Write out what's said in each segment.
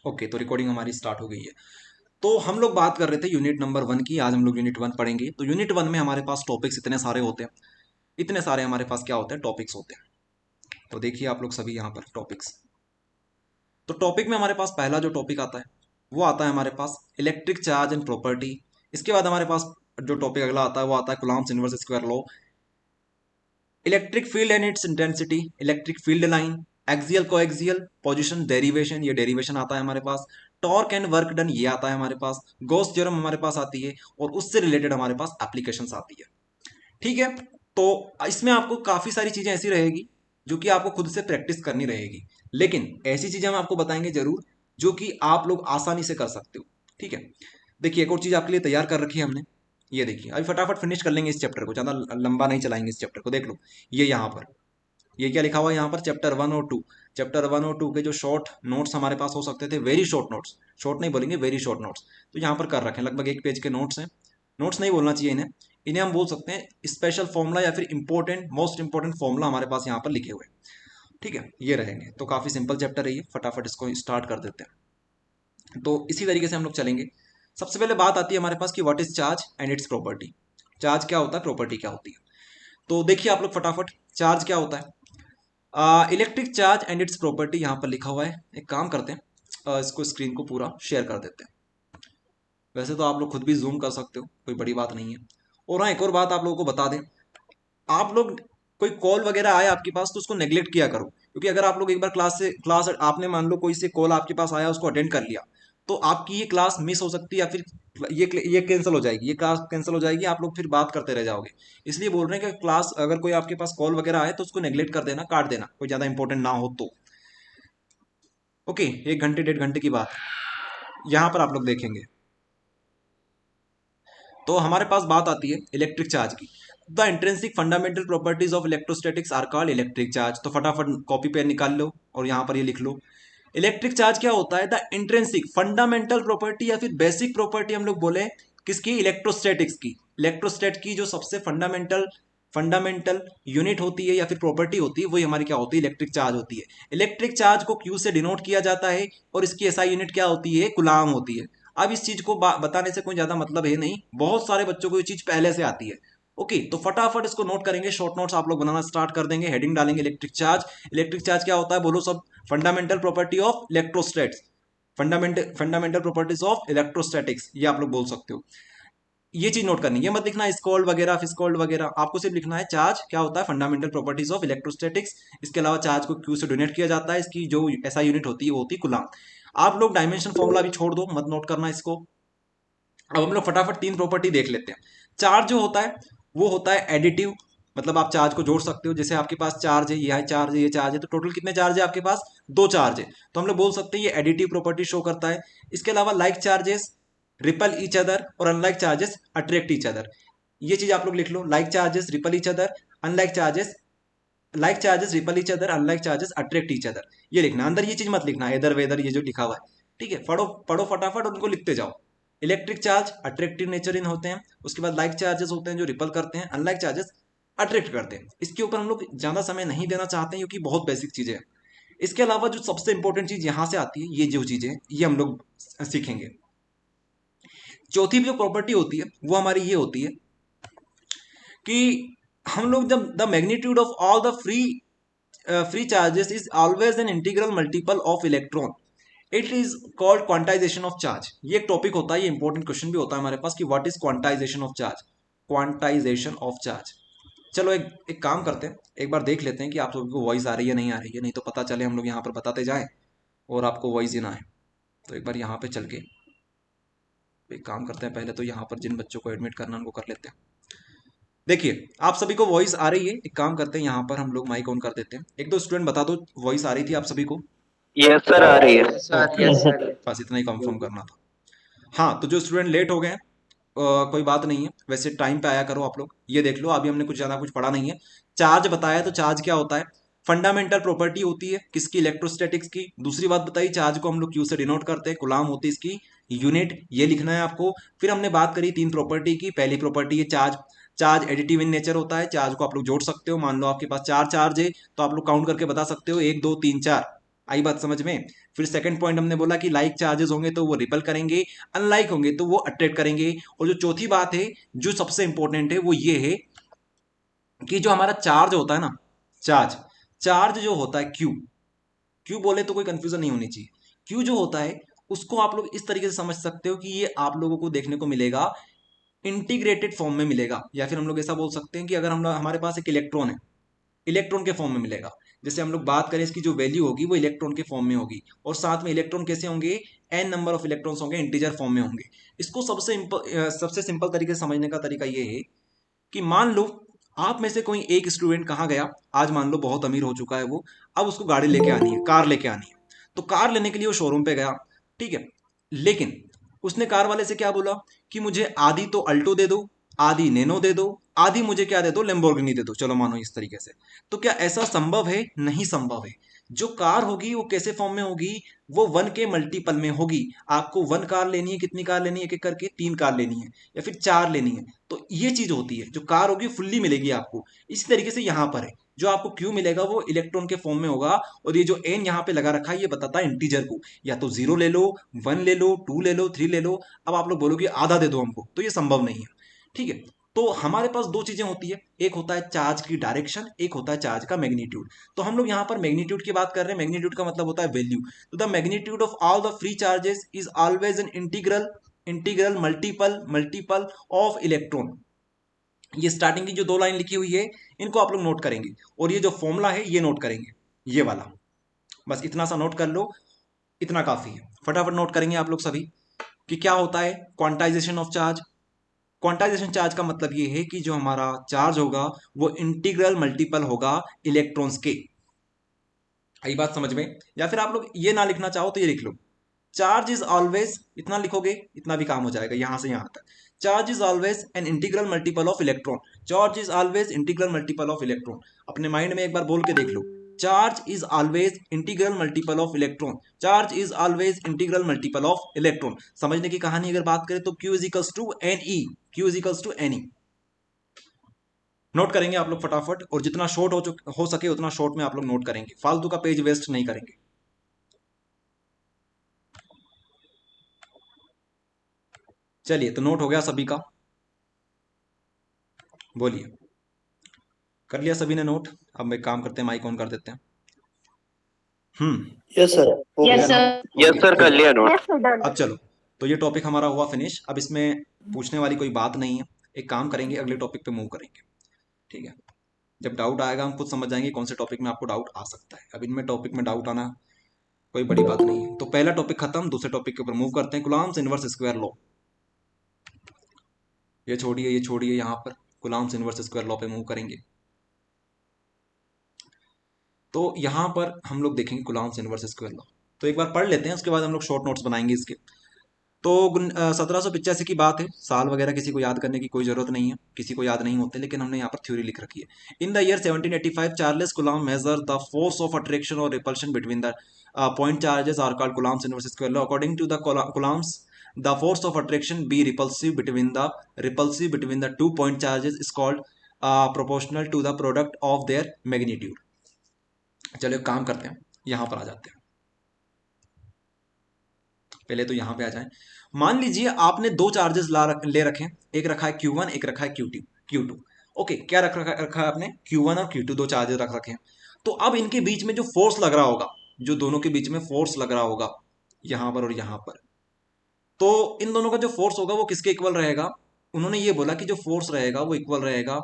Okay, तो recording हमारी start हो गई है। तो हम लोग बात कर रहे थे यूनिट नंबर 1 की। आज हम लोग यूनिट 1 पढ़ेंगे। तो यूनिट 1 में हमारे पास टॉपिक्स इतने सारे होते हैं, इतने सारे हमारे पास क्या होते हैं, टॉपिक्स होते हैं। तो देखिए आप लोग सभी यहाँ पर टॉपिक्स। तो टॉपिक में हमारे पास पहला जो टॉपिक आता है वो आता है हमारे पास इलेक्ट्रिक चार्ज एंड प्रॉपर्टी। इसके बाद हमारे पास जो टॉपिक अगला आता है वो आता है Coulomb's inverse square law, electric field and it's intensity, electric field line, axial coaxial, position derivation, ये डेरिवेशन आता है हमारे पास, टॉर्क एंड वर्क डन ये आता है हमारे पास, गॉस थ्योरम हमारे पास आती है, और उससे रिलेटेड हमारे पास एप्लीकेशंस आती है। ठीक है। तो इसमें आपको काफी सारी चीजें ऐसी रहेगी जो कि आपको खुद से प्रैक्टिस करनी रहेगी, लेकिन ऐसी चीजें हम आपको बताएंगे जरूर जो कि आप लोग आसानी से कर सकते हो। ठीक है। देखिए एक और चीज आपके लिए तैयार कर रखी है हमने। ये देखिए अभी फटाफट फिनिश कर लेंगे इस चैप्टर को, ज्यादा लंबा नहीं चलाएंगे इस चैप्टर को। देख लो ये यहाँ पर, ये क्या लिखा हुआ है यहाँ पर, चैप्टर 1 और 2। चैप्टर 1 और 2 के जो शॉर्ट नोट्स हमारे पास हो सकते थे, वेरी शॉर्ट नोट्स, शॉर्ट नहीं बोलेंगे, वेरी शॉर्ट नोट्स, तो यहाँ पर कर रखे हैं। लगभग 1 पेज के नोट्स हैं। नोट्स नहीं बोलना चाहिए इन्हें, इन्हें हम बोल सकते हैं स्पेशल फॉर्मूला या फिर इंपॉर्टेंट, मोस्ट इंपॉर्टेंट फॉर्मूला हमारे पास यहाँ पर लिखे हुए हैं। ठीक है, ये रहेंगे। तो काफी सिंपल चैप्टर है ये, फटाफट इसको स्टार्ट कर देते हैं। तो इसी तरीके से हम लोग चलेंगे। सबसे पहले बात आती है हमारे पास कि what is charge and it's property. Charge क्या होता है, प्रॉपर्टी क्या होती है। तो देखिए आप लोग फटाफट, चार्ज क्या होता है, electric charge and it's property यहाँ पर लिखा हुआ है। एक काम करते हैं, इसको स्क्रीन को पूरा शेयर कर देते हैं। वैसे तो आप लोग खुद भी जूम कर सकते हो, कोई बड़ी बात नहीं है। और हाँ, एक और बात आप लोगों को बता दें, आप लोग कोई कॉल वगैरह आए आपके पास तो उसको नेग्लेक्ट किया करो, क्योंकि अगर आप लोग एक बार क्लास आपने मान लो कोई से कॉल आपके पास आया, उसको अटेंड कर लिया, तो आपकी ये क्लास मिस हो सकती है, या फिर ये कैंसिल हो जाएगी, ये क्लास कैंसिल हो जाएगी, आप लोग फिर बात करते रह जाओगे। इसलिए बोल रहे हैं कि क्लास अगर कोई आपके पास कॉल वगैरह आए तो उसको नेग्लेक्ट कर देना, काट देना, कोई ज्यादा इंपॉर्टेंट ना हो तो। ओके, 1 घंटे 1.5 घंटे की बात यहाँ पर आप लोग देखेंगे। तो हमारे पास बात आती है इलेक्ट्रिक चार्ज की। The intrinsic fundamental properties of electrostatics are called electric charge. तो फटाफट कॉपी पेन निकाल लो और यहाँ पर ये लिख लो। इलेक्ट्रिक चार्ज क्या होता है, द इंट्रिंसिक फंडामेंटल प्रॉपर्टी या फिर बेसिक प्रॉपर्टी हम लोग बोले किसकी, इलेक्ट्रोस्टैटिक्स की। इलेक्ट्रोस्टैट की जो सबसे फंडामेंटल फंडामेंटल यूनिट होती है या फिर प्रॉपर्टी होती है, वही हमारी क्या होती है, इलेक्ट्रिक चार्ज होती है। इलेक्ट्रिक चार्ज को क्यू से डिनोट किया जाता है, और इसकी एसआई यूनिट क्या होती है, कूलाम होती है। अब इस चीज को बताने से कोई ज्यादा मतलब है नहीं, बहुत सारे बच्चों को ये चीज पहले से आती है। ओके, तो फटाफट इसको नोट करेंगे, शॉर्ट नोट्स आप लोग बनाना स्टार्ट कर देंगे, हेडिंग डालेंगे इलेक्ट्रिक चार्ज। इलेक्ट्रिक चार्ज क्या होता है बोलो सब, fundamental property of electrostats, fundamental fundamental properties of electrostatics, ये आप लोग बोल सकते हो। ये चीज नोट करनी, ये मत लिखना स्कॉल्ड वगैरह फिसकॉल्ड वगैरह, आपको सिर्फ लिखना है चार्ज क्या होता है, फंडामेंटल प्रॉपर्टीज ऑफ इलेक्ट्रोस्टैटिक्स। इसके अलावा चार्ज को क्यू से डोनेट किया जाता है, इसकी जो ऐसा यूनिट होती है वो होती है कूलाम। आप लोग डायमेंशन फॉर्मूला भी छोड़ दो, मत नोट करना इसको। अब हम लोग फटाफट 3 प्रॉपर्टी देख लेते हैं। चार्ज जो होता है वो होता है एडिटिव, मतलब आप चार्ज को जोड़ सकते हो। जैसे आपके पास चार्ज है, ये चार्ज है, ये चार्ज है, तो टोटल कितने चार्ज है आपके पास, 2 चार्ज है, तो हम लोग बोल सकते हैं ये एडिटिव प्रॉपर्टी शो करता है। इसके अलावा like charges repel each other और unlike charges attract each other, ये चीज आप लोग लिख लो। Like charges repel each other, unlike charges, like charges repel each other, unlike charges attract each other, ये लिखना। अंदर ये चीज मत लिखना इधर वेदर, ये जो लिखा हुआ है। ठीक है, पढ़ो पढ़ो फटाफट उनको लिखते जाओ। Electric charge attractive nature in होते हैं, उसके बाद लाइक चार्जेस होते हैं जो रिपल करते हैं, अनलाइक चार्जेस अट्रैक्ट करते हैं। इसके ऊपर हम लोग ज्यादा समय नहीं देना चाहते हैं क्योंकि बहुत बेसिक चीजें हैं। इसके अलावा जो सबसे इंपॉर्टेंट चीज यहां से आती है, ये जो चीजें ये हम लोग सीखेंगे। चौथी जो प्रॉपर्टी होती है वो हमारी ये होती है कि हम लोग जब the magnitude of all the free charges is always an integral multiple of electron, it is called quantization of charge. ये एक टॉपिक होता है, ये इंपॉर्टेंट क्वेश्चन भी होता है हमारे पास कि what is quantization of charge, quantization of charge. चलो एक काम करते हैं, एक बार देख लेते हैं कि आप सभी को वॉइस आ रही है नहीं आ रही है, नहीं तो पता चले हम लोग यहाँ पर बताते जाएं और आपको वॉइस ही ना आए। तो एक बार यहाँ पे चल के एक काम करते हैं, पहले तो यहाँ पर जिन बच्चों को एडमिट करना उनको कर लेते हैं। देखिए आप सभी को वॉइस आ रही है, एक काम करते हैं यहाँ पर हम लोग माइक ऑन कर देते हैं। एक दो स्टूडेंट बता दो वॉइस आ रही थी आप सभी को। यस सर आ रही है। ओके ओके, बस इतना ही कंफर्म करना था। हाँ, तो जो स्टूडेंट लेट हो गए हैं, कोई बात नहीं है, वैसे टाइम पे आया करो आप लोग। ये देख लो अभी हमने कुछ ज्यादा कुछ पढ़ा नहीं है। चार्ज बताया, तो चार्ज क्या होता है, फंडामेंटल प्रॉपर्टी होती है किसकी, इलेक्ट्रोस्टैटिक्स की। दूसरी बात बताई, चार्ज को हम लोग क्यू से डिनोट करते हैं, कूलाम होती है इसकी यूनिट, ये लिखना है आपको। फिर हमने बात करी 3 प्रॉपर्टी की। पहली प्रॉपर्टी है charge, charge additive in nature होता है, चार्ज को आप लोग जोड़ सकते हो। मान लो आपके पास 4 चार्ज है तो आप लोग काउंट करके बता सकते हो 1 2 3 4। आई बात समझ में। फिर सेकंड पॉइंट हमने बोला कि लाइक चार्जेस होंगे तो वो रिपल करेंगे, अनलाइक होंगे तो वो अट्रैक्ट करेंगे। और जो चौथी बात है जो सबसे इंपॉर्टेंट है वो ये है कि जो हमारा चार्ज होता है ना, चार्ज चार्ज जो होता है क्यू, क्यू बोले तो कोई कंफ्यूजन नहीं होनी चाहिए। क्यू जो होता है उसको आप लोग इस तरीके से समझ सकते हो कि ये आप लोगों को देखने को मिलेगा इंटीग्रेटेड फॉर्म में मिलेगा, या फिर हम लोग ऐसा बोल सकते हैं कि अगर हम लोग हमारे पास एक इलेक्ट्रॉन है, इलेक्ट्रॉन के फॉर्म में मिलेगा। जैसे हम लोग बात करें इसकी जो वैल्यू होगी वो इलेक्ट्रॉन के फॉर्म में होगी, और साथ में इलेक्ट्रॉन कैसे होंगे, एन नंबर ऑफ इलेक्ट्रॉन्स होंगे, इंटीजर फॉर्म में होंगे। इसको सबसे सिंपल तरीके से समझने का तरीका ये है कि मान लो आप में से कोई एक स्टूडेंट कहाँ गया, आज मान लो बहुत अमीर हो चुका है वो, अब उसको गाड़ी लेके आनी है, कार लेके आनी है। तो कार लेने के लिए वो शोरूम पे गया, ठीक है। लेकिन उसने कार वाले से क्या बोला कि मुझे आधी तो अल्टो दे दो, आधी नैनो दे दो, आधी मुझे क्या दे दो, लैम्बोर्गिनी दे दो, चलो मानो इस तरीके से। तो क्या ऐसा संभव है? नहीं संभव है। जो कार होगी वो कैसे फॉर्म में होगी, वो वन के मल्टीपल में होगी। आपको वन कार लेनी है, कितनी कार लेनी है, एक एक करके 3 कार लेनी है या फिर 4 लेनी है। तो ये चीज होती है, जो कार होगी फुल्ली मिलेगी आपको। इसी तरीके से यहां पर है, जो आपको क्यू मिलेगा वो इलेक्ट्रॉन के फॉर्म में होगा, और ये जो एन यहाँ पे लगा रखा है ये बताता है इंटीजर को, या तो 0 ले लो, 1 ले लो, 2 ले लो, 3 ले लो। अब आप लोग बोलोगे आधा दे दो हमको, तो ये संभव नहीं है, ठीक है। तो हमारे पास दो चीजें होती है, एक होता है चार्ज की डायरेक्शन, एक होता है चार्ज का मैग्नीट्यूड। तो हम लोग यहाँ पर मैग्नीट्यूड की बात कर रहे हैं, मैग्नीट्यूड का मतलब होता है वैल्यू। तो the magnitude of all the free charges is always an integral integral multiple multiple of electron. ये स्टार्टिंग की जो 2 लाइन लिखी हुई है इनको आप लोग नोट करेंगे, और ये जो फॉर्मूला है ये नोट करेंगे, ये वाला। बस इतना सा नोट कर लो, इतना काफी है। फटाफट नोट करेंगे आप लोग सभी कि क्या होता है quantization of charge. Quantization charge का मतलब ये है कि जो हमारा चार्ज होगा वो इंटीग्रल मल्टीपल होगा इलेक्ट्रॉन्स के। आई बात समझ में? या फिर आप लोग ये ना लिखना चाहो तो ये लिख लो, चार्ज इज ऑलवेज, इतना लिखोगे इतना भी काम हो जाएगा यहां से यहां तक। Charge is always an integral multiple of electron. Charge is always integral multiple of electron. अपने माइंड में एक बार बोल के देख लो, charge is always integral multiple of electron. Charge is always integral multiple of electron. समझने की कहानी अगर बात करें तो Q is equals to N E, Q is equals to N E. Note करेंगे आप लोग फटाफट, और जितना शॉर्ट हो सके उतना शॉर्ट में आप लोग नोट करेंगे, फालतू का पेज वेस्ट नहीं करेंगे। चलिए, तो नोट हो गया सभी का, बोलिए कर लिया सभी ने नोट? अब एक काम करते हैं, माइक ऑन कर देते हैं। यस सर, हो यस गया। सर। यस सर, कर लिया नोट। अब चलो, तो ये टॉपिक हमारा हुआ फिनिश। अब इसमें पूछने वाली कोई बात नहीं है। एक काम करेंगे, अगले टॉपिक पे मूव करेंगे, ठीक है। जब डाउट आएगा हम खुद समझ जाएंगे कौन से टॉपिक में आपको डाउट आ सकता है। अब इनमें टॉपिक में डाउट आना कोई बड़ी बात नहीं है। तो पहला टॉपिक खत्म, दूसरे टॉपिक के ऊपर मूव करते हैं, कुलाम्स इनवर्स स्क्वायर लॉ। ये छोड़िए, ये छोड़िए, यहाँ पर कुलाम्स इनवर्स स्क्वायर लॉ पे मूव करेंगे। तो यहाँ पर हम लोग देखेंगे कुलाम्स इनवर्स स्क्वायर लॉ। तो एक बार पढ़ लेते हैं, उसके बाद हम लोग शॉर्ट नोट्स बनाएंगे इसके। तो 1785 की बात है, साल वगैरह किसी को याद करने की कोई जरूरत नहीं है, किसी को याद नहीं होते, लेकिन हमने यहाँ पर थ्योरी लिख रखी है। In the year 1785 Charles Coulomb measure the force of attraction और repulsion between the point charges are called Coulomb's inverse square law. According to the Coulomb's the force of attraction be repulsive between the 2 point charges is called proportional to the product of their magnitude. चलो एक काम करते हैं, यहाँ पर आ जाते हैं, पहले तो यहाँ पे आ जाएं। मान लीजिए आपने 2 चार्जेस ले रखे हैं, एक रखा है Q1, एक रखा है Q2। ओके, क्या रखा है आपने? Q1 और Q2 2 चार्जेस रख रखे हैं। तो अब इनके बीच में जो फोर्स लग रहा होगा, जो दोनों के बीच में फोर्स लग रहा होगा यहां पर और यहां पर, तो इन दोनों का जो फोर्स होगा वो किसके इक्वल रहेगा? उन्होंने ये बोला कि जो फोर्स रहेगा वो इक्वल रहेगा,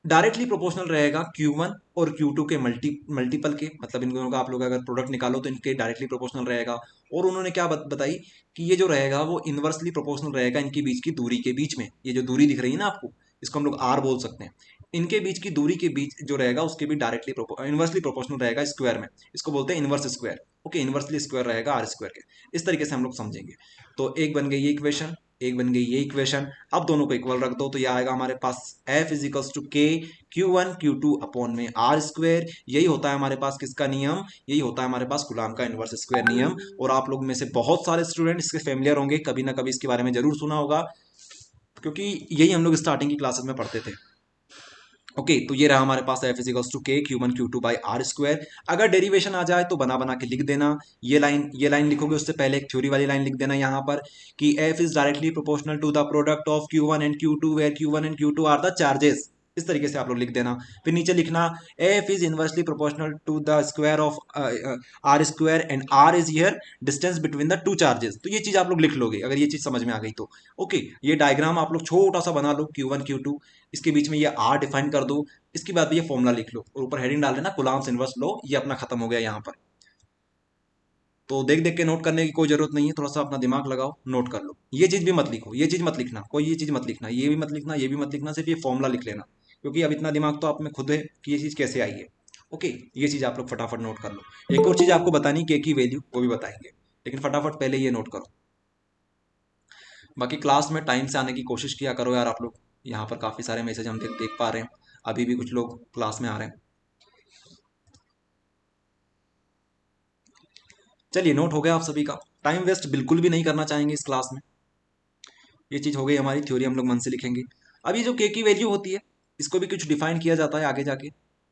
डायरेक्टली प्रोपोर्शनल रहेगा Q1 और Q2 के मल्टीपल के। मतलब इन दोनों का आप लोग अगर प्रोडक्ट निकालो तो इनके डायरेक्टली प्रोपोर्शनल रहेगा। और उन्होंने क्या बताई कि ये जो रहेगा वो इनवर्सली प्रोपोर्शनल रहेगा इनके बीच की दूरी के बीच में। ये जो दूरी दिख रही है ना आपको, इसको हम लोग R बोल सकते हैं। इनके बीच की दूरी के बीच जो रहेगा उसके भी डायरेक्टली इनवर्सली प्रोपोर्शनल रहेगा स्क्वायर में। इसको बोलते हैं inverse square. Okay, inversely square रहेगा आर स्क्वायर के। इस तरीके से हम लोग समझेंगे। तो एक बन गई ये इक्वेशन, एक बन गई ये इक्वेशन। अब दोनों को इक्वल रख दो तो ये आएगा हमारे पास F इज इक्वल्स टू के Q1 Q2 अपॉन में R स्क्वायर। यही होता है हमारे पास किसका नियम? यही होता है हमारे पास कूलॉम का इनवर्स स्क्वायर नियम। और आप लोग में से बहुत सारे स्टूडेंट इसके फेमिलियर होंगे, कभी ना कभी इसके बारे में जरूर सुना होगा, क्योंकि यही हम लोग स्टार्टिंग की क्लासेस में पढ़ते थे। ओके तो ये रहा हमारे पास F is equals to K Q one Q two by R square. अगर डेरिवेशन आ जाए तो बना बना के लिख देना। ये लाइन लिखोगे उससे पहले एक थ्योरी वाली लाइन लिख देना यहाँ पर कि F is directly proportional to the product of Q one and Q two where Q one and Q two are the charges. इस तरीके से आप लोग लिख देना। फिर नीचे लिखना F is inversely proportional to the square of R square and R is here distance between the two charges. तो ये चीज आप लोग लिख लोगे अगर ये चीज समझ में आ गई तो। ओके ये डायग्राम आप लोग छोटा सा बना लो क्यू वन क्यू टू, इसके बीच में ये आर डिफाइन कर दो, इसके बाद ये फॉर्मूला लिख लो और ऊपर हेडिंग डाल देना कूलम्ब्स इनवर्स लॉ। ये अपना खत्म हो गया यहाँ पर। तो देख देख के नोट करने की कोई जरूरत नहीं है, थोड़ा सा अपना दिमाग लगाओ, नोट कर लो। ये चीज भी मत लिखो, ये चीज मत लिखना, कोई ये चीज मत लिखना, ये भी मत लिखना, ये भी मत लिखना, सिर्फ ये फॉर्मूला लिख लेना, क्योंकि अब इतना दिमाग तो आप में खुद है कि ये चीज कैसे आई है। ओके ये चीज आप लोग फटाफट नोट कर लो। एक और चीज आपको बतानी के की वैल्यू, वो भी बताएंगे, लेकिन फटाफट पहले ये नोट करो। बाकी क्लास में टाइम से आने की कोशिश किया करो यार आप लोग। यहाँ पर काफी सारे मैसेज हम देख देख पा रहे हैं, अभी भी कुछ लोग क्लास में आ रहे हैं। चलिए नोट हो गया आप सभी का। टाइम वेस्ट बिल्कुल भी नहीं करना चाहेंगे इस क्लास में। ये चीज हो गई हमारी थ्योरी, हम लोग मन से लिखेंगे। अब ये जो के की वैल्यू होती है इसको भी कुछ डिफाइन किया जाता है आगे जाके।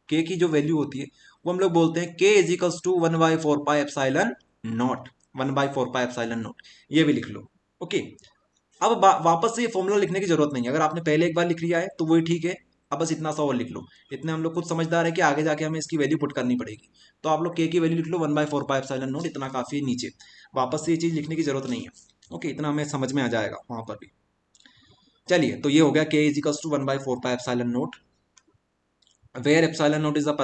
के की जो वैल्यू होती है वो हम लोग बोलते हैं K is equals to 1/4 pi epsilon naught. 1/4 pi epsilon naught, ये भी लिख लो। ओके अब वापस से ये फॉर्मूला लिखने की जरूरत नहीं है, अगर आपने पहले एक बार लिख लिया है तो वही ठीक है। अब बस इतना सा और लिख लो। इतने हम लोग खुद समझदार है कि आगे जाके हमें इसकी वैल्यू पुट करनी पड़ेगी। तो आप लोग के की वैल्यू लिख लो 1/4 पाई एप्सिलॉन नॉट, इतना काफी है नीचे। वापस से ये चीज लिखने की जरूरत नहीं है। ओके इतना हमें समझ में आ जाएगा वहां पर भी। चलिए तो ये हो गया K is equals to 1/4 pi epsilon naught where epsilon naught is the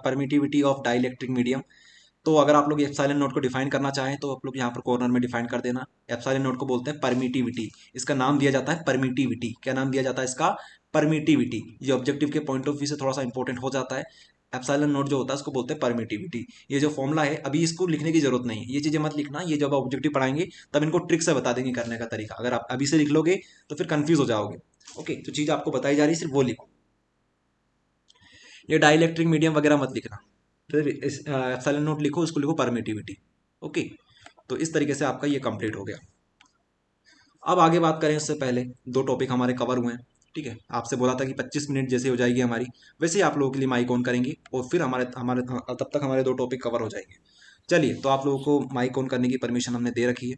permittivity of dielectric medium. तो अगर आप लोग एप्सिलॉन नोट को डिफाइन करना चाहें तो आप लोग यहाँ पर कॉर्नर में डिफाइन कर देना। एप्सिलॉन नोट को बोलते हैं परमिटिविटी, इसका नाम दिया जाता है परमिटिविटी। क्या नाम दिया जाता है इसका? परमिटिविटी। ये ऑब्जेक्टिव के पॉइंट ऑफ व्यू से थोड़ा सा इंपॉर्टेंट हो जाता है। एप्सिलॉन नोट जो होता है उसको बोलते हैं परमिटिविटी। ये जो फॉर्मूला है अभी इसको लिखने की जरूरत नहीं है, ये चीजें मत लिखना, ये जब ऑब्जेक्टिव पढ़ाएंगे तब इनको ट्रिक से बता देंगे करने का तरीका। अगर आप अभी से लिख लोगे तो फिर कंफ्यूज हो जाओगे। ओके जो चीज आपको बताई जा रही है सिर्फ वो लिखो। ये डाइलेक्ट्रिक मीडियम वगैरह मत लिखना, फिर एप्सिलॉन नोट लिखो, उसको लिखो परमिटिविटी। ओके तो इस तरीके से आपका ये कंप्लीट हो गया। अब आगे बात करें उससे पहले दो टॉपिक हमारे कवर हुए हैं। ठीक है आपसे बोला था कि 25 मिनट जैसे हो जाएगी हमारी, वैसे ही आप लोगों के लिए माइक ऑन करेंगे और फिर हमारे हमारे तब तक हमारे दो टॉपिक कवर हो जाएंगे। चलिए तो आप लोगों को माइक ऑन करने की परमिशन हमने दे रखी है,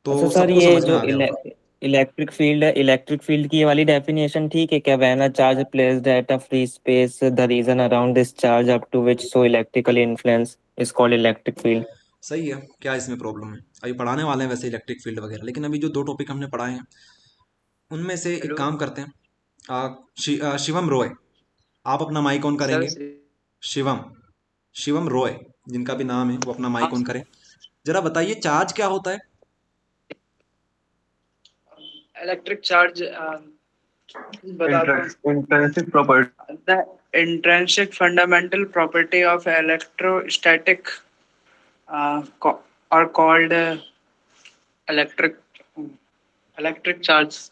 तो अच्छा सर, सबको ये समझ में जो आ गया होगा। इलेक्ट्रिक फील्ड है, इलेक्ट्रिक फील्ड की ये वाली डेफिनेशन ठीक है क्या? When a charge placed at a free space the region around this charge up to which so electrical influence is called electric field. सही है, क्या इसमें प्रॉब्लम है? अभी पढ़ाने वाले हैं वैसे इलेक्ट्रिक फील्ड वगैरह, लेकिन अभी जो दो टॉपिक हमने पढ़ाए हैं उनमें से एक हेलो काम करते हैं। शिवम रॉय, आप अपना माइक ऑन सर। करेंगे। शिवम, शिवम रॉय जिनका भी नाम है वो अपना हाँ माइक ऑन करें। जरा बताइए चार्ज क्या होता है? इलेक्ट्रिक चार्ज बताता हूँ। Intrinsic property. The intrinsic fundamental property of electrostatic are called electric electric charge.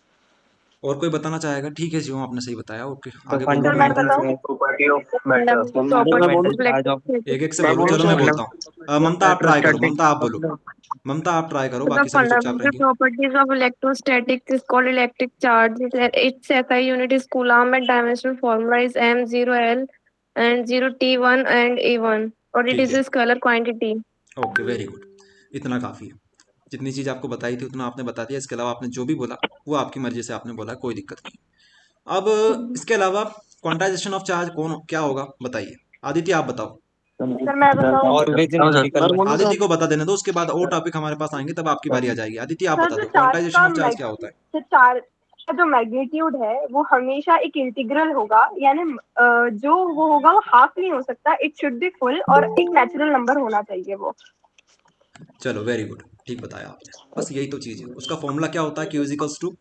और कोई बताना चाहेगा? ठीक है शिवम आपने सही बताया, ओके तो आगे बोलो सर मैं कोई। फंडामेंटल बताऊं Property of matter. Fundamental fundamental properties charge of एक एक से मैं बोलो, बोलूं चलो मैं सर? बोलता हूँ। ममता आप ट्राई करो, ममता आप बोलो। ममता आप ट्राई करो, The बाकी सभी चुपचाप fundamental रहेंगे। properties of electrostatics is called electric charge. Its SI unit is coulomb and dimensional formula is m0l and 0t1 and e1 और it ठीक is है, a scalar quantity. Okay very good, इतना काफ़ी है। जितनी चीज़ आपको बताई थी उतना आपने बता दिया, इसके अलावा आपने जो भी बोला वो आपकी मर्जी से आपने बोला, कोई दिक्कत नहीं। अब इसके अलावा क्वांटाइजेशन ऑफ चार्ज कौन क्या होगा बताइए। आदित्य आप बताओ। सर मैं बताऊं ऑलवेज इन एम्पिरिकल। आदित्य को बता देने दो, उसके बाद और टॉपिक हमारे पास आएंगे तब आपकी बारी आ जाएगी। आदित्य आप सर बता जो दो चार्ज क्वांटाइजेशन का ऑफ चार्ज क्या होता है। चार्ज का जो मैग्नीट्यूड है वो हमेशा एक इंटीग्रल होगा, यानी जो वो होगा वो हाफ नहीं हो सकता, इट शुड बी फुल और एक नेचुरल नंबर होना चाहिए वो। चलो वेरी गुड, ठीक बताया आपने। बस यही तो चीज़ है, उसका फॉर्मूला क्या होता है? Q is equals to,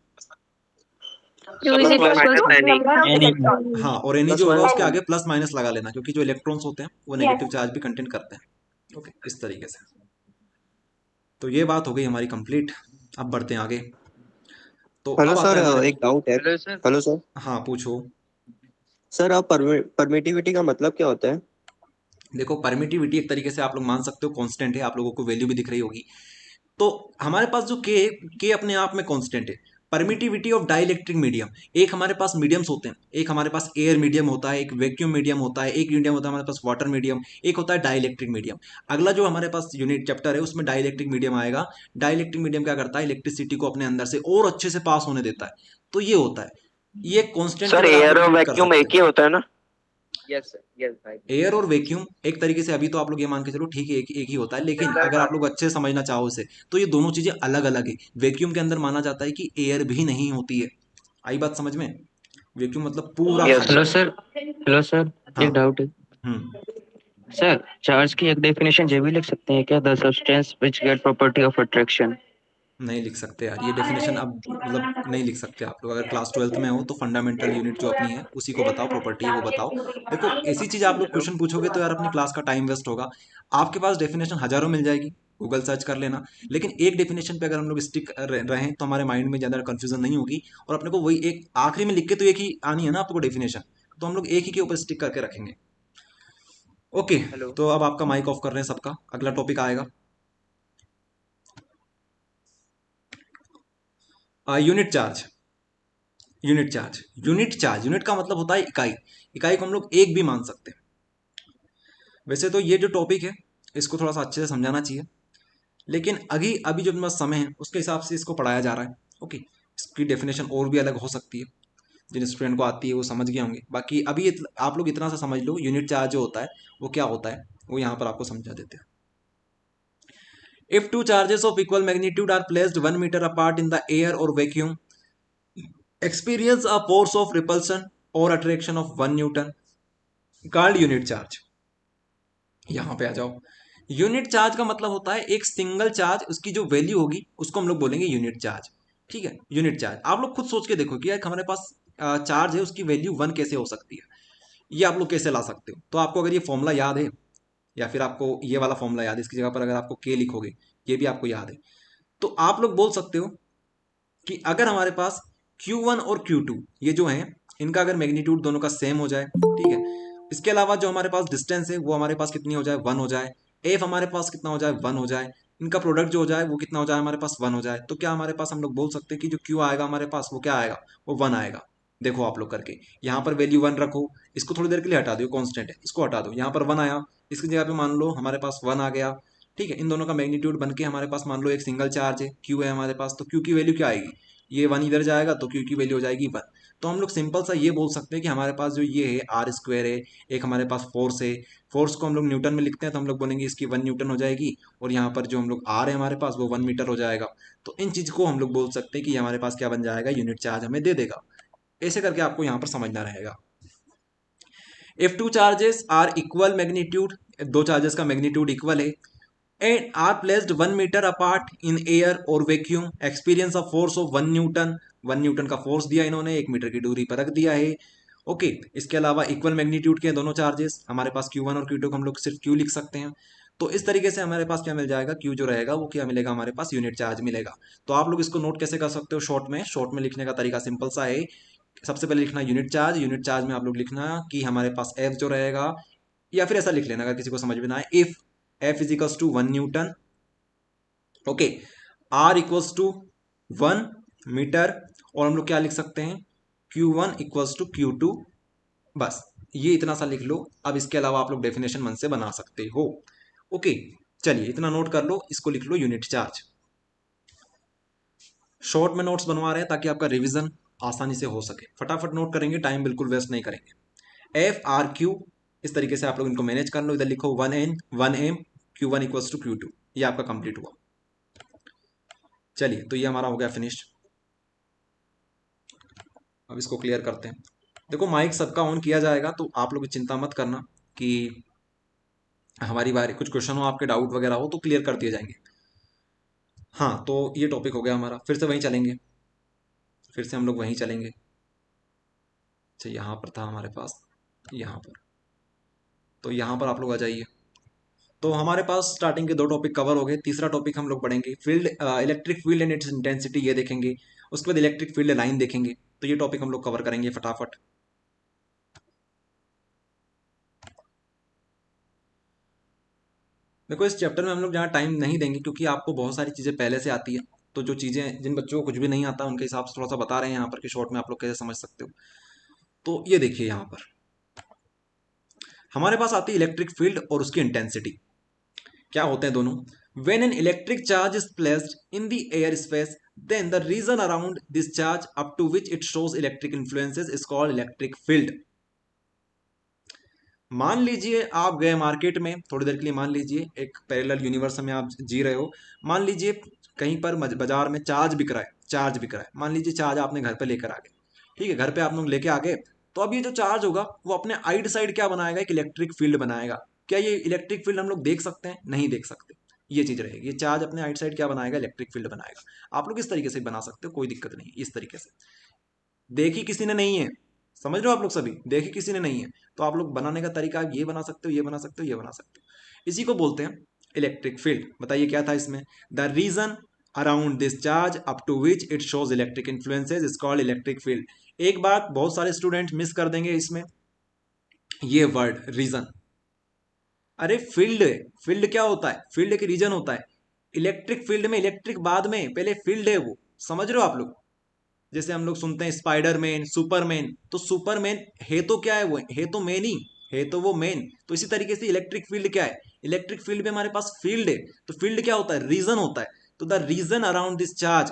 Q is equals to number of Any electrons. हाँ और एनी जो होगा उसके आगे प्लस माइनस लगा लेना, क्योंकि जो इलेक्ट्रॉन्स होते हैं वो नेगेटिव यस चार्ज भी कंटेन करते हैं। ओके इस तरीके से। तो ये बात हो गई हमारी कंप्लीट। अब बढ़ते हैं आगे। तो हेलो अब आता सर, है हमारे। एक डाउट है। Hello sir. Hello sir. हाँ पूछो। सर आप परमिटिविटी का मतलब क्या होता है? देखो परमिटिविटी एक तरीके से आप लोग मान सकते हो कांस्टेंट है, आप लोगों को वैल्यू भी दिख रही होगी। तो हमारे पास जो के अपने आप में कांस्टेंट है, परमिटिविटी ऑफ डाइलेक्ट्रिक मीडियम, एक हमारे पास मीडियम्स होते हैं, एक हमारे पास एयर मीडियम होता है, एक वैक्यूम मीडियम होता है, एक मीडियम होता है हमारे पास वाटर मीडियम, एक होता है डाइलेक्ट्रिक मीडियम। अगला जो हमारे पास यूनिट चैप्टर है उसमें डाइलेक्ट्रिक मीडियम आएगा। डाइलेक्ट्रिक मीडियम क्या करता है, इलेक्ट्रिसिटी को अपने अंदर से और अच्छे से पास होने देता है। तो ये होता है, ये कांस्टेंट की सर तरह आप एयर लोग और ट्रीट कर वैक्यूम सकते एक ही हैं। होता है ना? यस यस भाई। एयर और वैक्यूम एक तरीके से अभी तो आप लोग ये मान के चलो ठीक है एक ही होता है, लेकिन अगर आप लोग अच्छे से समझना चाहो इसे तो ये दोनों चीजें अलग अलग है। वैक्यूम के अंदर माना जाता है कि एयर भी नहीं होती है। आई बात समझ में? वैक्यूम मतलब पूरा यस खाली। हेलो सर, हेलो सर, हाँ। एक डाउट है हम्म। सर। चार्ज की एक डेफिनेशन ये भी लिख सकते हैं क्या, the substance which get property of attraction? नहीं लिख सकते यार, ये डेफिनेशन अब मतलब नहीं लिख सकते आप लोग। अगर क्लास 12th में हो तो फंडामेंटल यूनिट जो अपनी है उसी को बताओ, प्रॉपर्टी है वो बताओ। देखो ऐसी चीज आप लोग क्वेश्चन पूछोगे तो यार अपनी क्लास का टाइम वेस्ट होगा। आपके पास डेफिनेशन हजारों मिल जाएगी, गूगल सर्च कर लेना, लेकिन एक डेफिनेशन पे अगर हम लोग स्टिक रहें तो हमारे माइंड में ज़्यादा कंफ्यूजन नहीं होगी। और अपने को वही एक आखिरी में लिख के तो एक ही आनी है ना आपको डेफिनेशन, तो हम लोग एक ही के ऊपर स्टिक करके रखेंगे। ओके। हेलो। तो अब आपका माइक ऑफ कर रहे हैं सबका, अगला टॉपिक आएगा unit charge. Unit charge, unit का मतलब होता है इकाई। इकाई को हम लोग एक भी मान सकते हैं। वैसे तो ये जो टॉपिक है इसको थोड़ा सा अच्छे से समझाना चाहिए, लेकिन अभी अभी जो मेरे पास समय है उसके हिसाब से इसको पढ़ाया जा रहा है। ओके। इसकी डेफिनेशन और भी अलग हो सकती है, जिन स्टूडेंट को आती है वो समझ गए होंगे। बाकी अभी आप लोग इतना सा समझ लो, यूनिट चार्ज जो होता है वो क्या होता है वो यहाँ पर आपको समझा देते हैं। If two charges of equal magnitude are placed 1 metre apart in the air और vacuum, experience a force of repulsion or attraction of 1 newton, called unit charge. यहां पे आ जाओ। यूनिट चार्ज का मतलब होता है एक सिंगल चार्ज, उसकी जो वैल्यू होगी उसको हम लोग बोलेंगे यूनिट चार्ज। ठीक है, यूनिट चार्ज आप लोग खुद सोच के देखो कि यार हमारे पास चार्ज है उसकी वैल्यू 1 कैसे हो सकती है, ये आप लोग कैसे ला सकते हो। तो आपको अगर ये फॉर्मूला याद है या फिर आपको ये वाला फॉर्मूला याद है, इसकी जगह पर अगर आपको के लिखोगे, ये भी आपको याद है, तो आप लोग बोल सकते हो कि अगर हमारे पास Q1 और Q2 ये जो हैं इनका अगर मैग्नीट्यूड दोनों का सेम हो जाए, ठीक है, इसके अलावा जो हमारे पास डिस्टेंस है वो हमारे पास कितनी हो जाए, 1 हो जाए, एफ हमारे पास कितना हो जाए, 1 हो जाए, इनका प्रोडक्ट जो हो जाए वो कितना हो जाए हमारे पास, 1 हो जाए, तो क्या हमारे पास हम लोग बोल सकते हैं कि जो Q आएगा हमारे पास वो क्या आएगा, वो 1 आएगा। देखो आप लोग करके यहाँ पर वैल्यू 1 रखो, इसको थोड़ी देर के लिए हटा दो, कांस्टेंट है इसको हटा दो, यहाँ पर 1 आया, इसकी जगह पे मान लो हमारे पास 1 आ गया। ठीक है, इन दोनों का मैग्नीट्यूड बन के हमारे पास मान लो एक सिंगल चार्ज है Q है हमारे पास, तो Q की वैल्यू क्या आएगी, ये 1 इधर जाएगा तो Q की वैल्यू हो जाएगी 1। तो हम लोग सिंपल सा ये बोल सकते हैं कि हमारे पास जो ये है आर स्क्वायर है, एक हमारे पास फोर्स है, फोर्स को हम लोग न्यूटन में लिखते हैं तो हम लोग बोलेंगे इसकी 1 न्यूटन हो जाएगी, और यहाँ पर जो हम लोग आर है हमारे पास वो 1 मीटर हो जाएगा। तो इन चीज़ को हम लोग बोल सकते हैं कि हमारे पास क्या बन जाएगा, यूनिट चार्ज हमें दे देगा। ऐसे करके आपको यहाँ पर समझना रहेगा। If two charges are equal magnitude, दो चार्जेस का मैग्नीट्यूड इक्वल है, and are placed 1 metre apart in air और vacuum, experience of force of 1 newton, 1 newton का फोर्स दिया इन्होंने, 1 मीटर की दूरी पर रख दिया है। ओके। इसके अलावा इक्वल मैग्नीट्यूड के दोनों चार्जेस, हमारे पास Q1 और Q2 को हम लोग सिर्फ Q लिख सकते हैं। तो इस तरीके से हमारे पास क्या मिल जाएगा, Q जो रहेगा वो क्या मिलेगा, हमारे पास यूनिट चार्ज मिलेगा। तो आप लोग इसको नोट कैसे कर सकते हो, शॉर्ट में लिखने का तरीका सिंपल सा है। सबसे पहले लिखना यूनिट चार्ज, यूनिट चार्ज में आप लोग लिखना कि हमारे पास F जो रहेगा, या फिर ऐसा लिख लेना अगर किसी को समझ में ना आए, if F is equals to 1 newton, okay, R equals to 1 metre, और हम लोग क्या लिख सकते हैं, Q1 इक्वल्स टू Q2, बस ये इतना सा लिख लो। अब इसके अलावा आप लोग डेफिनेशन मन से बना सकते हो। ओके, चलिए इतना नोट कर लो, इसको लिख लो यूनिट चार्ज। शॉर्ट में नोट्स बनवा रहे हैं ताकि आपका रिवीजन आसानी से हो सके, फटाफट नोट करेंगे, टाइम बिल्कुल वेस्ट नहीं करेंगे। एफ आर क्यू, इस तरीके से आप लोग इनको मैनेज कर लो। इधर लिखो 1 m Q1 equals to Q2, ये आपका कंप्लीट हुआ। चलिए तो ये हमारा हो गया फिनिश। अब इसको क्लियर करते हैं। देखो माइक सबका ऑन किया जाएगा, तो आप लोग चिंता मत करना कि हमारी बारी कुछ क्वेश्चन हो, आपके डाउट वगैरह हो तो क्लियर कर दिए जाएंगे। हाँ, तो ये टॉपिक हो गया हमारा, फिर से वहीं चलेंगे, फिर से हम लोग वहीं चलेंगे। अच्छा यहाँ पर था हमारे पास, यहाँ पर, तो यहाँ पर आप लोग आ जाइए। तो हमारे पास स्टार्टिंग के 2 टॉपिक कवर हो गए। तीसरा टॉपिक हम लोग पढ़ेंगे field, electric field and it's intensity, ये देखेंगे। उसके बाद इलेक्ट्रिक फील्ड लाइन देखेंगे। तो ये टॉपिक हम लोग कवर करेंगे फटाफट। देखो इस चैप्टर में हम लोग ज़्यादा टाइम नहीं देंगे क्योंकि आपको बहुत सारी चीज़ें पहले से आती है, तो जो चीज़ें जिन बच्चों को कुछ भी नहीं आता उनके हिसाब से थोड़ा सा बता रहे हैं यहाँ पर कि शॉर्ट में आप लोग कैसे समझ सकते हो। तो ये देखिए यहाँ पर हमारे पास आती है इलेक्ट्रिक फील्ड और उसकी इंटेंसिटी। क्या होते हैं दोनों? When an electric charge is placed in the air space then the region around this charge up to which it shows electric influences is called electric field. मान लीजिए आप गए मार्केट में, थोड़ी देर के लिए मान लीजिए एक पैरेलल यूनिवर्स में आप जी रहे हो। मान लीजिए कहीं पर बाजार में चार्ज बिक रहा है, चार्ज बिक रहा है। मान लीजिए चार्ज आपने घर पे लेकर आ गए, ठीक है, घर पे आप लोग लेके आ गए। तो अब ये जो चार्ज होगा वो अपने आइड साइड क्या बनाएगा? एक इलेक्ट्रिक फील्ड बनाएगा। क्या ये इलेक्ट्रिक फील्ड हम लोग देख सकते हैं? नहीं देख सकते। ये चीज रहेगी, ये चार्ज अपने आइड साइड क्या बनाएगा? इलेक्ट्रिक फील्ड बनाएगा। आप लोग इस तरीके से बना सकते हो, कोई दिक्कत नहीं है। इस तरीके से देखी किसी ने नहीं है, समझ रहे हो आप लोग सभी? देखी किसी ने नहीं है, तो आप लोग बनाने का तरीका ये बना सकते हो, ये बना सकते हो, ये बना सकते हो। इसी को बोलते हैं इलेक्ट्रिक फील्ड। बताइए क्या था इसमें? The region around this charge up to which it shows electric influences is called electric field. एक बात बहुत सारे स्टूडेंट मिस कर देंगे इसमें, ये वर्ड रीजन। अरे फील्ड, फील्ड क्या होता है? फील्ड एक रीजन होता है। इलेक्ट्रिक फील्ड में इलेक्ट्रिक बाद में, पहले फील्ड है वो। समझ रहे हो आप लोग? जैसे हम लोग सुनते हैं स्पाइडरमैन, सुपरमैन, तो सुपरमैन है तो क्या है? वो है तो मैन ही है, तो वो मैन। तो इसी तरीके से इलेक्ट्रिक फील्ड क्या है? इलेक्ट्रिक फील्ड में हमारे पास फील्ड है, तो फील्ड क्या होता है? रीजन होता है। तो the region around this charge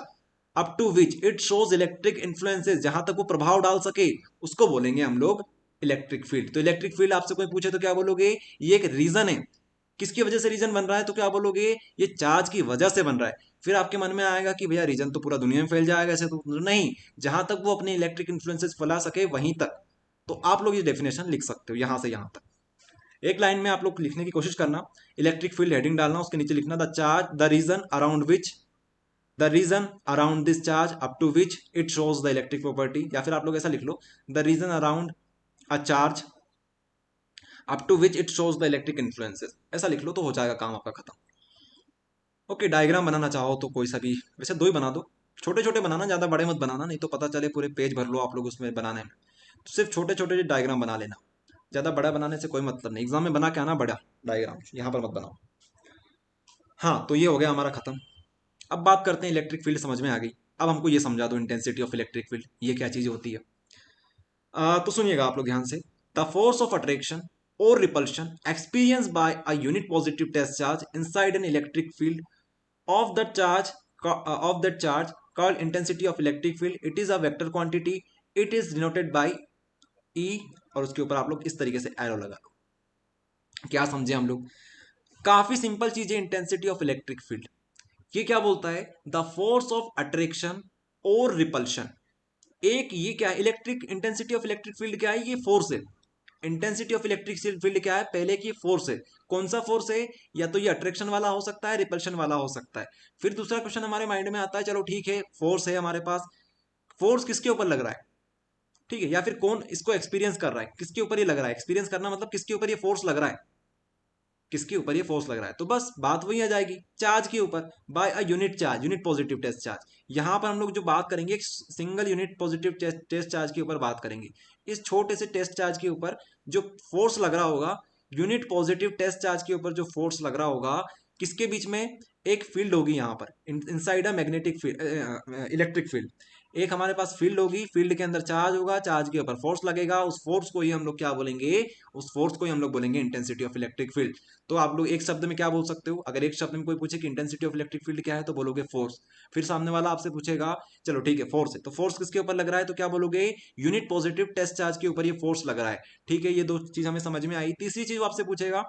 up to which it shows electric influences, जहां तक वो प्रभाव डाल सके उसको बोलेंगे हम लोग इलेक्ट्रिक फील्ड। तो इलेक्ट्रिक फील्ड आपसे कोई पूछे तो क्या बोलोगे? ये एक रीजन है। किसकी वजह से रीजन बन रहा है? तो क्या बोलोगे? ये चार्ज की वजह से बन रहा है। फिर आपके मन में आएगा कि भैया रीजन तो पूरा दुनिया में फैल जाएगा ऐसे, तो नहीं, जहां तक वो अपने इलेक्ट्रिक इन्फ्लुएंसेस फैला सके वहीं तक। तो आप लोग ये डेफिनेशन लिख सकते हो यहां से यहां तक। एक लाइन में आप लोग लिखने की कोशिश करना, इलेक्ट्रिक फील्ड हेडिंग डालना, उसके नीचे लिखना the charge, the region around which, the region around this charge up to which it shows the electric property. या फिर आप लोग ऐसा लिख लो, the region around a charge up to which it shows the electric influences. ऐसा लिख लो तो हो जाएगा काम आपका खत्म। ओके, डायग्राम बनाना चाहो तो कोई सा भी, वैसे दो ही बना दो। छोटे छोटे बनाना, ज़्यादा बड़े मत बनाना, नहीं तो पता चले पूरे पेज भर लो आप लोग उसमें बनाने में। तो सिर्फ छोटे छोटे डायग्राम बना लेना, ज़्यादा बड़ा बनाने से कोई मतलब नहीं। एग्जाम में बना के आना बड़ा डायग्राम, यहाँ पर मत बनाओ। हाँ, तो ये हो गया हमारा खत्म। अब बात करते हैं, इलेक्ट्रिक फील्ड समझ में आ गई। अब हमको ये समझा दो इंटेंसिटी ऑफ इलेक्ट्रिक फील्ड, ये क्या चीज़ होती है। तो सुनिएगा आप लोग ध्यान से। द फोर्स ऑफ अट्रैक्शन और repulsion experience by a unit positive test charge inside an electric field of that charge called intensity of electric field. It is a vector quantity. It is denoted by E, और उसके ऊपर आप लोग इस तरीके से arrow लगा लो। क्या समझे हम लोग? काफी सिंपल चीज है इंटेंसिटी ऑफ इलेक्ट्रिक फील्ड। ये क्या बोलता है? द फोर्स ऑफ अट्रैक्शन और रिपल्शन। एक ये क्या है? Electric intensity of electric field क्या है? ये फोर्स है। इंटेंसिटी ऑफ इलेक्ट्रिक फील्ड क्या है? पहले की फोर्स है। कौन सा फोर्स है? या तो ये अट्रैक्शन वाला हो सकता है, रिपल्शन वाला हो सकता है। फिर दूसरा क्वेश्चन हमारे माइंड में आता है, चलो ठीक है फोर्स है हमारे पास, फोर्स किसके ऊपर लग रहा है? ठीक है, या फिर कौन इसको एक्सपीरियंस कर रहा है, किसके ऊपर ये लग रहा है? एक्सपीरियंस करना मतलब किसके ऊपर ये फोर्स लग रहा है, किसके ऊपर ये फोर्स लग रहा है। तो बस बात वही आ जाएगी, चार्ज के ऊपर, by a unit charge, unit positive test charge. यहां पर हम लोग जो बात करेंगे एक single unit positive test charge के ऊपर बात करेंगे। इस छोटे से टेस्ट चार्ज के ऊपर जो फोर्स लग रहा होगा, यूनिट पॉजिटिव टेस्ट चार्ज के ऊपर जो फोर्स लग रहा होगा, किसके बीच में? एक फील्ड होगी यहाँ पर, inside a magnetic field, electric field. एक हमारे पास फील्ड होगी, फील्ड के अंदर चार्ज होगा, चार्ज के ऊपर फोर्स लगेगा, उस फोर्स को ही हम लोग क्या बोलेंगे? उस फोर्स को ही हम लोग बोलेंगे इंटेंसिटी ऑफ इलेक्ट्रिक फील्ड। तो आप लोग एक शब्द में क्या बोल सकते हो? अगर एक शब्द में कोई पूछे कि इंटेंसिटी ऑफ इलेक्ट्रिक फील्ड क्या है, तो बोलोगे फोर्स। फिर सामने वाला आपसे पूछेगा, चलो ठीक है फोर्स है, तो फोर्स किसके ऊपर लग रहा है? तो क्या बोलोगे? यूनिट पॉजिटिव टेस्ट चार्ज के ऊपर ये फोर्स लग रहा है। ठीक है, ये दो चीज हमें समझ में आई। तीसरी चीज आपसे पूछेगा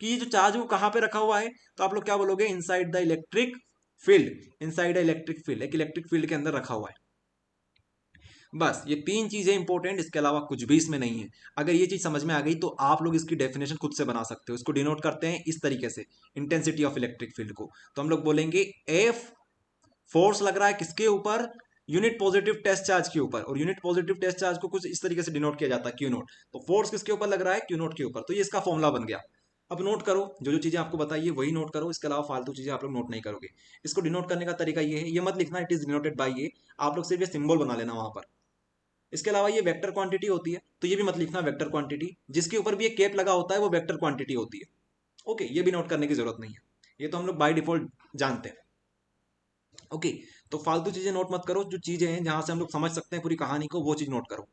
कि ये जो चार्ज वो कहाँ पे रखा हुआ है, तो आप लोग क्या बोलोगे? Inside the electric field. Inside the electric field, एक इलेक्ट्रिक फील्ड के अंदर रखा हुआ है। बस ये तीन चीजें इंपॉर्टेंट, इसके अलावा कुछ भी इसमें नहीं है। अगर ये चीज समझ में आ गई तो आप लोग इसकी डेफिनेशन खुद से बना सकते हो। इसको डिनोट करते हैं इस तरीके से, इंटेंसिटी ऑफ इलेक्ट्रिक फील्ड को। तो हम लोग बोलेंगे एफ, फोर्स लग रहा है किसके ऊपर? यूनिट पॉजिटिव टेस्ट चार्ज के ऊपर। और यूनिट पॉजिटिव टेस्ट चार्ज को कुछ इस तरीके से डिनोट किया जाता है, क्यू नोट। तो फोर्स किसके ऊपर लग रहा है? क्यू नोट के ऊपर। तो ये इसका फॉर्मूला बन गया। अब नोट करो, जो जो चीजें आपको बताइए वही नोट करो, इसके अलावा फालतू चीजें आप लोग नोट नहीं करोगे। इसको डिनोट करने का तरीका ये है, ये मत लिखना इट इज डिनोटेड बाय ये, आप लोग सिर्फ ये सिंबल बना लेना वहां पर। इसके अलावा ये वेक्टर क्वांटिटी होती है, तो ये भी मत लिखना वेक्टर क्वांटिटी। जिसके ऊपर भी ये कैप लगा होता है वो वेक्टर क्वांटिटी होती है। ओके, ये भी नोट करने की जरूरत नहीं है, ये तो हम लोग बाय डिफॉल्ट जानते हैं। ओके, तो फालतू चीजें नोट मत करो, जो चीजें हैं जहां से हम लोग समझ सकते हैं पूरी कहानी को वो चीज नोट करो।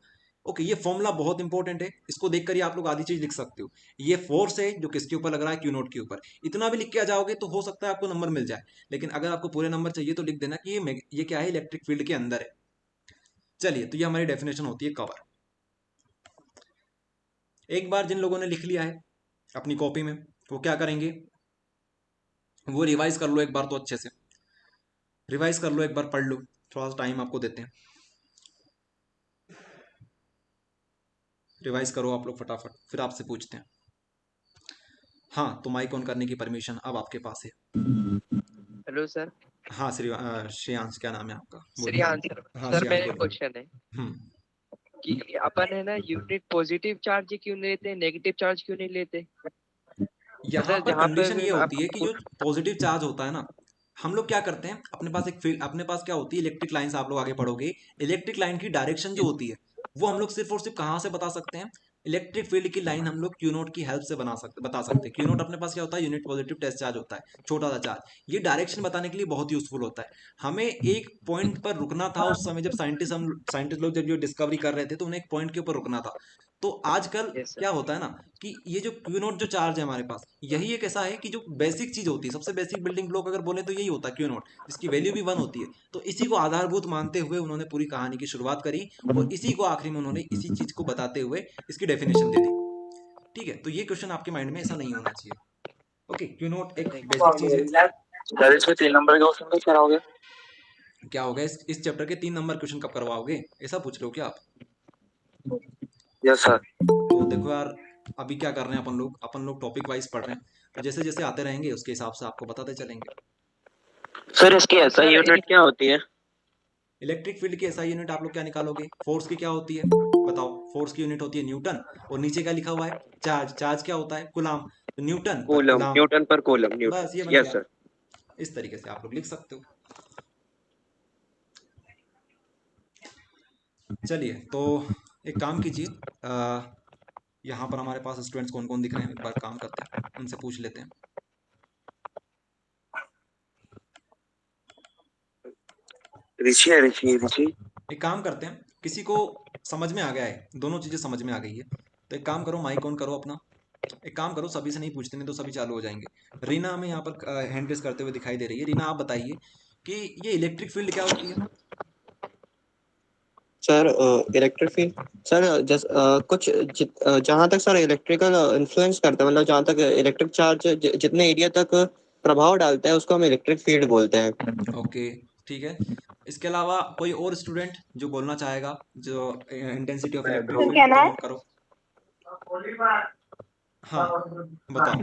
ओके, ये फॉर्मूला बहुत इंपॉर्टेंट है, इसको देखकर ही आप लोग आधी चीज लिख सकते हो। ये फोर्स है जो किसके ऊपर लग रहा है, क्यू नोट के ऊपर। इतना भी लिख के आ जाओगे तो हो सकता है आपको नंबर मिल जाए, लेकिन अगर आपको पूरे नंबर चाहिए तो लिख देना कि ये क्या है, इलेक्ट्रिक फील्ड के अंदर है। चलिए, तो ये हमारी डेफिनेशन होती है कवर। एक बार जिन लोगों ने लिख लिया है अपनी कॉपी में, वो क्या करेंगे, वो रिवाइज कर लो एक बार, तो अच्छे से रिवाइज कर लो एक बार, पढ़ लो, थोड़ा सा टाइम आपको देते हैं, रिवाइज करो आप लोग फटाफट, फिर आपसे पूछते हैं। हाँ, तो माइक ऑन करने की परमिशन अब आपके पास है। Hello sir. हाँ श्रेयांश, क्या नाम है आपका, बोलिए। श्रेयांश सर। हाँ सर श्रेयांश मेरा बोलिए। क्वेश्चन है हम्म कि अपन है ना यूनिट पॉजिटिव चार्ज क्यों नहीं लेते, नेगेटिव चार्ज क्यों नहीं लेते? यहाँ मतलब पर जहाँ पे कंडीशन भी ये होती है कि आपको जो पॉजिटिव चार्ज होता है ना, हम लोग क्या करते हैं, अपने पास एक फील्ड, अपने पास क्या होती है, इलेक्ट्रिक लाइन से आप लोग आगे पढ़ोगे, इलेक्ट्रिक लाइन की डायरेक्शन जो होती है वो हम लोग सिर्फ और सिर्फ कहाँ से बता सकते हैं, इलेक्ट्रिक फील्ड की लाइन हम लोग क्यू नोट की हेल्प से बता सकते हैं। क्यू नोट अपने पास क्या होता है, यूनिट पॉजिटिव टेस्ट चार्ज होता है, छोटा सा चार्ज। ये डायरेक्शन बताने के लिए बहुत यूजफुल होता है। हमें एक पॉइंट पर रुकना था उस समय, जब साइंटिस्ट लोग जब ये डिस्कवरी कर रहे थे, तो उन्हें एक पॉइंट के ऊपर रुकना था। तो आजकल यस सर। क्या होता है ना, कि ये जो क्यू नोट जो चार्ज है हमारे पास, यही एक ऐसा है कि जो बेसिक चीज होती है, सबसे बेसिक बिल्डिंग ब्लॉक अगर बोले तो यही होता है क्यू नोट, जिसकी वैल्यू भी 1 होती है। तो इसी को आधारभूत मानते हुए उन्होंने पूरी कहानी की शुरुआत करी, और इसी को आखिरी में उन्होंने इसी चीज को बताते हुए इसकी डेफिनेशन दे दी। ठीक है, तो ये क्वेश्चन आपके माइंड में ऐसा नहीं होना चाहिए। ओके, क्यू नोट एक बेसिक चीज है। सर इसमें 3 नंबर का क्वेश्चन कैसे कराओगे? क्या होगा, इस चैप्टर के 3 नंबर क्वेश्चन कब करवाओगे, ऐसा पूछ रहे हो क्या आप? Yes sir. तो देखो यार, अभी क्या कर रहे हैं अपन लोग टॉपिक वाइज पढ़ रहे हैं, तो जैसे जैसे आते रहेंगे उसके हिसाब से आपको बताते चलेंगे। सर इसकी ऐसा यूनिट क्या होती है? इलेक्ट्रिक फील्ड की एसआई यूनिट आप लोग क्या निकालोगे, फोर्स की क्या होती है, बताओ। फोर्स की यूनिट होती है न्यूटन, और नीचे क्या लिखा हुआ है, चार्ज। चार्ज क्या होता है, कुलाम, तो न्यूटन पर कूलम, कुलाम। न्यूटन पर कूलम, न्यूटन। बस ये बन यस गया। सर। इस तरीके से आप लोग लिख सकते हो। चलिए, तो एक काम कीजिए, यहाँ पर हमारे पास स्टूडेंट्स कौन कौन दिख रहे हैं, एक बार काम करते हैं, उनसे पूछ लेते हैं। ऋषि है, ऋषि ऋषि। एक काम करते हैं, किसी को समझ में आ गया है, दोनों चीजें समझ में आ गई है, तो एक काम करो, माइक ऑन करो अपना। एक काम करो, सभी से नहीं पूछते, नहीं तो सभी चालू हो जाएंगे। रीना हमें यहाँ पर हैंड रेस करते हुए दिखाई दे रही है। रीना, आप बताइए कि ये इलेक्ट्रिक फील्ड क्या होती है। सर इलेक्ट्रिक फील्ड, सर जहाँ तक सर इलेक्ट्रिकल इन्फ्लुएंस करता है, मतलब जहाँ तक इलेक्ट्रिक चार्ज जितने एरिया तक प्रभाव डालता है उसको हम इलेक्ट्रिक फील्ड बोलते हैं। ओके, ठीक है। इसके अलावा कोई और स्टूडेंट जो बोलना चाहेगा, जो intensity of electric question field, कहना तो है नोट करो। हाँ, बताओ,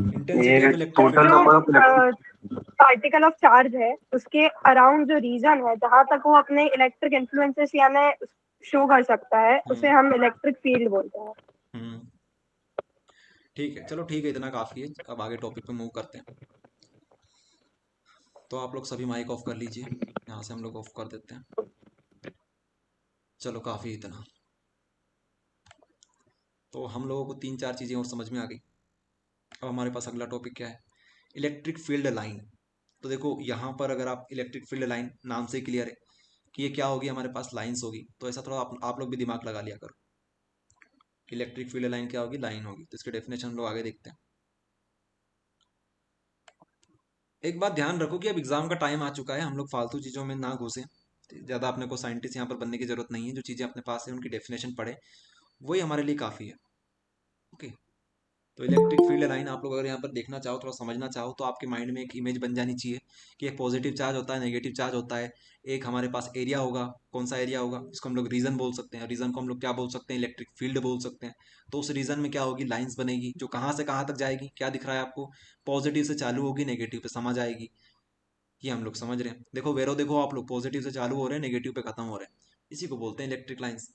इंटेंसिटी ये ऑफ इलेक्ट्रिक फील्ड टोटल क्या नंबर है। Of electric. Particle of charge है, उसके अराउंड जो रीजन है जहां तक वो अपने इलेक्ट्रिक इन्फ्लुएंसेस यानी शो कर सकता है, उसे हम्म हम इलेक्ट्रिक फील्ड बोलते हैं। हम्म ठीक है, चलो ठीक है, इतना काफी है, अब आगे टॉपिक पे मूव करते हैं। तो आप लोग सभी माइक ऑफ कर लीजिए, यहाँ से हम लोग ऑफ कर देते हैं। चलो, काफी इतना। तो हम लोगों को 3 4 चीजें और समझ में आ गई। अब हमारे पास अगला टॉपिक क्या है, इलेक्ट्रिक फील्ड लाइन। तो देखो, यहाँ पर अगर आप इलेक्ट्रिक फील्ड लाइन नाम से क्लियर है कि ये क्या होगी, हमारे पास लाइंस होगी, तो ऐसा थोड़ा आप लोग भी दिमाग लगा लिया करो कि इलेक्ट्रिक फील्ड लाइन क्या होगी, लाइन होगी। तो इसके डेफिनेशन हम लोग आगे देखते हैं। एक बात ध्यान रखो कि अब एग्जाम का टाइम आ चुका है, हम लोग फालतू चीज़ों में ना घुसें। ज़्यादा अपने को साइंटिस्ट यहाँ पर बनने की जरूरत नहीं है, जो चीज़ें अपने पास है उनकी डेफिनेशन पढ़े, वही हमारे लिए काफ़ी है। ओके, तो इलेक्ट्रिक फील्ड लाइन आप लोग अगर यहाँ पर देखना चाहो, थोड़ा समझना चाहो, तो आपके माइंड में एक इमेज बन जानी चाहिए कि एक पॉजिटिव चार्ज होता है, नेगेटिव चार्ज होता है। एक हमारे पास एरिया होगा, कौन सा एरिया होगा, इसको हम लोग रीजन बोल सकते हैं। रीजन को हम लोग क्या बोल सकते हैं, इलेक्ट्रिक फील्ड बोल सकते हैं। तो उस रीजन में क्या होगी, लाइंस बनेगी, जो कहाँ से कहाँ तक जाएगी, क्या दिख रहा है आपको, पॉजिटिव से चालू होगी, नेगेटिव पे समझ आएगी। ये हम लोग समझ रहे हैं। देखो वेरो, देखो आप लोग, पॉजिटिव से चालू हो रहे हैं, नेगेटिव पे खत्म हो रहे हैं, इसी को बोलते हैं इलेक्ट्रिक लाइंस।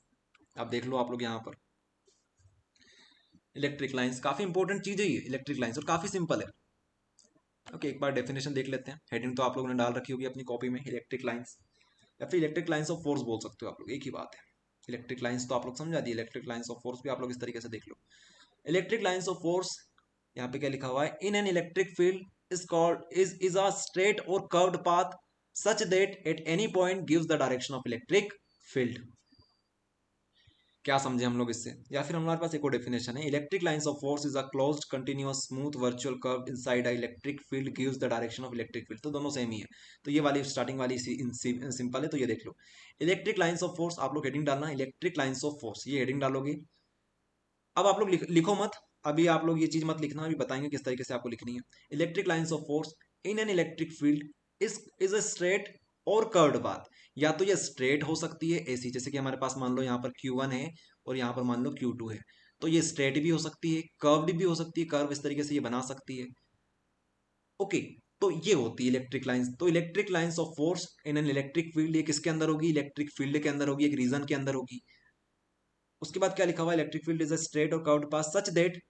आप देख लो आप लोग यहाँ पर, इलेक्ट्रिक लाइंस काफी इंपॉर्टेंट चीज है ये इलेक्ट्रिक लाइंस, और काफी सिंपल है। ओके, एक बार डेफिनेशन देख लेते हैं। हेडिंग तो आप लोगों ने डाल रखी होगी अपनी कॉपी में, इलेक्ट्रिक लाइंस, या फिर इलेक्ट्रिक लाइंस ऑफ फोर्स बोल सकते हो आप लोग, एक ही बात है। इलेक्ट्रिक लाइंस तो आप लोग समझा दिए, इलेक्ट्रिक लाइंस ऑफ फोर्स भी आप लोग इस तरीके से देख लो। इलेक्ट्रिक लाइंस ऑफ फोर्स, यहाँ पे क्या लिखा हुआ है, इन an electric field is a straight or curved path such that at any point gives the direction of electric field. क्या समझे हम लोग इससे? या फिर हमारे पास एक और डेफिनेशन है, electric lines of force is a closed continuous smooth virtual curve inside a electric field gives the direction of electric field. तो दोनों सेम ही है। तो ये वाली स्टार्टिंग वाली सिंपल है, तो ये देख लो। इलेक्ट्रिक लाइंस ऑफ फोर्स, आप लोग हेडिंग डालना, इलेक्ट्रिक लाइंस ऑफ फोर्स, ये हेडिंग डालोगे। अब आप लोग लिखो मत, अभी आप लोग ये चीज मत लिखना, अभी बताएंगे किस तरीके से आपको लिखनी है। Electric lines of force in an electric field is a straight और कर्व्ड पाथ। या तो ये स्ट्रेट हो सकती है ऐसी, जैसे कि हमारे पास मान लो यहाँ पर Q1 है और यहाँ पर मान लो Q2 है, तो ये स्ट्रेट भी हो सकती है, कर्व्ड भी हो सकती है, कर्व इस तरीके से ये बना सकती है। ओके, तो ये होती है इलेक्ट्रिक लाइंस। तो electric lines of force in an electric field, ये किसके अंदर होगी? इलेक्ट्रिक फील्ड के अंदर होगी, एक रीजन के अंदर होगी। उसके बाद क्या लिखा हुआ है? Electric field is a straight और curved path such that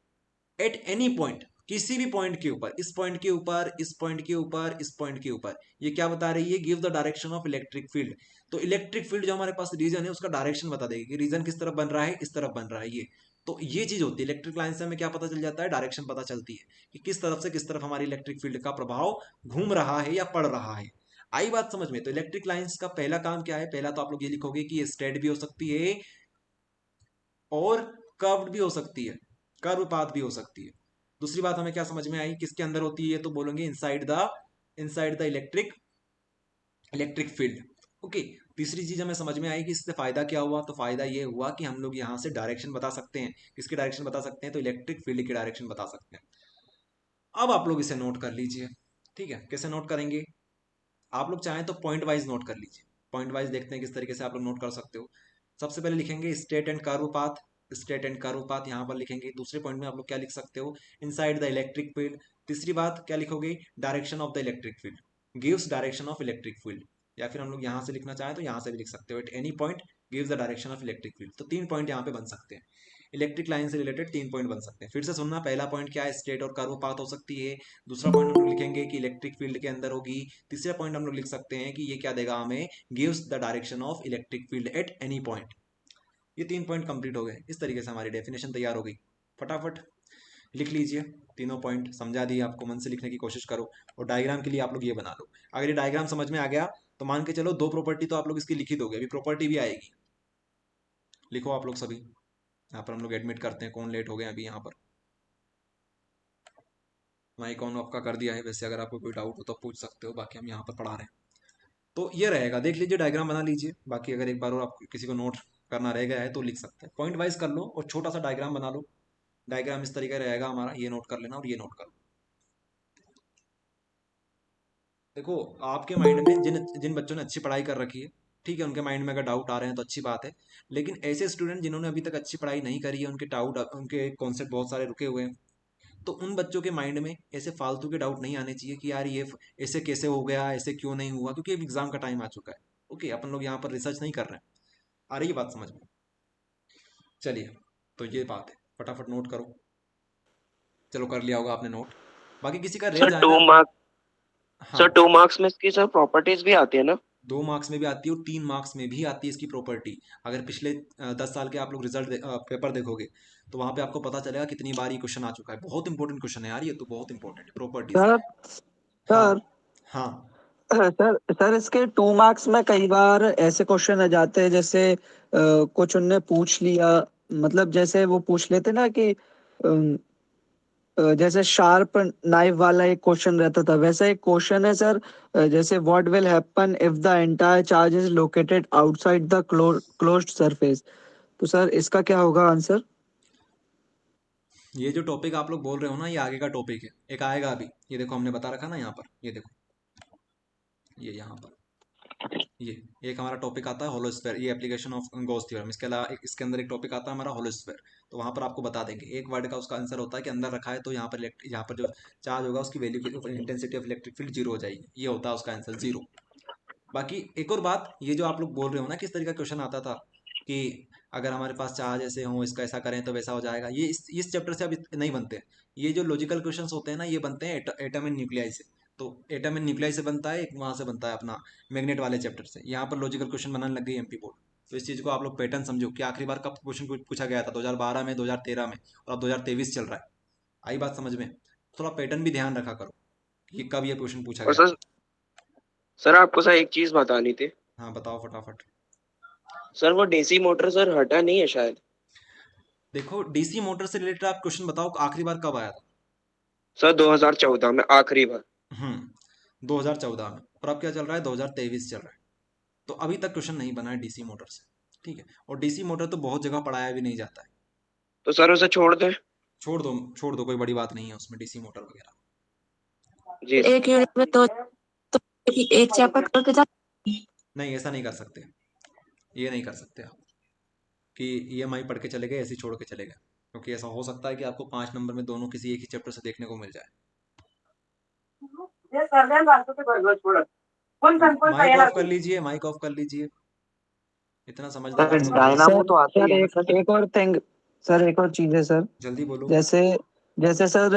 at any point, किसी भी पॉइंट के ऊपर, इस पॉइंट के ऊपर, इस पॉइंट के ऊपर, इस पॉइंट के ऊपर, ये क्या बता रही है? Give the direction of electric field. तो इलेक्ट्रिक फील्ड जो हमारे पास रीजन है उसका डायरेक्शन बता देगी कि रीजन किस तरफ बन रहा है, इस तरफ बन रहा है ये। तो ये चीज होती है इलेक्ट्रिक लाइन से हमें क्या पता चल जाता है? डायरेक्शन पता चलती है कि किस तरफ से किस तरफ हमारी इलेक्ट्रिक फील्ड का प्रभाव घूम रहा है या पड़ रहा है। आई बात समझ में? तो इलेक्ट्रिक लाइंस का पहला काम क्या है? पहला तो आप लोग ये लिखोगे कि ये स्ट्रेट भी हो सकती है और कर्व्ड भी हो सकती है, कर्व पाथ भी हो सकती है। दूसरी बात हमें क्या समझ में आई? किसके अंदर होती है? तो बोलेंगे inside the electric field. Okay, तीसरी चीज हमें समझ में आई कि इससे फायदा क्या हुआ? तो फायदा ये हुआ कि हम लोग यहाँ से डायरेक्शन बता सकते हैं। किसकी डायरेक्शन बता सकते हैं? तो इलेक्ट्रिक फील्ड की डायरेक्शन बता सकते हैं। अब आप लोग इसे नोट कर लीजिए, ठीक है? कैसे नोट करेंगे? आप लोग चाहें तो पॉइंट वाइज नोट कर लीजिए। पॉइंट वाइज देखते हैं किस तरीके से आप लोग नोट कर सकते हो। सबसे पहले लिखेंगे straight and curve path, straight and curve path यहाँ पर लिखेंगे। दूसरे पॉइंट में आप लोग क्या लिख सकते हो? Inside the electric field. तीसरी बात क्या लिखोगे? Direction of the electric field, gives direction of electric field. या फिर हम लोग यहाँ से लिखना चाहें तो यहाँ से भी लिख सकते हो, eight any point gives the direction of electric field. तो 3 पॉइंट यहाँ पे बन सकते हैं, इलेक्ट्रिक लाइन से रिलेटेड 3 पॉइंट बन सकते हैं। फिर से सुनना, पहला पॉइंट क्या है? स्ट्रेट और कर्व पाथ हो सकती है। दूसरा पॉइंट हम लोग लिखेंगे कि इलेक्ट्रिक फील्ड के अंदर होगी। तीसरा पॉइंट हम लोग लिख सकते हैं कि ये क्या देगा हमें? Gives the direction of electric field at any point. ये 3 पॉइंट कंप्लीट हो गए। इस तरीके से हमारी डेफिनेशन तैयार हो गई। फटाफट लिख लीजिए, तीनों पॉइंट समझा दिए आपको, मन से लिखने की कोशिश करो। और डायग्राम के लिए आप लोग ये बना लो। अगर ये डायग्राम समझ में आ गया तो मान के चलो 2 प्रॉपर्टी तो आप लोग इसकी लिख ही दोगे, अभी प्रॉपर्टी भी आएगी। लिखो आप लोग सभी। यहाँ पर हम लोग एडमिट करते हैं, कौन लेट हो गए अभी यहाँ पर। माइक ऑन आपका कर दिया है वैसे, अगर आपको कोई डाउट हो तो पूछ सकते हो, बाकी हम यहाँ पर पढ़ा रहे हैं। तो ये रहेगा, देख लीजिए, डायग्राम बना लीजिए। बाकी अगर एक बार और आप किसी को नोट करना रह गया है तो लिख सकते हैं, पॉइंट वाइज कर लो और छोटा सा डायग्राम बना लो। डायग्राम इस तरीके रहेगा हमारा, ये नोट कर लेना और ये नोट कर लो। देखो, आपके माइंड में जिन जिन बच्चों ने अच्छी पढ़ाई कर रखी है, ठीक है, उनके माइंड में अगर डाउट आ रहे हैं तो अच्छी बात है। लेकिन ऐसे स्टूडेंट जिन्होंने अभी तक अच्छी पढ़ाई नहीं करी है, उनके डाउट, उनके कॉन्सेप्ट बहुत सारे रुके हुए हैं, तो उन बच्चों के माइंड में ऐसे फालतू के डाउट नहीं आने चाहिए कि यार ये ऐसे कैसे हो गया, ऐसे क्यों नहीं हुआ, क्योंकि अब एग्जाम का टाइम आ चुका है। ओके, अपन लोग यहाँ पर रिसर्च नहीं कर रहे हैं। आ रही है बात समझ में? चलिए, तो ये बात है, फटाफट नोट करो। चलो, कर लिया होगा आपने नोट। बाकी किसी का रह सर जाए 2 ना, मार्क हाँ, सर 2 मार्क्स में इसकी सर प्रॉपर्टीज भी आती है ना? 2 मार्क्स में भी आती है और 3 मार्क्स में भी आती है इसकी प्रॉपर्टी। अगर पिछले 10 साल के आप लोग पेपर देखोगे तो वहां पे आपको पता चलेगा कितनी बार ये क्वेश्चन आ चुका है। बहुत इंपॉर्टेंट क्वेश्चन है यार, ये तो बहुत इंपॉर्टेंट है प्रॉपर्टीज। सर हाँ सर हाँ, सर इसके 2 मार्क्स में कई बार ऐसे क्वेश्चन आ जाते हैं, जैसे कुछ उनने पूछ लिया, मतलब जैसे वो पूछ लेते ना कि अम, जैसे शार्प नाइफ वाला एक क्वेश्चन रहता था, वैसा एक क्वेश्चन है सर। जैसे what will happen if the entire charge is located outside the closed surface. तो सर इसका क्या होगा आंसर? ये जो टॉपिक आप लोग बोल रहे हो ना, ये आगे का टॉपिक है, एक आएगा अभी। ये देखो, हमने बता रखा ना यहाँ पर, ये देखो, ये यहाँ पर ये एक हमारा टॉपिक आता है होलोस्फेयर, ये एप्लीकेशन ऑफ गॉस थ्योरम। इसके अलावा इसके अंदर एक टॉपिक आता है हमारा होलोस्फेयर। तो वहां पर आपको बता देंगे, एक वर्ड का उसका आंसर होता है कि अंदर रखा है तो यहाँ पर जो चार्ज होगा उसकी value, intensity of electric field 0 हो जाएगी। ये होता है उसका आंसर, 0। बाकी एक और बात, ये जो आप लोग बोल रहे हो ना किस तरीके का क्वेश्चन आता था कि अगर हमारे पास चार्ज ऐसे हो, इसका ऐसा करें तो वैसा हो जाएगा, ये इस चैप्टर से अभी नहीं बनते। ये जो लॉजिकल क्वेश्चंस होते हैं ना, ये बनते हैं एटम एंड न्यूक्लियाई से। तो एटम एंड न्यूक्लियाई से बनता है, एक वहां से बनता है अपना मैग्नेट वाले चैप्टर से। यहाँ पर लॉजिकल क्वेश्चन बनाने लग गई एमपी बोर्ड। तो इस चीज को आप लोग पैटर्न समझो कि आखिरी बार कब क्वेश्चन पूछा गया था, 2012 में, 2013 में, और अब 2023 चल रहा है। आई बात समझ में? थोड़ा पैटर्न भी ध्यान रखा करो। ये कब ये क्वेश्चन पूछा और गया। सर आपको सर एक चीज बतानी थी। हाँ बताओ फटाफट। सर वो डीसी मोटर सर हटा नहीं है शायद। देखो डीसी मोटर से रिलेटेड आप क्वेश्चन बताओ आखिरी बार कब आया था। सर 2014 में आखिरी बार। 2014 में, और अब क्या चल रहा है 2023 चल रहा है। तो अभी तक क्वेश्चन नहीं बना है डीसी मोटर से, ठीक है। और डीसी मोटर तो बहुत जगह पढ़ाया भी नहीं जाता है। तो सर उसे छोड़ दें। छोड़ दो, कोई बड़ी बात नहीं है उसमें डीसी मोटर वगैरह। जी सर। एक यूनिट में दो, तो एक चैप्टर करके जा। नहीं ऐसा नहीं कर सकते, ये नहीं कर सकते आप कि ईएमआई पढ़ के चले गए ऐसे ही छोड़ के चले गए, क्योंकि ऐसा हो सकता है कि आपको 5 नंबर में दोनों किसी एक ही चैप्टर से देखने को मिल जाए। माइक ऑफ कर लीजिए, माइक ऑफ कर लीजिए, इतना समझदार सर आप लोग नहीं डायनामो है। सर तो आते ही सर है ना एक सर। एक और थिंग, सर एक और चीज है सर। जल्दी बोलो। जैसे जैसे सर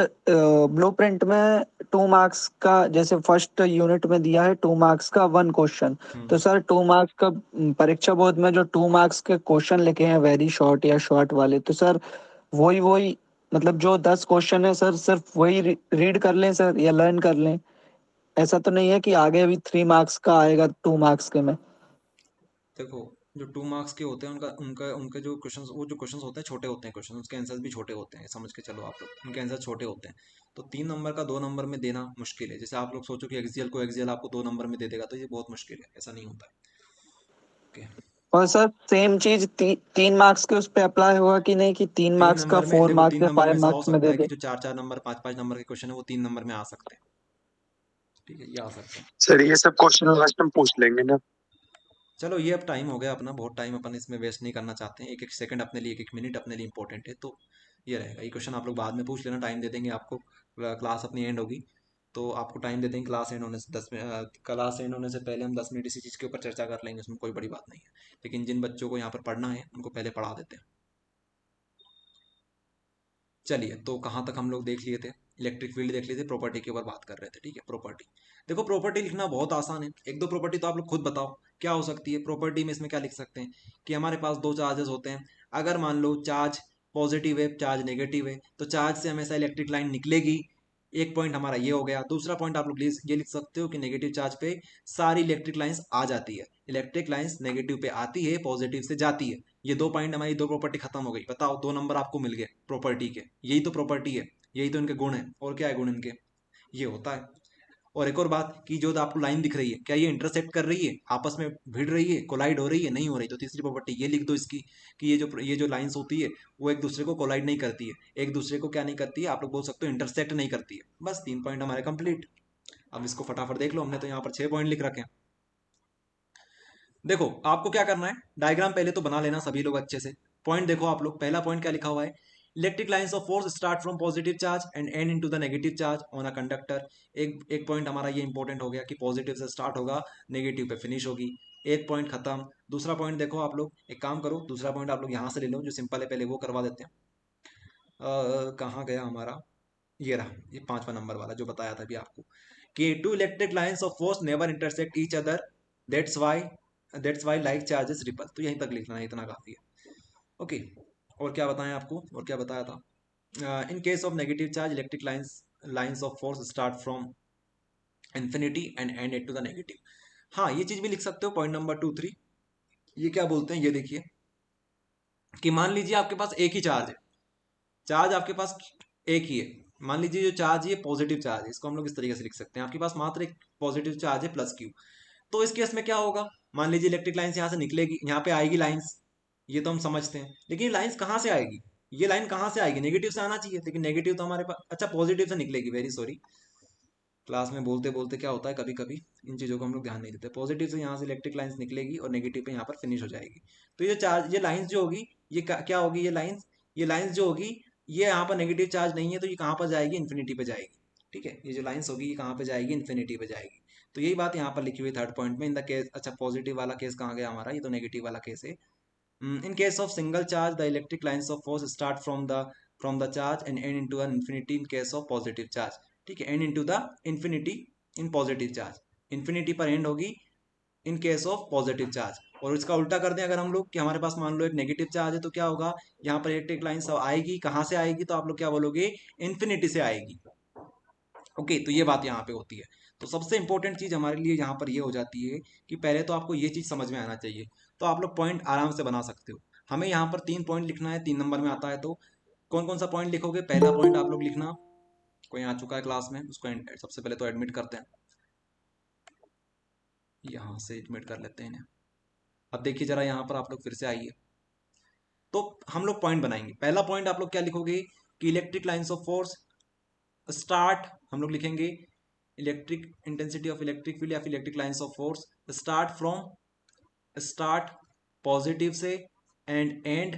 ब्लूप्रिंट में 2 मार्क्स का, जैसे फर्स्ट यूनिट में दिया है 2 मार्क्स का 1 क्वेश्चन। तो सर 2 मार्क्स का परीक्षा बोर्ड में जो 2 मार्क्स के क्वेश्चन लिखे हैं वेरी शॉर्ट या शॉर्ट वाले, तो सर वही वही मतलब जो 10 क्वेश्चन है सर सिर्फ वही रीड कर लें सर या लर्न कर लें। ऐसा तो नहीं है कि आगे भी 3 मार्क्स का आएगा 2 मार्क्स के में। देखो जो 2 मार्क्स के होते हैं उनका उनका उनके जो क्वेश्चन, वो जो क्वेश्चन होते हैं छोटे होते हैं क्वेश्चन, उसके आंसर्स भी छोटे होते हैं, समझ के चलो आप लोग, उनके आंसर छोटे होते हैं। तो 3 नंबर का 2 नंबर में देना मुश्किल है। जैसे आप लोग सोचो कि एक्सजीएल को एक्सजीएल आपको 2 नंबर में दे देगा, तो ये बहुत मुश्किल है, ऐसा नहीं होता है। ओके। और सर सेम चीज 3 मार्क्स के उस पे अप्लाई होगा कि नहीं, कि तीन तीन मार्क्स का नंबर में फोर देखो, मार्क्स तीन या नंबर में फाइव ऐसा हो मार्क्स में सकता दे है कि दे। जो 4 4 नंबर 5 5 नंबर के क्वेश्चन है वो 3 नंबर में आ सकते हैं, ठीक है, ये आ सकते हैं। सर ये सब क्वेश्चन लास्ट में पूछ लेंगे ना। चलो ये अब टाइम हो गया अपना, बहुत टाइम अपन इसमें वेस्ट नहीं करना चाहते हैं। एक एक सेकंड अपने लिए, एक एक मिनट अपने लिए इंपॉर्टेंट है, तो ये रहेगा। ये क्वेश्चन आप लोग बाद में पूछ लेना, टाइम दे देंगे आपको, क्लास अपनी एंड होगी तो आपको टाइम दे देंगे। क्लास एंड होने से 10 मिनट, क्लास एंड होने से पहले हम 10 मिनट इसी चीज़ के ऊपर चर्चा कर लेंगे, उसमें कोई बड़ी बात नहीं है। लेकिन जिन बच्चों को यहाँ पर पढ़ना है उनको पहले पढ़ा देते हैं। चलिए, तो कहाँ तक हम लोग देख लिए थे, इलेक्ट्रिक फील्ड देख लिए थे, प्रॉपर्टी के ऊपर बात कर रहे थे, ठीक है। प्रॉपर्टी देखो, प्रॉपर्टी लिखना बहुत आसान है। एक दो प्रॉपर्टी तो आप लोग खुद बताओ क्या हो सकती है प्रॉपर्टी में। इसमें क्या लिख सकते हैं कि हमारे पास दो चार्जेस होते हैं, अगर मान लो चार्ज पॉजिटिव है चार्ज नेगेटिव है, तो चार्ज से हमेशा इलेक्ट्रिक लाइन निकलेगी। एक पॉइंट हमारा ये हो गया। दूसरा पॉइंट आप लोग ये लिख सकते हो कि नेगेटिव चार्ज पे सारी इलेक्ट्रिक लाइंस आ जाती है, इलेक्ट्रिक लाइंस नेगेटिव पे आती है, पॉजिटिव से जाती है। ये 2 पॉइंट, हमारी 2 प्रॉपर्टी खत्म हो गई। बताओ 2 नंबर आपको मिल गए प्रॉपर्टी के, यही तो प्रॉपर्टी है, यही तो इनके गुण है। और क्या है गुण इनके, ये होता है। और एक और बात कि जो आपको लाइन दिख रही है, क्या ये इंटरसेक्ट कर रही है, आपस में भिड़ रही है, कोलाइड हो रही है, नहीं हो रही। तो तीसरी प्रॉपर्टी ये लिख दो इसकी कि ये जो लाइंस होती है वो एक दूसरे को कोलाइड नहीं करती है, एक दूसरे को क्या नहीं करती है, आप लोग बोल सकते हो इंटरसेक्ट नहीं करती है। बस 3 पॉइंट हमारे कंप्लीट। अब इसको फटाफट देख लो, हमने तो यहाँ पर 6 पॉइंट लिख रखे हैं। देखो आपको क्या करना है, डायग्राम पहले तो बना लेना सभी लोग अच्छे से। पॉइंट देखो आप लोग, पहला पॉइंट क्या लिखा हुआ है, electric lines of force start from positive charge and and into the negative charge on a conductor. एक पॉइंट हमारा ये इंपॉर्टेंट हो गया कि पॉजिटिव से स्टार्ट होगा, नेगेटिव पे फिनिश होगी। एक पॉइंट खत्म। दूसरा पॉइंट देखो आप लोग, एक काम करो, दूसरा पॉइंट आप लोग यहाँ से ले लो, जो सिंपल है पहले वो करवा देते हैं। कहाँ गया हमारा, ये रहा, ये 5वां नंबर वाला जो बताया था अभी आपको कि two electric lines of force never intersect each other, that's why like charges repel. तो यहीं तक लिखना है, इतना काफी है। ओके, और क्या बताएं आपको, और क्या बताया था, in case of negative charge electric lines of force start from infinity and end at to the negative. हाँ ये चीज भी लिख सकते हो, पॉइंट नंबर 2 3। ये क्या बोलते हैं, ये देखिए कि मान लीजिए आपके पास एक ही चार्ज है, चार्ज आपके पास एक ही है। मान लीजिए जो चार्ज ये पॉजिटिव चार्ज है, इसको हम लोग इस तरीके से लिख सकते हैं, आपके पास मात्र एक पॉजिटिव चार्ज है प्लस क्यू। तो इस केस में क्या होगा, मान लीजिए इलेक्ट्रिक लाइंस यहाँ से निकलेगी, यहाँ पे आएगी लाइंस, ये तो हम समझते हैं। लेकिन ये लाइंस कहाँ से आएगी, ये लाइन कहाँ से आएगी, नेगेटिव से आना चाहिए, लेकिन नेगेटिव तो हमारे पास, अच्छा पॉजिटिव से निकलेगी, वेरी सॉरी। क्लास में बोलते बोलते क्या होता है कभी कभी इन चीज़ों को हम लोग ध्यान नहीं देते। पॉजिटिव से यहाँ से इलेक्ट्रिक लाइंस निकलेगी और नेगेटिव पे यहाँ पर फिनिश हो जाएगी। तो ये चार्ज, ये लाइंस जो होगी, ये क्या होगी, ये लाइंस जो होगी, ये यहाँ पर नेगेटिव चार्ज नहीं है, तो ये कहाँ पर जाएगी, इन्फिनिटी पे जाएगी, ठीक है। ये जो लाइंस होगी ये कहाँ पे जाएगी, इन्फिनिटी पे जाएगी। तो यही बात यहाँ पर लिखी हुई थर्ड पॉइंट में, इन द केस, अच्छा पॉजिटिव वाला केस कहाँ गया हमारा, ये तो नेगेटिव वाला केस है। In case of single charge, the electric lines of force start from the charge and end into an infinity in case of positive charge। ठीक है, end into the infinity in positive charge, infinity पर end होगी in case of positive charge। और इसका उल्टा कर दें अगर हम लोग कि हमारे पास मान लो एक नेगेटिव चार्ज है, तो क्या होगा, यहाँ पर इलेक्ट्रिक लाइन सब आएगी, कहाँ से आएगी, तो आप लोग क्या बोलोगे, इन्फिनिटी से आएगी। ओके, तो ये बात यहाँ पे होती है। तो सबसे इंपॉर्टेंट चीज हमारे लिए यहाँ पर ये हो जाती है कि पहले तो आपको ये चीज समझ में आना चाहिए। तो आप लोग पॉइंट आराम से बना सकते हो। हमें यहाँ पर 3 पॉइंट लिखना है, 3 नंबर में आता है। तो कौन कौन सा पॉइंट लिखोगे? पहला पॉइंट आप लोग लिखना, कोई आ चुका है क्लास में उसको सबसे पहले तो एडमिट करते हैं, यहाँ से एडमिट कर लेते हैं इन्हें। अब देखिए जरा यहाँ पर आप लोग फिर से आइए, तो हम लोग पॉइंट बनाएंगे। पहला पॉइंट आप लोग क्या लिखोगे कि electric lines of force start, हम लोग लिखेंगे electric intensity of electric field या फिर electric lines of force start positive से एंड एंड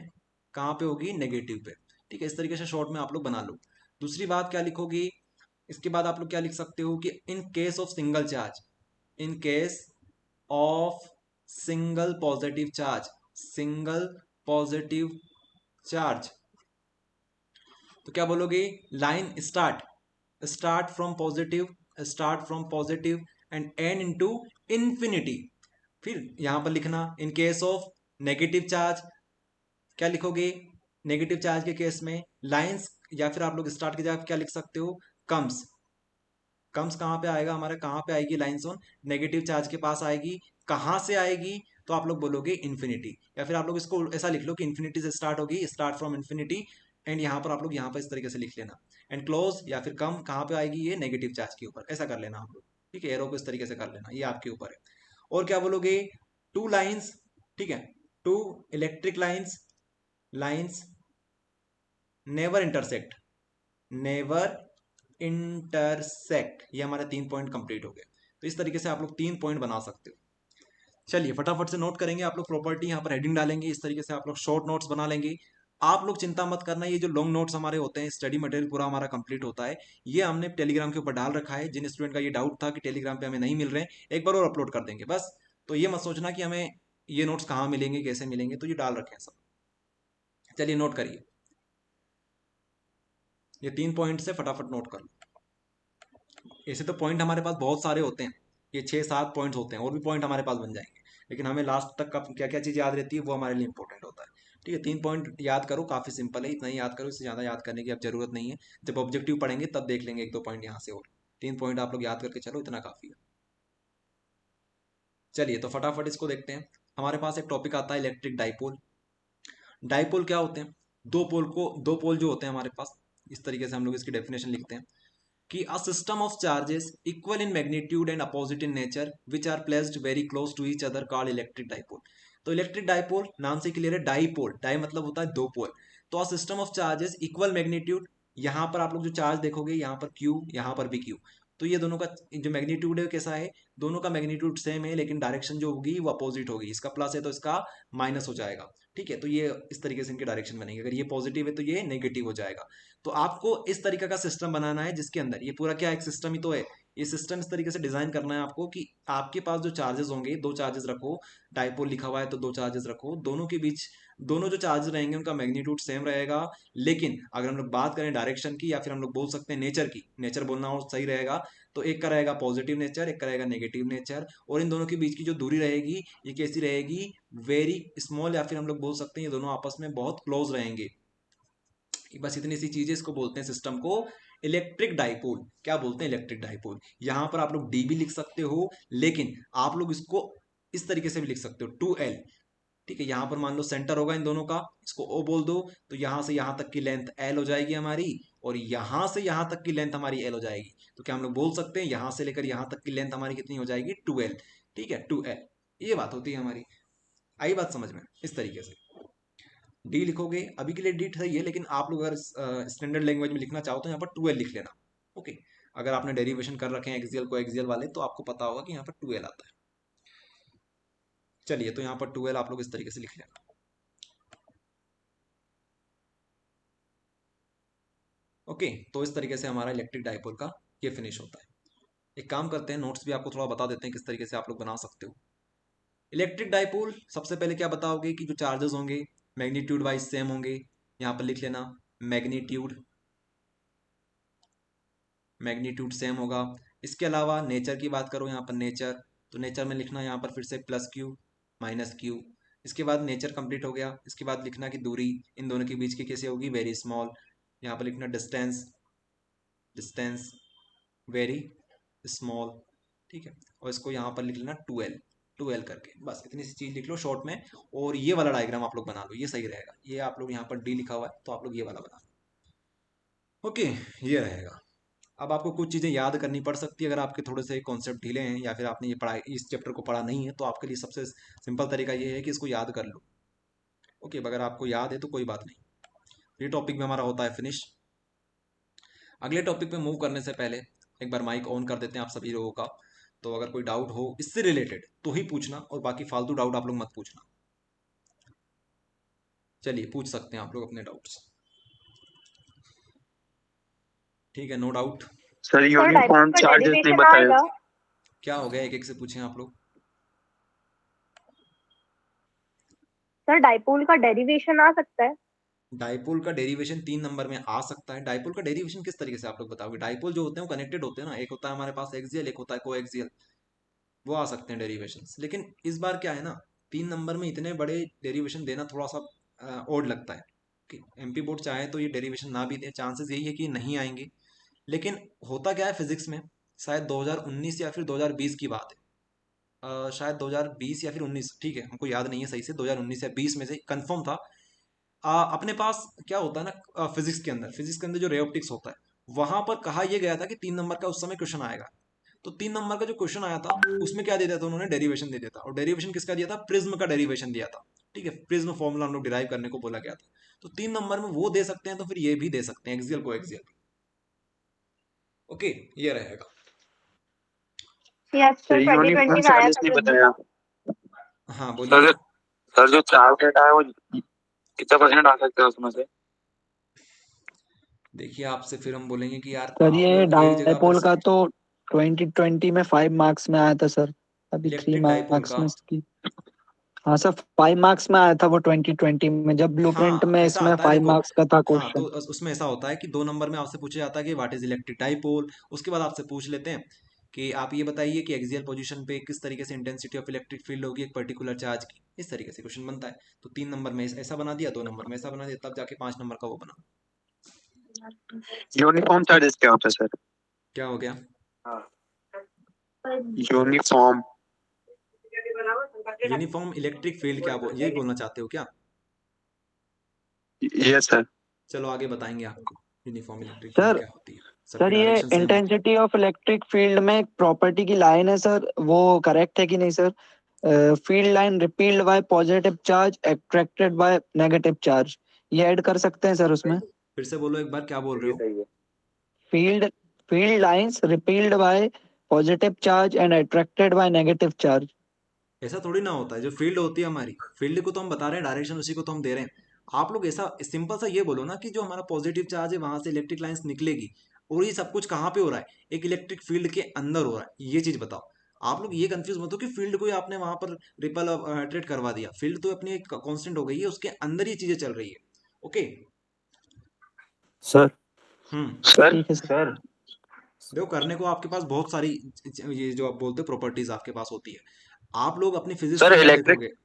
कहाँ पे होगी? नेगेटिव पे। ठीक है, इस तरीके से शॉर्ट में आप लोग बना लो। दूसरी बात क्या लिखोगी? इसके बाद आप लोग क्या लिख सकते हो कि इन case of single charge, in case of single positive charge, तो क्या बोलोगे? Line start from positive and and into infinity. फिर यहां पर लिखना इन केस ऑफ नेगेटिव चार्ज, क्या लिखोगे? नेगेटिव चार्ज के केस में लाइंस, या फिर आप लोग स्टार्ट की जगह क्या लिख सकते हो? कम्स कहाँ पे आएगा हमारा? कहाँ पे आएगी लाइंस ऑन नेगेटिव चार्ज के पास आएगी। कहाँ से आएगी? तो आप लोग बोलोगे इन्फिनिटी, या फिर आप लोग इसको ऐसा लिख लो कि इन्फिनिटी से स्टार्ट होगी, स्टार्ट फ्रॉम इन्फिनिटी एंड यहाँ पर आप लोग यहाँ पर इस तरीके से लिख लेना। एंड क्लोज या फिर कम कहाँ पे आएगी? ये नेगेटिव चार्ज के ऊपर, ऐसा कर लेना आप लोग। ठीक है, एरो को इस तरीके से कर लेना, ये आपके ऊपर है। और क्या बोलोगे? टू लाइन्स, ठीक है, two electric lines never intersect, ये हमारे 3 पॉइंट कंप्लीट हो गए। तो इस तरीके से आप लोग 3 पॉइंट बना सकते हो। चलिए फटाफट से नोट करेंगे आप लोग। प्रॉपर्टी यहाँ पर हेडिंग डालेंगे, इस तरीके से आप लोग शॉर्ट नोट्स बना लेंगे। आप लोग चिंता मत करना, ये जो लॉन्ग नोट्स हमारे होते हैं, स्टडी मटेरियल पूरा हमारा कंप्लीट होता है, ये हमने टेलीग्राम के ऊपर डाल रखा है। जिन स्टूडेंट का ये डाउट था कि टेलीग्राम पे हमें नहीं मिल रहे हैं, एक बार और अपलोड कर देंगे बस। तो ये मत सोचना कि हमें ये नोट्स कहाँ मिलेंगे, कैसे मिलेंगे, तो ये डाल रखे हैं सब। चलिए नोट करिए, ये 3 पॉइंट से फटाफट नोट कर लो। ऐसे तो पॉइंट हमारे पास बहुत सारे होते हैं, ये 6-7 पॉइंट्स होते हैं, और भी पॉइंट हमारे पास बन जाएंगे, लेकिन हमें लास्ट तक का क्या क्या चीज़ याद रहती है वो हमारे लिए इंपॉर्टेंट होता है। ठीक है, 3 पॉइंट याद करो, काफ़ी सिंपल है, इतना ही याद करो, इससे ज़्यादा याद करने की अब जरूरत नहीं है। जब ऑब्जेक्टिव पढ़ेंगे तब देख लेंगे 1-2 पॉइंट यहाँ से, और 3 पॉइंट आप लोग याद करके चलो, इतना काफ़ी है। चलिए तो फटाफट इसको देखते हैं। हमारे पास एक टॉपिक आता है इलेक्ट्रिक डाइपोल। डाइपोल क्या होते हैं? दो पोल जो होते हैं हमारे पास, इस तरीके से हम लोग इसकी डेफिनेशन लिखते हैं कि a system of charges equal in magnitude and opposite in nature which are placed very close to each other called electric dipole. तो इलेक्ट्रिक डाइपोल नाम से क्लियर है, डाइपोल, डाई मतलब होता है 2 पोल। तो अ system of charges equal magnitude, यहाँ पर आप लोग जो चार्ज देखोगे, यहाँ पर क्यू, यहाँ पर भी क्यू, तो ये दोनों का जो मैग्नीट्यूड है कैसा है? दोनों का मैग्नीट्यूड सेम है, लेकिन डायरेक्शन जो होगी वो अपोजिट होगी। इसका प्लस है तो इसका माइनस हो जाएगा। ठीक है, तो ये इस तरीके से इनके डायरेक्शन बनेंगे। अगर ये पॉजिटिव है तो ये नेगेटिव हो जाएगा। तो आपको इस तरीके का सिस्टम बनाना है जिसके अंदर ये पूरा क्या एक सिस्टम ही तो है, ये सिस्टम इस तरीके से डिजाइन करना है आपको कि आपके पास जो चार्जेस होंगे, 2 चार्जेस रखो, डाइपोल लिखा हुआ है तो 2 चार्जेस रखो, दोनों के बीच दोनों जो चार्जेस रहेंगे उनका मैग्नीट्यूड सेम रहेगा। लेकिन अगर हम लोग बात करें डायरेक्शन की, या फिर हम लोग बोल सकते हैं नेचर की, नेचर बोलना और सही रहेगा, तो एक का रहेगा पॉजिटिव नेचर, एक का रहेगा नेगेटिव नेचर, और इन दोनों के बीच की जो दूरी रहेगी ये कैसी रहेगी? वेरी स्मॉल, या फिर हम लोग बोल सकते हैं ये दोनों आपस में बहुत क्लोज रहेंगे। बस इतनी सी चीजें, इसको बोलते हैं सिस्टम को इलेक्ट्रिक डाइपोल। क्या बोलते हैं? Electric dipole. यहां पर आप लोग डी भी लिख सकते हो, लेकिन आप लोग इसको इस तरीके से भी लिख सकते हो, 2L। ठीक है, यहां पर मान लो सेंटर होगा इन दोनों का, इसको O बोल दो, तो यहां से यहां तक की लेंथ L हो जाएगी हमारी, और यहां से यहां तक की लेंथ हमारी L हो जाएगी। तो क्या हम लोग बोल सकते हैं यहां से लेकर यहां तक की लेंथ हमारी कितनी हो जाएगी? 2L। ठीक है, 2L, ये बात होती है हमारी। आई बात समझ में? इस तरीके से डी लिखोगे, अभी के लिए डी सही है, लेकिन आप लोग अगर स्टैंडर्ड लैंग्वेज में लिखना चाहो तो यहाँ पर 2L लिख लेना। ओके, अगर आपने डेरिवेशन कर रखे हैं एक्सियल को एक्सियल वाले, तो आपको पता होगा कि यहाँ पर 2L आता है। चलिए, तो यहाँ पर 2L आप लोग इस तरीके से लिख लेना। ओके, तो इस तरीके से हमारा इलेक्ट्रिक डाइपोल का ये फिनिश होता है। एक काम करते हैं, नोट्स भी आपको थोड़ा बता देते हैं किस तरीके से आप लोग बना सकते हो। इलेक्ट्रिक डाइपोल सबसे पहले क्या बताओगे कि जो चार्जेस होंगे मैग्नीट्यूड वाइज सेम होंगे। यहाँ पर लिख लेना मैग्नीट्यूड सेम होगा। इसके अलावा नेचर की बात करो, यहाँ पर नेचर, तो नेचर में लिखना यहाँ पर फिर से +Q -Q। इसके बाद नेचर कंप्लीट हो गया। इसके बाद लिखना कि दूरी इन दोनों के बीच की कैसे होगी? Very small. यहाँ पर लिखना डिस्टेंस वेरी स्मॉल, ठीक है। और इसको यहाँ पर लिख लेना 2L करके, बस इतनी सी चीज़ लिख लो शॉर्ट में। और ये वाला डायग्राम आप लोग बना लो, ये सही रहेगा। ये आप लोग यहाँ पर डी लिखा हुआ है तो आप लोग ये वाला बना लो। ओके, ये रहेगा। अब आपको कुछ चीज़ें याद करनी पड़ सकती है अगर आपके थोड़े से कॉन्सेप्ट ढीले हैं या फिर आपने ये पढ़ाई इस चैप्टर को पढ़ा नहीं है, तो आपके लिए सबसे सिंपल तरीका ये है कि इसको याद कर लो। ओके, अगर आपको याद है तो कोई बात नहीं। ये टॉपिक में हमारा होता है फिनिश। अगले टॉपिक पे मूव करने से पहले एक बार माइक ऑन कर देते हैं आप सभी लोगों का। तो अगर कोई डाउट हो इससे रिलेटेड तो ही पूछना, और बाकी फालतू डाउट आप लोग मत पूछना। चलिए पूछ सकते हैं आप लोग अपने डाउट्स। ठीक है, no doubt. Sir sir uniform dipole का चार्जेस नहीं डेरिवेशन बताया। आएगा? क्या हो गया, एक एक से पूछें आप लोग। सर डायपोल का डेरिवेशन आ सकता है? डाइपोल का डेरिवेशन 3 नंबर में आ सकता है। डाइपोल का डेरिवेशन किस तरीके से आप लोग बताओगे? डाइपोल जो होते हैं वो कनेक्टेड होते हैं ना, एक होता है हमारे पास एक्सियल, एक होता है कोएक्सियल, वो आ सकते हैं डेरिवेशंस। लेकिन इस बार क्या है ना, 3 नंबर में इतने बड़े डेरिवेशन देना थोड़ा सा ओड लगता है कि एमपी बोर्ड चाहे तो ये डेरिवेशन ना भी दे, चांसेस यही है कि नहीं आएंगे। लेकिन होता क्या है फिजिक्स में, शायद 2019 या फिर 2020 की बात है, शायद 2020 या फिर 19, ठीक है हमको याद नहीं है सही से, 2019 या 20 में से कंफर्म था। अपने पास क्या होता है ना, फिजिक्स के अंदर जो रे ऑप्टिक्स होता है, वहां पर कहा यह गया था कि 3 नंबर का उस समय क्वेश्चन आएगा। तो 3 नंबर का जो क्वेश्चन आया था उसमें क्या दे दिया था उन्होंने, डेरिवेशन दे दिया था। और डेरिवेशन किसका दिया था? प्रिज्म का डेरिवेशन दिया था, ठीक है। प्रिज्म फॉर्मूला हम लोग डिराइव करने को बोला गया था। तो 3 नंबर में वो दे सकते हैं, तो फिर ये भी दे सकते हैं, एक्सियल को एक्सियल। ओके, ये रहेगा। यस सर सर, यूनिफॉर्म 2020 में आया चार्जेस था नहीं प्रिज्म। बताया। हाँ बोलिए। सर सर जो चार्ज डेटा है वो कितना परसेंट आ सकता है उसमें से? देखिए आपसे फिर हम बोलेंगे कि यार सर आप ये लोग एक जगह पर डायपोल का तो 2020 में 5 मार्क्स में आया था सर, अभी थ्री इलेक्ट्रिक डाइपोल मार्क्स का, में इसकी। हाँ सर, 5 मार्क्स में आया था वो 2020 में, जब ब्लूप्रिंट हाँ में ऐसा इसमें आता है 5 मार्क्स देखो। का था हाँ तो क्वेश्चन। उसमें ऐसा होता है कि 2 नंबर में आपसे पूछा जाता है कि व्हाट इज इलेक्ट्रिक डाइपोल। उसके बाद आपसे पूछ लेते हैं कि आप ये बताइए कि एक्सियल पोजीशन पे किस तरीके से इंटेंसिटी ऑफ इलेक्ट्रिक फील्ड होगी एक पर्टिकुलर चार्ज की। इस तरीके से क्वेश्चन बनता है। तो 3 नंबर में ऐसा बना दिया, 2 नंबर में ऐसा बना दिया, तब जाके 5 नंबर का वो बना। यूनिफॉर्म चार्जेस क्या होता है सर? क्या हो गया? यूनिफॉर्म यूनिफॉर्म इलेक्ट्रिक फील्ड, क्या यही बोलना चाहते हो क्या? Yes sir. चलो आगे बताएंगे आपको यूनिफॉर्म इलेक्ट्रिक फील्ड सर क्या होती है, सबकी सर ये डायरेक्शन सेम होती है। इंटेंसिटी ऑफ इलेक्ट्रिक फील्ड में एक प्रॉपर्टी की लाइन है सर, वो करेक्ट है कि नहीं sir? Field line repealed bye positive charge attracted by negative charge, ये ऐड कर सकते हैं सर उसमें? फिर से बोलो एक बार, क्या बोल रहे ये हो? सही है। Field field lines repealed bye positive charge and attracted by negative charge. ऐसा थोड़ी ना होता है। जो फील्ड होती है हमारी, फील्ड को तो हम बता रहे हैं, डायरेक्शन उसी को तो हम दे रहे हैं। आप लोग ऐसा सिंपल सा ये बोलो ना कि जो हमारा पॉजिटिव चार्ज है वहां से इलेक्ट्रिक लाइंस निकलेगी, और ये सब कुछ कहाँ पे हो रहा है? एक इलेक्ट्रिक फील्ड के अंदर हो रहा है, ये चीज बताओ। आप लोग ये कंफ्यूज मत हो कि फील्ड को ही आपने वहां पर रिपल अट्रैक्ट करवा दिया। फील्ड तो अपनी एक कांस्टेंट हो गई है, उसके अंदर ये चीजें चल रही है। ओके। सर सर ठीक है सर। देखो करने को आपके पास बहुत सारी ये जो आप बोलते हो प्रॉपर्टीज आपके पास होती है। आप लोग अपनी फिजिक्स सर में क्या इलेक्ट्रिक देखोगे?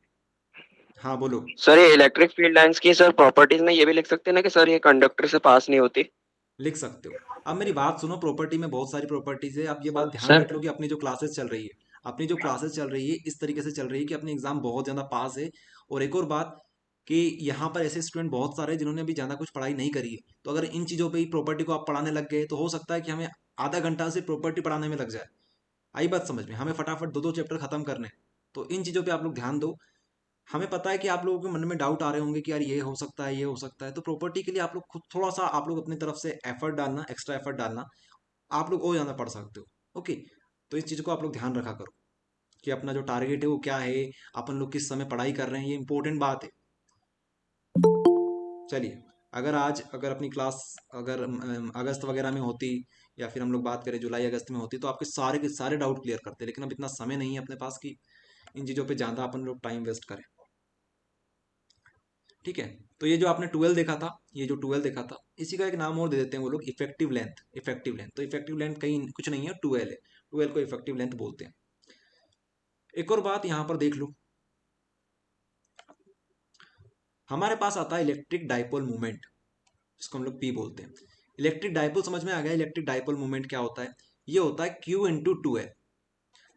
हाँ बोलो। सर ये इलेक्ट्रिक फील्ड लाइंस की सर प्रॉपर्टीज में ये भी लिख सकते हैं ना कि सर ये कंडक्टर से पास नहीं होती। लिख सकते हो। अब मेरी बात सुनो, प्रॉपर्टी में बहुत सारी प्रॉपर्टीज है। आप ये बात ध्यान सर रख लो कि अपनी जो क्लासेस चल रही है, इस तरीके से चल रही है कि अपने एग्जाम बहुत ज़्यादा पास है। और एक और बात कि यहाँ पर ऐसे स्टूडेंट बहुत सारे हैं जिन्होंने अभी ज़्यादा कुछ पढ़ाई नहीं करी है। तो अगर इन चीज़ों पे ही प्रॉपर्टी को आप पढ़ाने लग गए तो हो सकता है कि हमें आधा घंटा से प्रॉपर्टी पढ़ाने में लग जाए। आई बात समझ में? हमें फटाफट 2-2 चैप्टर खत्म करने हैं। तो इन चीज़ों पे आप लोग ध्यान दो। हमें पता है कि आप लोगों के मन में डाउट आ रहे होंगे कि यार ये हो सकता है, ये हो सकता है। तो प्रॉपर्टी के लिए आप लोग खुद थोड़ा सा आप लोग अपनी तरफ से एफर्ट डालना, एक्स्ट्रा एफर्ट डालना, आप लोग और ज़्यादा पढ़ सकते हो। ओके, तो इस चीज़ को आप लोग ध्यान रखा करो कि अपना जो टारगेट है वो क्या है, अपन लोग किस समय पढ़ाई कर रहे हैं, ये इंपॉर्टेंट बात है। चलिए, अगर अपनी क्लास अगर अगस्त वगैरह में होती, या फिर हम लोग बात करें जुलाई अगस्त में होती, तो आपके सारे के सारे डाउट क्लियर करते। लेकिन अब इतना समय नहीं है अपने पास कि इन चीज़ों पे ज़्यादा अपन लोग टाइम वेस्ट करें। ठीक है। तो ये जो आपने 12 देखा था, इसी का एक नाम और दे देते हैं वो लोग, इफेक्टिव लेंथ। तो इफेक्टिव लेंथ कहीं कुछ नहीं है, 12 है। 12 को इफेक्टिव लेंथ बोलते हैं। एक और बात यहां पर देख लो, हमारे पास आता है इलेक्ट्रिक डाइपोल मूवमेंट, जिसको हम लोग पी बोलते हैं। इलेक्ट्रिक डाइपोल समझ में आ गया? इलेक्ट्रिक डाइपोल मूवमेंट क्या होता है? ये होता है Q इंटू 2L।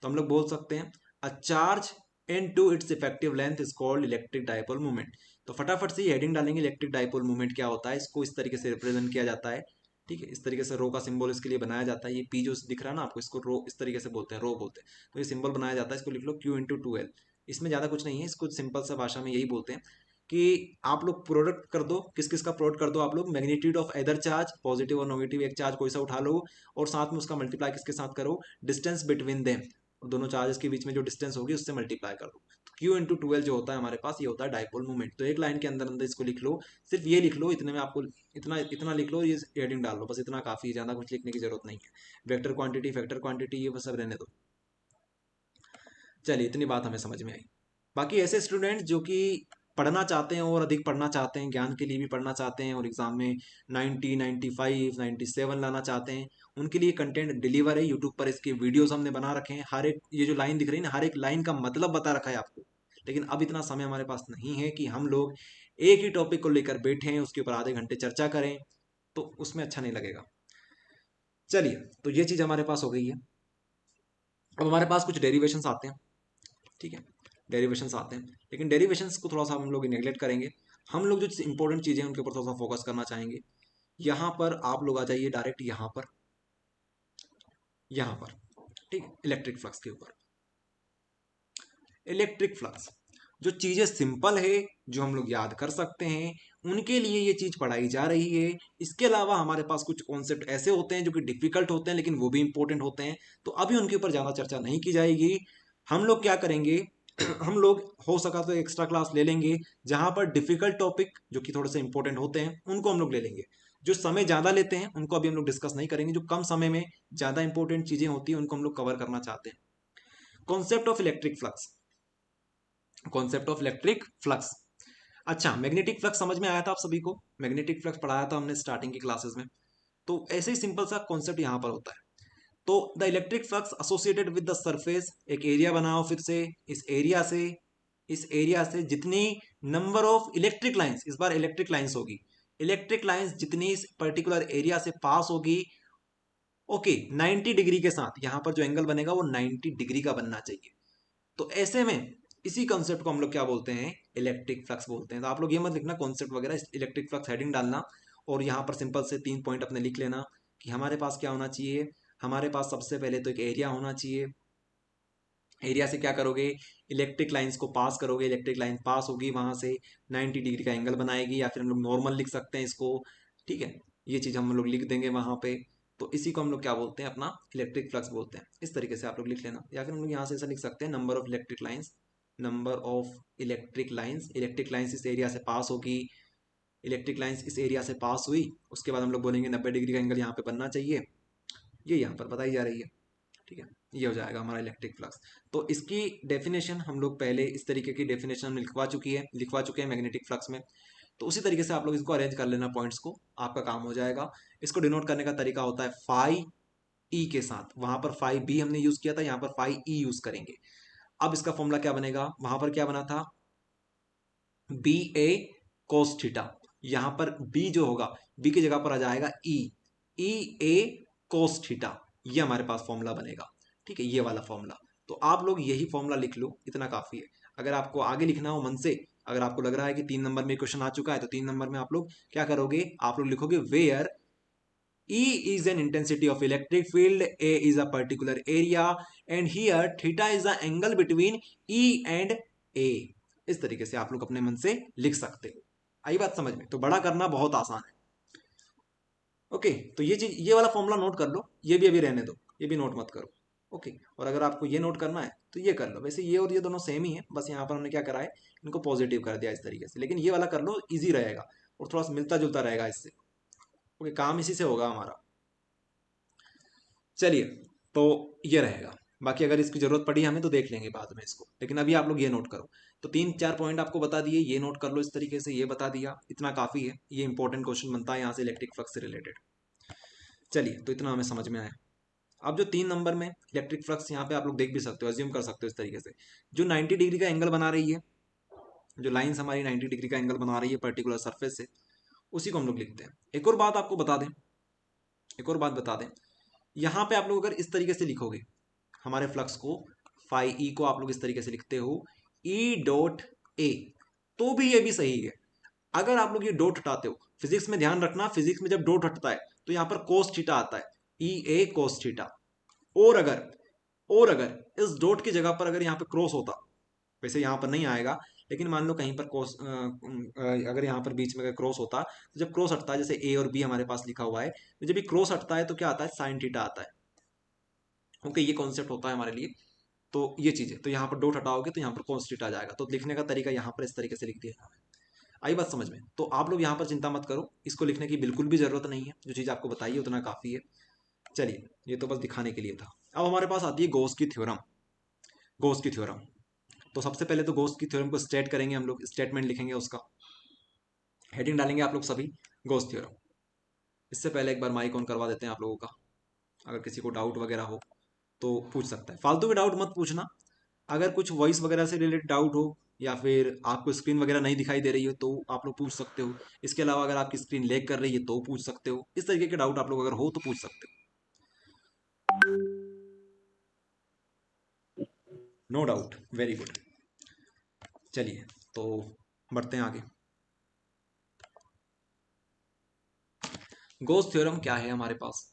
तो हम लोग बोल सकते हैं a charge into its effective length is called electric dipole moment. तो फटाफट से ये हेडिंग डालेंगे, इलेक्ट्रिक डाइपोल मोमेंट क्या होता है, इसको इस तरीके से रिप्रेजेंट किया जाता है। ठीक है, इस तरीके से रो का सिंबल इसके लिए बनाया जाता है। ये पी जो दिख रहा है ना आपको, इसको रो इस तरीके से बोलते हैं, रो बोलते हैं। तो ये सिंबल बनाया जाता है, इसको लिख लो Q इंटू 2L। इसमें ज़्यादा कुछ नहीं है, इसको सिंपल सा भाषा में यही बोलते हैं कि आप लोग प्रोडक्ट कर दो, किस किस का प्रोडक्ट कर दो आप लोग, magnitude of either charge, positive और नेगेटिव एक चार्ज कोई सा उठा लो, और साथ में उसका मल्टीप्लाई किसके साथ करो, डिस्टेंस बिटवीन देम, दोनों चार्जेस के बीच में जो डिस्टेंस होगी उससे मल्टीप्लाई कर दो। तो Q इंटू 2L जो होता है हमारे पास, ये होता है डाइपोल मोमेंट। तो एक लाइन के अंदर अंदर इसको लिख लो, सिर्फ ये लिख लो, इतने में आपको इतना इतना लिख लो, ये हेडिंग डाल लो, बस इतना काफी है, ज्यादा कुछ लिखने की जरूरत नहीं है। वेक्टर क्वांटिटी, फैक्टर क्वांटिटी, ये बस सब रहने दो। चलिए, इतनी बात हमें समझ में आई। बाकी ऐसे स्टूडेंट जो कि पढ़ना चाहते हैं और अधिक पढ़ना चाहते हैं, ज्ञान के लिए भी पढ़ना चाहते हैं और एग्जाम में 90, 95, 97 लाना चाहते हैं, उनके लिए कंटेंट डिलीवर है यूट्यूब पर। इसके वीडियोस हमने बना रखे हैं, हर एक ये जो लाइन दिख रही है ना, हर एक लाइन का मतलब बता रखा है आपको। लेकिन अब इतना समय हमारे पास नहीं है कि हम लोग एक ही टॉपिक को लेकर बैठे हैं, उसके ऊपर आधे घंटे चर्चा करें, तो उसमें अच्छा नहीं लगेगा। चलिए, तो ये चीज़ हमारे पास हो गई है। अब हमारे पास कुछ डेरिवेशंस आते हैं। ठीक है, डेरिवेशंस आते हैं, लेकिन डेरिवेशंस को थोड़ा सा हम लोग नेगलेक्ट करेंगे। हम लोग जो इंपॉर्टेंट चीज़ें हैं उनके ऊपर थोड़ा सा फोकस करना चाहेंगे। यहाँ पर आप लोग आ जाइए डायरेक्ट यहाँ पर, यहाँ पर, ठीक है, इलेक्ट्रिक फ्लक्स के ऊपर। इलेक्ट्रिक फ्लक्स, जो चीज़ें सिंपल है, जो हम लोग याद कर सकते हैं, उनके लिए ये चीज़ पढ़ाई जा रही है। इसके अलावा हमारे पास कुछ कॉन्सेप्ट ऐसे होते हैं जो कि डिफिकल्ट होते हैं, लेकिन वो भी इंपॉर्टेंट होते हैं, तो अभी उनके ऊपर ज़्यादा चर्चा नहीं की जाएगी। हम लोग क्या करेंगे, हम लोग हो सका तो एक्स्ट्रा क्लास ले लेंगे, जहां पर डिफिकल्ट टॉपिक जो कि थोड़े से इंपॉर्टेंट होते हैं उनको हम लोग ले लेंगे। जो समय ज़्यादा लेते हैं उनको अभी हम लोग डिस्कस नहीं करेंगे। जो कम समय में ज़्यादा इंपॉर्टेंट चीज़ें होती हैं उनको हम लोग कवर करना चाहते हैं। Concept of electric flux, concept of electric flux. अच्छा, मैग्नेटिक फ्लक्स समझ में आया था आप सभी को, मैग्नेटिक फ्लक्स पढ़ाया था हमने स्टार्टिंग की क्लासेस में। तो ऐसे ही सिंपल सा कॉन्सेप्ट यहाँ पर होता है। तो the electric flux associated with the surface, एक एरिया बनाओ फिर से, इस एरिया से जितनी नंबर ऑफ इलेक्ट्रिक लाइंस, इस बार इलेक्ट्रिक लाइंस होगी, इलेक्ट्रिक लाइंस जितनी इस पर्टिकुलर एरिया से पास होगी, ओके, 90 डिग्री के साथ, यहां पर जो एंगल बनेगा वो 90 डिग्री का बनना चाहिए। तो ऐसे में इसी कॉन्सेप्ट को हम लोग क्या बोलते हैं, इलेक्ट्रिक फ्लक्स बोलते हैं। तो आप लोग ये मत लिखना कॉन्सेप्ट वगैरह, इलेक्ट्रिक फ्लक्स हेडिंग डालना, और यहाँ पर सिंपल से 3 पॉइंट अपने लिख लेना कि हमारे पास क्या होना चाहिए। हमारे पास सबसे पहले तो एक एरिया होना चाहिए। एरिया से क्या करोगे, इलेक्ट्रिक लाइंस को पास करोगे, इलेक्ट्रिक लाइन पास होगी, वहां से 90 डिग्री का एंगल बनाएगी, या फिर हम लोग नॉर्मल लिख सकते हैं इसको। ठीक है, ये चीज़ हम लोग लिख देंगे वहां पे। तो इसी को हम लोग क्या बोलते हैं, अपना इलेक्ट्रिक फ्लक्स बोलते हैं। इस तरीके से आप लोग लिख लेना, या फिर हम लोग यहाँ से ऐसा लिख सकते हैं, number of electric lines, number of electric lines, electric lines इस एरिया से पास होगी, इलेक्ट्रिक लाइन्स इस एरिया से पास हुई, उसके बाद हम लोग बोलेंगे 90 डिग्री का एंगल यहाँ पे बनना चाहिए, ये यहाँ पर बताई जा रही है। ठीक है, ये हो जाएगा हमारा इलेक्ट्रिक फ्लक्स। तो इसकी डेफिनेशन हम लोग पहले इस तरीके की डेफिनेशन हम लिखवा चुके हैं मैग्नेटिक फ्लक्स में। तो उसी तरीके से आप लोग इसको अरेंज कर लेना, पॉइंट्स को, आपका काम हो जाएगा। इसको डिनोट करने का तरीका होता है फाई ई के साथ, वहां पर फाई बी हमने यूज किया था, यहाँ पर फाई ई यूज करेंगे। अब इसका फॉर्मूला क्या बनेगा, वहां पर क्या बना था, बी ए कोस थीटा, यहां पर बी जो होगा, बी की जगह पर आ जाएगा ई, ई ए कोस थीटा, ये हमारे पास फॉर्मूला बनेगा। ठीक है, ये वाला फॉर्मूला। तो आप लोग यही फॉर्मूला लिख लो, इतना काफी है। अगर आपको आगे लिखना हो मन से, अगर आपको लग रहा है कि 3 नंबर में क्वेश्चन आ चुका है, तो 3 नंबर में आप लोग क्या करोगे, आप लोग लिखोगे where E is an intensity of electric field, A is a particular area, and here theta is the angle between E and A। इस तरीके से आप लोग अपने मन से लिख सकते हो। आई बात समझ में? तो बड़ा करना बहुत आसान है। ओके, तो ये चीज, ये वाला फॉर्मूला नोट कर लो, ये भी अभी रहने दो, ये भी नोट मत करो। ओके, और अगर आपको ये नोट करना है तो ये कर लो। वैसे ये और ये दोनों सेम ही है, बस यहाँ पर हमने क्या करा है, इनको पॉजिटिव कर दिया इस तरीके से, लेकिन ये वाला कर लो, इजी रहेगा और थोड़ा सा मिलता जुलता रहेगा इससे। ओके, काम इसी से होगा हमारा। चलिए, तो ये रहेगा। बाकी अगर इसकी जरूरत पड़ी हमें तो देख लेंगे बाद में इसको, लेकिन अभी आप लोग ये नोट करो। तो 3-4 पॉइंट आपको बता दिए, ये नोट कर लो इस तरीके से, ये बता दिया, इतना काफी है। ये इंपॉर्टेंट क्वेश्चन बनता है यहाँ से इलेक्ट्रिक फ्लक्स से रिलेटेड। चलिए, तो इतना हमें समझ में आया। अब जो 3 नंबर में इलेक्ट्रिक फ्लक्स, यहाँ पे आप लोग देख भी सकते हो, अज्यूम कर सकते हो इस तरीके से, जो 90 डिग्री का एंगल बना रही है, जो लाइन्स हमारी 90 डिग्री का एंगल बना रही है पर्टिकुलर सरफेस से, उसी को हम लोग लिखते हैं। एक और बात आपको बता दें, एक और बात बता दें यहाँ पे आप लोग अगर इस तरीके से लिखोगे हमारे फ्लक्स को, फाई ई को आप लोग इस तरीके से लिखते हो ई डॉट ए, तो भी ये भी सही है। अगर आप लोग ये डॉट हटाते हो, फिजिक्स में ध्यान रखना, फिजिक्स में जब डॉट हटता है तो यहाँ पर कोस थीटा आता है, ई ए कोस थीटा। और अगर इस डॉट की जगह पर अगर यहाँ पे क्रॉस होता, वैसे यहाँ पर नहीं आएगा, लेकिन मान लो कहीं पर क्रॉस, अगर यहाँ पर बीच में अगर क्रॉस होता, तो जब क्रॉस हटता है, जैसे ए और बी हमारे पास लिखा हुआ है, तो जब ये क्रॉस हटता है तो क्या आता है, साइन थीटा आता है। ओके, ये कॉन्सेप्ट होता है हमारे लिए। तो ये चीज़ है, तो यहाँ पर डॉट हटाओगे तो यहाँ पर कोस थीटा आ जाएगा। तो लिखने का तरीका यहाँ पर इस तरीके से लिख दिया। आई बात समझ में? तो आप लोग यहाँ पर चिंता मत करो, इसको लिखने की बिल्कुल भी जरूरत नहीं है, जो चीज़ आपको बताइए उतना काफ़ी है। चलिए, ये तो बस दिखाने के लिए था। अब हमारे पास आती है गॉस की थ्योरम। गॉस की थ्योरम, तो सबसे पहले तो गॉस की थ्योरम को स्टेट करेंगे हम लोग, स्टेटमेंट लिखेंगे, उसका हेडिंग डालेंगे आप लोग सभी, गॉस थ्योरम। इससे पहले एक बार माइक ऑन करवा देते हैं आप लोगों का, अगर किसी को डाउट वगैरह हो तो पूछ सकता है। फालतू के डाउट मत पूछना, अगर कुछ वॉइस वगैरह से रिलेटेड डाउट हो या फिर आपको स्क्रीन वगैरह नहीं दिखाई दे रही हो तो आप लोग पूछ सकते हो। इसके अलावा अगर आपकी स्क्रीन लैग कर रही है तो पूछ सकते हो। इस तरीके के डाउट आप लोग अगर हो तो पूछ सकते हो, नो डाउट। Very good. चलिए, तो बढ़ते हैं आगे। गॉस थ्योरम क्या है हमारे पास?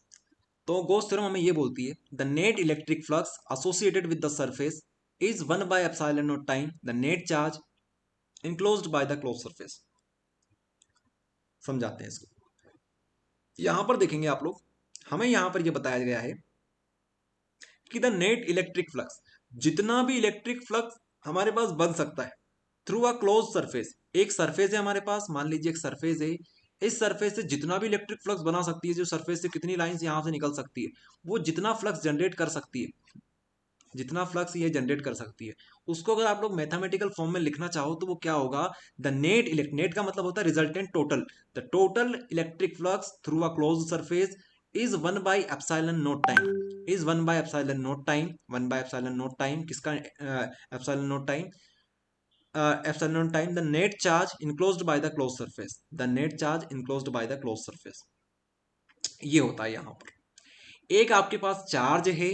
तो गॉस थ्योरम हमें ये बोलती है the net electric flux associated with the surface is 1/ε0 time the net charge enclosed by the close surface. समझाते हैं इसको। यहां पर देखेंगे आप लोग, हमें यहां पर यह बताया गया है कि द नेट इलेक्ट्रिक फ्लक्स, जितना भी इलेक्ट्रिक फ्लक्स हमारे पास बन सकता है थ्रू अ क्लोज सरफेस। एक सरफेस है हमारे पास, मान लीजिए एक सरफेस है, इस सरफेस से जितना भी इलेक्ट्रिक फ्लक्स बना सकती है, जो सरफेस से कितनी लाइंस यहां से निकल सकती है, वो जितना फ्लक्स जनरेट कर सकती है, जितना फ्लक्स ये जनरेट कर सकती है, उसको अगर आप लोग मैथमेटिकल फॉर्म में लिखना चाहो तो वो क्या होगा, द नेट नेट का मतलब होता है resultant total, the total electric flux through a close surface is 1/ε0 time, is 1/ε0 time, 1/ε0 time किसका, ε0 time, epsilon time the net charge enclosed by the closed surface, the net charge enclosed by the closed surface। ये होता है यहां पर एक आपके पास charge है,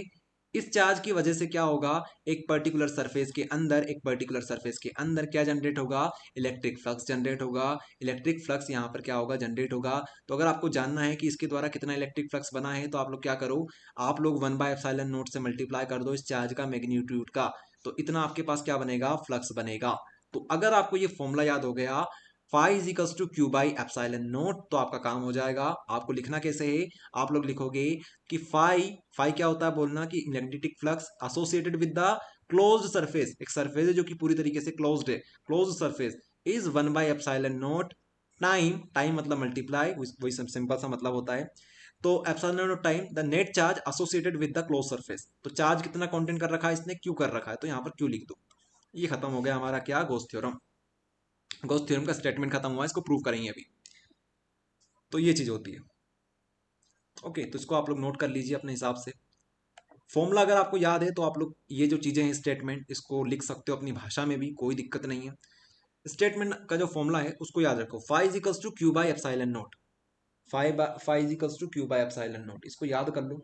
इस चार्ज की वजह से क्या होगा, एक पर्टिकुलर सरफेस के अंदर, एक पर्टिकुलर सरफेस के अंदर क्या जनरेट होगा, इलेक्ट्रिक फ्लक्स जनरेट होगा। इलेक्ट्रिक फ्लक्स यहाँ पर क्या होगा, जनरेट होगा। तो अगर आपको जानना है कि इसके द्वारा कितना इलेक्ट्रिक फ्लक्स बना है, तो आप लोग क्या करो, आप लोग 1/ε0 से मल्टीप्लाई कर दो इस चार्ज का मैग्नीट्यूड का, तो इतना आपके पास क्या बनेगा, फ्लक्स बनेगा। तो अगर आपको ये फॉर्मूला याद हो गया, phi is equals to q by epsilon naught, तो आपका काम हो जाएगा। आपको लिखना कैसे है, आप लोग लिखोगे कि फाई, फाई क्या होता है बोलना, कि magnetic flux associated with the closed surface, एक सरफेस है जो कि पूरी तरीके से क्लोज्ड है, closed surface is 1/ε0 time, time मतलब मल्टीप्लाई, वही सिंपल सा मतलब होता है। तो epsilon time the net charge associated with the close surface, तो चार्ज कितना कंटेंट कर रखा है इसने, क्यू कर रखा है, तो यहाँ पर क्यू लिख दो। ये खत्म हो गया हमारा क्या, गॉस थ्योरम। गॉस थ्योरम का स्टेटमेंट खत्म हुआ है, इसको प्रूव करेंगे अभी। तो ये चीज होती है। ओके, तो इसको आप लोग नोट कर लीजिए अपने हिसाब से। फॉर्मूला अगर आपको याद है तो आप लोग ये जो चीजें हैं स्टेटमेंट, इसको लिख सकते हो अपनी भाषा में भी, कोई दिक्कत नहीं है। स्टेटमेंट का जो फॉर्मूला है उसको याद रखो, phi is equals to q by epsilon naught, phi is equals to q by epsilon naught, इसको याद कर लो।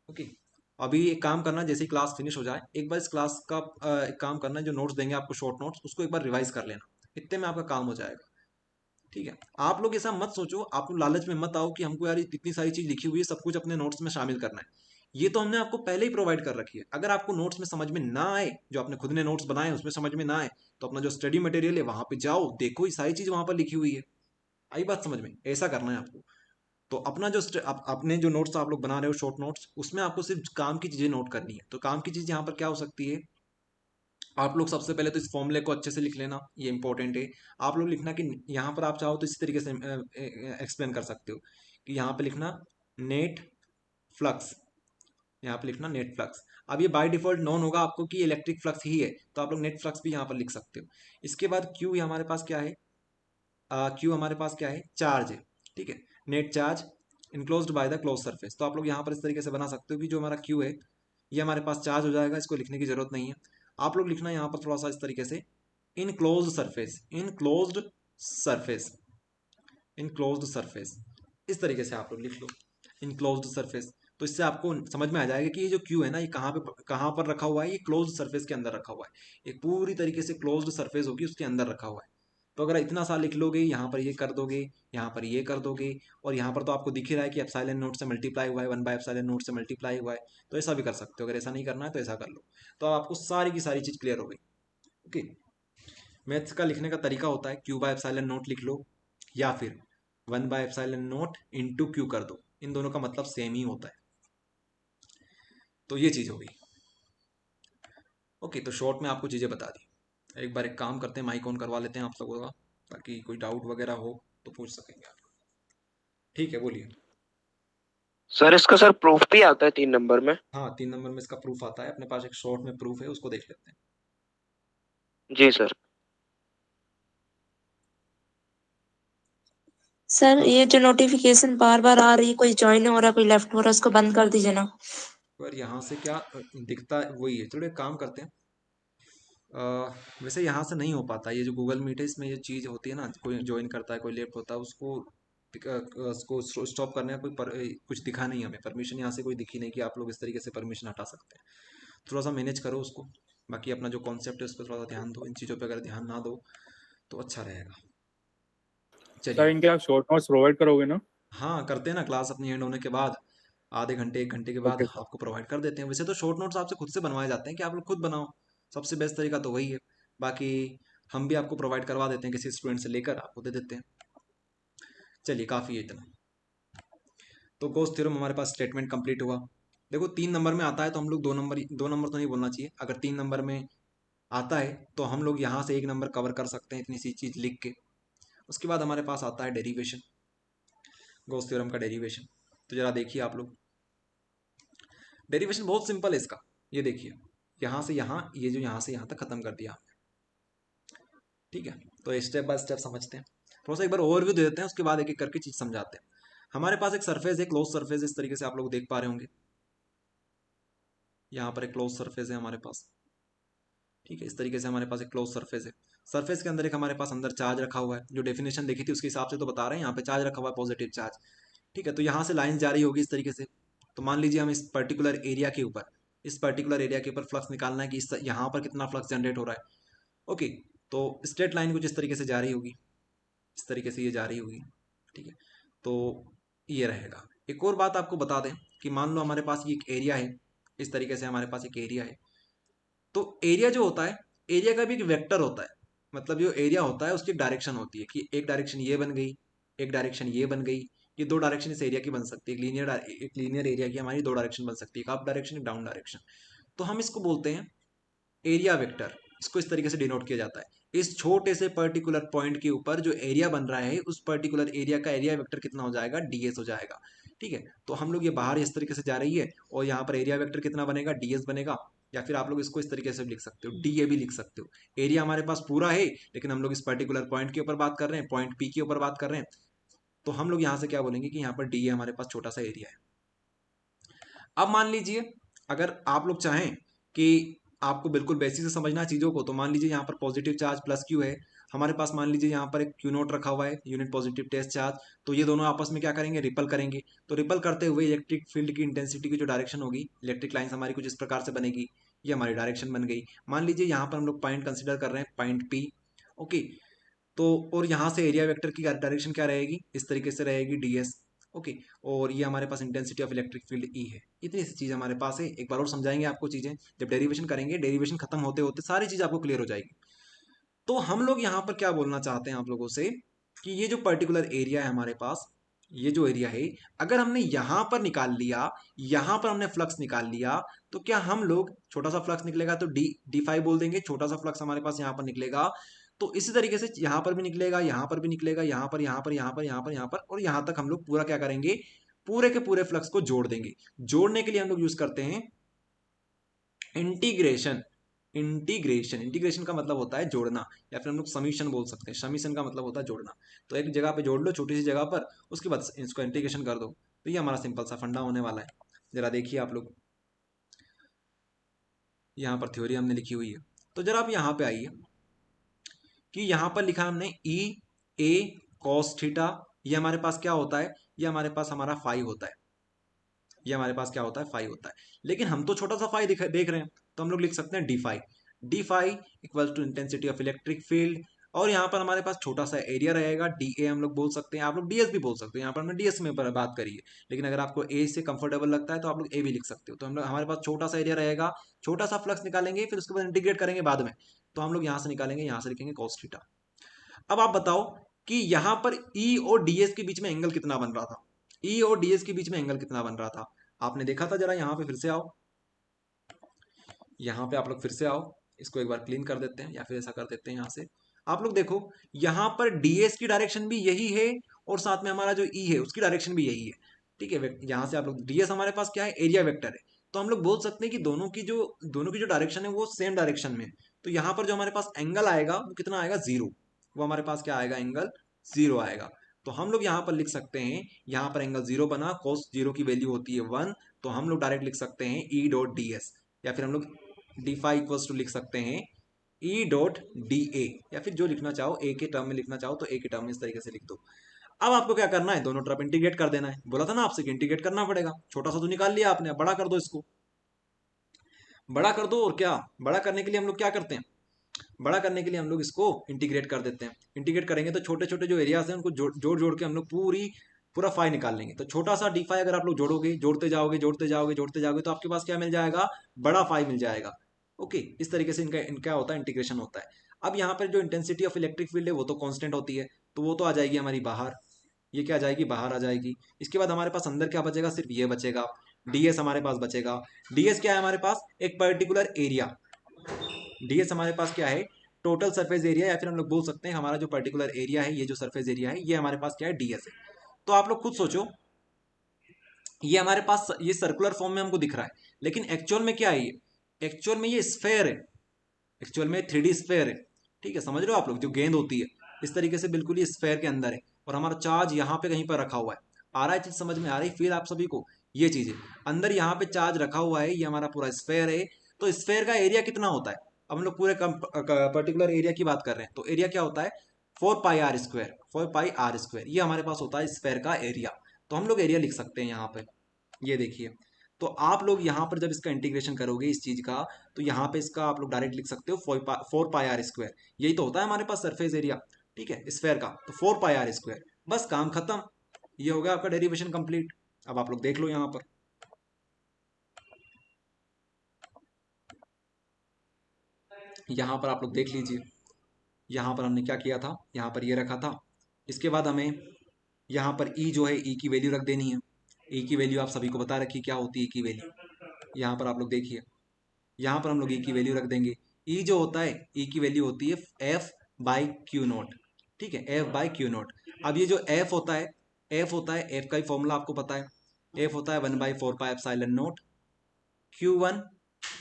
ओके, अभी एक काम करना, जैसे ही क्लास फिनिश हो जाए एक बार इस क्लास का एक काम करना, जो नोट्स देंगे आपको शॉर्ट नोट्स, उसको एक बार रिवाइज कर लेना, इतने में आपका काम हो जाएगा। ठीक है, आप लोग ऐसा मत सोचो, आप लोग लालच में मत आओ कि हमको यार इतनी सारी चीज लिखी हुई है, सब कुछ अपने नोट्स में शामिल करना है। ये तो हमने आपको पहले ही प्रोवाइड कर रखी है। अगर आपको नोट्स में समझ में ना आए, जो आपने खुद ने नोट्स बनाए उसमें समझ में ना आए, तो अपना जो स्टडी मटेरियल है वहां पे जाओ, देखो ये सारी चीज वहां पर लिखी हुई है। आई बात समझ में? ऐसा करना है आपको। तो अपना जो अपने जो नोट्स आप लोग बना रहे हो शॉर्ट नोट्स, उसमें आपको सिर्फ काम की चीजें नोट करनी है। तो काम की चीज यहाँ पर क्या हो सकती है, आप लोग सबसे पहले तो इस फॉर्मूले को अच्छे से लिख लेना, ये इंपॉर्टेंट है। आप लोग लिखना कि यहाँ पर आप चाहो तो इसी तरीके से एक्सप्लेन कर सकते हो कि यहाँ पे लिखना नेट फ्लक्स, यहाँ पे लिखना नेट फ्लक्स। अब ये बाय डिफॉल्ट नॉन होगा आपको कि इलेक्ट्रिक फ्लक्स ही है, तो आप लोग नेट फ्लक्स भी यहाँ पर लिख सकते हो। इसके बाद क्यू हमारे पास क्या है, क्यू हमारे पास क्या है, चार्ज है। ठीक है, net charge enclosed by the close surface, तो आप लोग यहाँ पर इस तरीके से बना सकते हो कि जो हमारा क्यू है ये हमारे पास चार्ज हो जाएगा, इसको लिखने की जरूरत नहीं है। आप लोग लिखना यहाँ पर थोड़ा सा इस तरीके से, इन क्लोज्ड सरफेस, इन क्लोज्ड सरफेस, इन क्लोज्ड सरफेस, इस तरीके से आप लोग लिख लो, इन क्लोज्ड सरफेस। तो इससे आपको समझ में आ जाएगा कि ये जो क्यू है ना, ये कहाँ पर रखा हुआ है, ये क्लोज्ड सरफेस के अंदर रखा हुआ है, एक पूरी तरीके से क्लोज्ड सरफेस होगी उसके अंदर रखा हुआ है। तो अगर इतना सा लिख लोगे, यहाँ पर ये कर दोगे, यहाँ पर ये कर दोगे, और यहाँ पर तो आपको दिख ही रहा है कि एप्सिलॉन नोट से मल्टीप्लाई हुआ है, 1/एप्सिलॉन नोट से मल्टीप्लाई हुआ है, तो ऐसा भी कर सकते हो। अगर ऐसा नहीं करना है तो ऐसा कर लो, तो अब आपको सारी की सारी चीज़ क्लियर हो गई। ओके, मैथ्स का लिखने का तरीका होता है Q/एप्सिलॉन नोट लिख लो, या फिर 1/एप्सिलॉन नोट इंटू क्यू कर दो, इन दोनों का मतलब सेम ही होता है। तो ये चीज़ हो गई। ओके, तो शॉर्ट में आपको चीज़ें बता दी। एक बार एक काम करते हैं, माइक ऑन करवा लेते हैं आप लोगों का, ताकि कोई डाउट वगैरह हो तो पूछ सकेंगे आप। ठीक है, बोलिए। सर इसका सर प्रूफ भी आता है 3 नंबर में? हाँ, 3 नंबर में इसका प्रूफ आता है, अपने पास एक शॉर्ट में प्रूफ है, उसको देख लेते हैं। जी सर। सर ये जो नोटिफिकेशन बार बार आ रही है, कोई ज्वाइन हो रहा, कोई लेफ्ट हो रहा, उसको बंद कर दीजिए ना। पर यहाँ से क्या दिखता है वही है। चलो एक काम करते हैं, वैसे यहाँ से नहीं हो पाता, ये जो गूगल मीट है इसमें ये चीज़ होती है ना, कोई ज्वाइन करता है, कोई लेफ्ट होता है, उसको स्टॉप करने का कुछ दिखा नहीं हमें, परमिशन यहाँ से कोई दिखी नहीं कि आप लोग इस तरीके से परमिशन हटा सकते हैं। थोड़ा सा मैनेज करो उसको, बाकी अपना जो कॉन्सेप्ट है उस पर थोड़ा सा ध्यान दो, इन चीज़ों पर अगर ध्यान ना दो तो अच्छा रहेगा। सर चलिए, इनके आप शॉर्ट नोट्स प्रोवाइड करोगे ना? हाँ करते हैं ना, क्लास अपनी एंड होने के बाद आधे घंटे 1 घंटे के बाद ओके सर। आपको प्रोवाइड कर देते हैं। वैसे तो शॉर्ट नोट्स आपसे खुद से बनवाए जाते हैं कि आप लोग खुद बनाओ, सबसे बेस्ट तरीका तो वही है। बाकी हम भी आपको प्रोवाइड करवा देते हैं, किसी स्टूडेंट से लेकर आपको दे देते हैं। चलिए, काफ़ी है इतना। तो गॉस थ्योरम हमारे पास स्टेटमेंट कंप्लीट हुआ। देखो 3 नंबर में आता है तो हम लोग 2 नंबर तो नहीं बोलना चाहिए, अगर 3 नंबर में आता है तो हम लोग यहाँ से 1 नंबर कवर कर सकते हैं इतनी सी चीज़ लिख के। उसके बाद हमारे पास आता है डेरिवेशन, गॉस थ्योरम का डेरिवेशन। तो जरा देखिए आप लोग, डेरिवेशन बहुत सिंपल है इसका। ये देखिए, यहाँ से यहाँ, ये जो यहाँ से यहाँ तक खत्म कर दिया हमने। ठीक है, तो स्टेप बाय स्टेप समझते हैं, थोड़ा सा एक बार ओवरव्यू दे देते हैं, उसके बाद एक एक करके चीज समझाते हैं। हमारे पास एक सरफेस है, क्लोज सरफेस, इस तरीके से आप लोग देख पा रहे होंगे। यहाँ पर एक क्लोज सरफेस है हमारे पास। ठीक है, इस तरीके से हमारे पास एक क्लोज सरफेस है। सरफेस के अंदर एक हमारे पास अंदर चार्ज रखा हुआ है, जो डेफिनेशन देखी थी उसके हिसाब से तो बता रहे हैं, यहाँ पे चार्ज रखा हुआ है, पॉजिटिव चार्ज। ठीक है, तो यहाँ से लाइन जारी होगी इस तरीके से। तो मान लीजिए हम इस पर्टिकुलर एरिया के ऊपर, फ्लक्स निकालना है कि यहाँ पर कितना फ्लक्स जनरेट हो रहा है। ओके, तो स्ट्रेट लाइन कुछ इस तरीके से जा रही होगी, इस तरीके से ये जा रही होगी। ठीक है, तो ये रहेगा। एक और बात आपको बता दें कि मान लो हमारे पास ये एक एरिया है, इस तरीके से हमारे पास एक एरिया है। तो एरिया जो होता है, एरिया का भी एक वेक्टर होता है, मतलब जो एरिया होता है उसकी डायरेक्शन होती है कि एक डायरेक्शन ये बन गई, एक डायरेक्शन ये बन गई। ये 2 डायरेक्शन इस एरिया की बन सकती है, एक लीनियर एरिया की हमारी 2 डायरेक्शन बन सकती है, एक अप डायरेक्शन, एक डाउन डायरेक्शन। तो हम इसको बोलते हैं एरिया वेक्टर। इसको इस तरीके से डिनोट किया जाता है। इस छोटे से पर्टिकुलर पॉइंट के ऊपर जो एरिया बन रहा है, उस पर्टिकुलर एरिया का एरिया वेक्टर कितना हो जाएगा, डीएस हो जाएगा। ठीक है, तो हम लोग ये बाहर इस तरीके से जा रही है, और यहाँ पर एरिया वेक्टर कितना बनेगा, डीएस बनेगा। या फिर आप लोग इसको इस तरीके से भी लिख सकते हो, डीए भी लिख सकते हो। एरिया हमारे पास पूरा है, लेकिन हम लोग इस पर्टिकुलर पॉइंट के ऊपर बात कर रहे हैं, पॉइंट पी के ऊपर बात कर रहे हैं, तो हम लोग यहाँ से क्या बोलेंगे कि यहाँ पर डीए हमारे पास छोटा सा एरिया है। अब मान लीजिए अगर आप लोग चाहें कि आपको बिल्कुल बेसिक से समझना है चीज़ों को, तो मान लीजिए यहाँ पर पॉजिटिव चार्ज प्लस क्यू है हमारे पास, मान लीजिए यहाँ पर एक क्यू नोट रखा हुआ है, यूनिट पॉजिटिव टेस्ट चार्ज। तो ये दोनों आपस में क्या करेंगे, रिपल करेंगे। तो रिपल करते हुए इलेक्ट्रिक फील्ड की इंटेंसिटी की जो डायरेक्शन होगी, इलेक्ट्रिक लाइन्स हमारी कुछ इस प्रकार से बनेगी, ये हमारी डायरेक्शन बन गई। मान लीजिए यहाँ पर हम लोग पॉइंट कंसिडर कर रहे हैं, पॉइंट पी। ओके, तो और यहाँ से एरिया वेक्टर की डायरेक्शन क्या रहेगी, इस तरीके से रहेगी, डीएस। ओके, और ये हमारे पास intensity of electric field E है। इतनी सी चीज़ हमारे पास है। एक बार और समझाएंगे आपको चीज़ें, जब डेरिवेशन करेंगे, डेरिवेशन खत्म होते होते सारी चीज़ आपको क्लियर हो जाएगी। तो हम लोग यहाँ पर क्या बोलना चाहते हैं आप लोगों से, कि ये जो पर्टिकुलर एरिया है हमारे पास, ये जो एरिया है, अगर हमने यहाँ पर निकाल लिया, यहाँ पर हमने फ्लक्स निकाल लिया, तो क्या हम लोग, छोटा सा फ्लक्स निकलेगा तो डी5 बोल देंगे, छोटा सा फ्लक्स हमारे पास यहाँ पर निकलेगा, तो इसी तरीके से यहाँ पर भी निकलेगा, यहाँ पर भी निकलेगा, यहाँ पर, यहाँ पर, यहाँ पर, यहाँ पर, यहाँ पर, और यहाँ तक हम लोग पूरा क्या करेंगे, पूरे के पूरे फ्लक्स को जोड़ देंगे। जोड़ने के लिए हम लोग यूज करते हैं इंटीग्रेशन। इंटीग्रेशन का मतलब होता है जोड़ना, या फिर हम लोग समीशन बोल सकते हैं। समीशन का मतलब होता है जोड़ना। तो एक जगह पे जोड़ लो, छोटी सी जगह पर, उसके बाद इसको इंटीग्रेशन कर दो, तो ये हमारा सिंपल सा फंडा होने वाला है। जरा देखिए आप लोग, यहाँ पर थ्योरी हमने लिखी हुई है, तो जरा आप यहाँ पे आइए कि यहाँ पर लिखा हमने ई ए कॉस थीटा। ये हमारे पास क्या होता है, ये हमारे पास हमारा फाई होता है। ये हमारे पास क्या होता है, फाई होता है। लेकिन हम तो छोटा सा फाई देख रहे हैं, तो हम लोग लिख सकते हैं d phi. D phi equal to intensity of electric field, और यहाँ पर हमारे पास छोटा सा एरिया रहेगा, डी ए हम लोग बोल सकते हैं, आप लोग डीएस भी बोल सकते हैं, यहाँ पर हमने डीएस में बात करी है, लेकिन अगर आपको ए से कंफर्टेबल लगता है तो आप लोग ए भी लिख सकते हो। तो हम लोग हमारे पास छोटा सा एरिया रहेगा, छोटा सा फ्लक्स निकालेंगे, फिर उसके बाद इंटीग्रेट करेंगे बाद में, तो हम लोग यहाँ से निकालेंगे, यहाँ से लिखेंगे cos थीटा। अब आप बताओ कि यहाँ पर ई और डीएस के बीच में एंगल कितना बन रहा था, ई और डीएस के बीच में एंगल कितना बन रहा था, आपने देखा था, जरा यहाँ पे फिर से आओ, यहाँ पे आप लोग फिर से आओ, इसको एक बार क्लीन कर देते हैं, या फिर ऐसा कर देते हैं, यहाँ से आप लोग देखो, यहाँ पर डीएस की डायरेक्शन भी यही है, और साथ में हमारा जो ई है उसकी डायरेक्शन भी यही है, ठीक है। यहाँ से आप लोग डीएस हमारे पास क्या है, एरिया वेक्टर है, तो हम लोग बोल सकते हैं कि दोनों की जो डायरेक्शन है वो सेम डायरेक्शन में है। तो यहाँ पर जो हमारे पास एंगल आएगा वो कितना आएगा, जीरो, वो हमारे पास क्या आएगा, एंगल जीरो आएगा। तो हम लोग यहाँ पर लिख सकते हैं, यहाँ पर एंगल जीरो बना, कोस जीरो की वैल्यू होती है 1, तो हम लोग डायरेक्ट लिख सकते हैं ई डॉट डी एस, या फिर हम लोग डी फाई इक्वल्स टू लिख सकते हैं ई डॉट डी ए, या फिर जो लिखना चाहो, ए के टर्म में लिखना चाहो तो ए के टर्म में इस तरीके से लिख दो। अब आपको क्या करना है, दोनों तरफ इंटीग्रेट कर देना है, बोला था ना आपसे कि इंटीग्रेट करना पड़ेगा, छोटा सा तो निकाल लिया आपने, बड़ा कर दो, इसको बड़ा कर दो। और क्या बड़ा करने के लिए हम लोग क्या करते हैं, बड़ा करने के लिए हम लोग इसको इंटीग्रेट कर देते हैं। इंटीग्रेट करेंगे तो छोटे छोटे जो एरियाज हैं उनको जोड़ जोड़ के हम लोग पूरा फाई निकाल लेंगे। तो छोटा सा डी फाई अगर आप लोग जोड़ोगे, जोड़ते जाओगे तो आपके पास क्या मिल जाएगा, बड़ा फाई मिल जाएगा। ओके, इस तरीके से इनका होता है, इंटीग्रेशन होता है। अब यहाँ पर जो इंटेंसिटी ऑफ इलेक्ट्रिक फील्ड है वो तो कांस्टेंट होती है, तो वो तो आ जाएगी हमारी बाहर, ये क्या आ जाएगी, बाहर आ जाएगी। इसके बाद हमारे पास अंदर क्या बचेगा, सिर्फ ये बचेगा, डीएस हमारे पास बचेगा। डीएस क्या है हमारे पास, एक पर्टिकुलर एरिया, डीएस हमारे पास क्या है, टोटल सरफेस एरिया, या फिर हम लोग बोल सकते हैं हमारा जो पर्टिकुलर एरिया है, ये जो सरफेस एरिया है, ये हमारे पास क्या है, डीएस है। तो आप लोग खुद सोचो, ये हमारे पास ये सर्कुलर फॉर्म में हमको दिख रहा है, लेकिन एक्चुअल में क्या है, ये एक्चुअल में ये स्फेयर है, एक्चुअल में 3D स्फेयर है, ठीक है। समझ रहे हो आप लोग, जो गेंद होती है इस तरीके से बिल्कुल ये स्फेयर के अंदर है, और हमारा चार्ज यहाँ पे कहीं पर रखा हुआ है। आ रहा है चीज समझ में, आ रही फिर आप सभी को, ये चीज है अंदर यहाँ पे चार्ज रखा हुआ है, ये हमारा पूरा स्फेयर है। तो स्फेयर का एरिया कितना होता है, अब हम लोग पूरे पर्टिकुलर एरिया की बात कर रहे हैं, तो एरिया क्या होता है, 4πr², 4πr², ये हमारे पास होता है स्फेयर का एरिया। तो हम लोग एरिया लिख सकते हैं यहाँ पे, ये देखिए। तो आप लोग यहाँ पर जब इसका इंटीग्रेशन करोगे इस चीज का, तो यहाँ पे इसका आप लोग डायरेक्ट लिख सकते हो 4πr², यही तो होता है हमारे पास सरफेस एरिया, ठीक है, स्फेयर का। तो 4πr², बस काम खत्म, ये हो गया आपका डेरिवेशन कंप्लीट। अब आप लोग देख लो यहाँ पर, यहाँ पर आप लोग देख लीजिए, यहाँ पर हमने क्या किया था, यहाँ पर ये रखा था, इसके बाद हमें यहाँ पर ई जो है, ई की वैल्यू रख देनी है। ई की वैल्यू आप सभी को बता रखी क्या होती है, ई की वैल्यू यहाँ पर आप लोग देखिए, यहाँ पर हम लोग ई की वैल्यू रख देंगे। ई जो होता है, ई की वैल्यू होती है F/Q0, ठीक है, F/Q0। अब ये जो F होता है, F का ही फॉर्मूला आपको पता है, F होता है 1/4πε0 Q1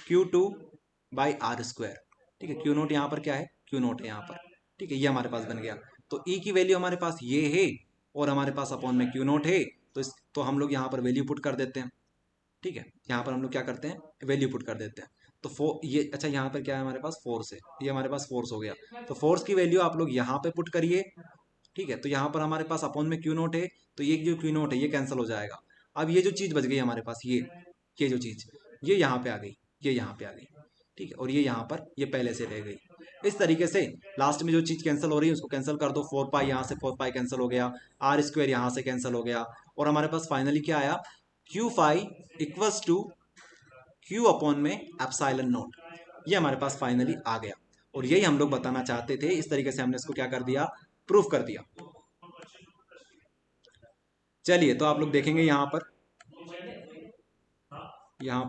Q2/r², ठीक है। Q0 यहाँ पर क्या है, Q0 है यहाँ पर, ठीक है, ये हमारे पास बन गया। तो ई की वैल्यू हमारे पास ये है, और हमारे पास अपॉन में Q0 है, तो हम लोग यहाँ पर वैल्यू पुट कर देते हैं, ठीक है। यहाँ पर हम लोग क्या करते हैं, वैल्यू पुट कर देते हैं। तो ये अच्छा, यहाँ पर क्या है हमारे पास, फोर्स है, ये हमारे पास फोर्स हो गया। तो फोर्स की वैल्यू आप लोग यहाँ पे पुट करिए, ठीक है। तो यहाँ पर हमारे पास अपॉन में Q0 है, तो ये जो Q0 है ये कैंसिल हो जाएगा। अब ये जो चीज़ बच गई हमारे पास, ये जो चीज़, ये यहाँ पे आ गई, ये यहाँ पे आ गई, ठीक है, और ये यहाँ पर ये पहले से रह गई। इस तरीके से लास्ट में जो चीज़ कैंसिल हो रही है उसको कैंसिल कर दो, 4π यहाँ से 4π कैंसिल हो गया, r² यहाँ से कैंसिल हो गया, और हमारे पास फाइनली क्या आया, Q phi equals to Q upon में ε0, ये हमारे पास फाइनली आ गया। और यही हम लोग बताना चाहते थे, इस तरीके से हमने इसको क्या कर दिया, प्रूफ कर दिया। चलिए, तो आप लोग देखेंगे यहाँ पर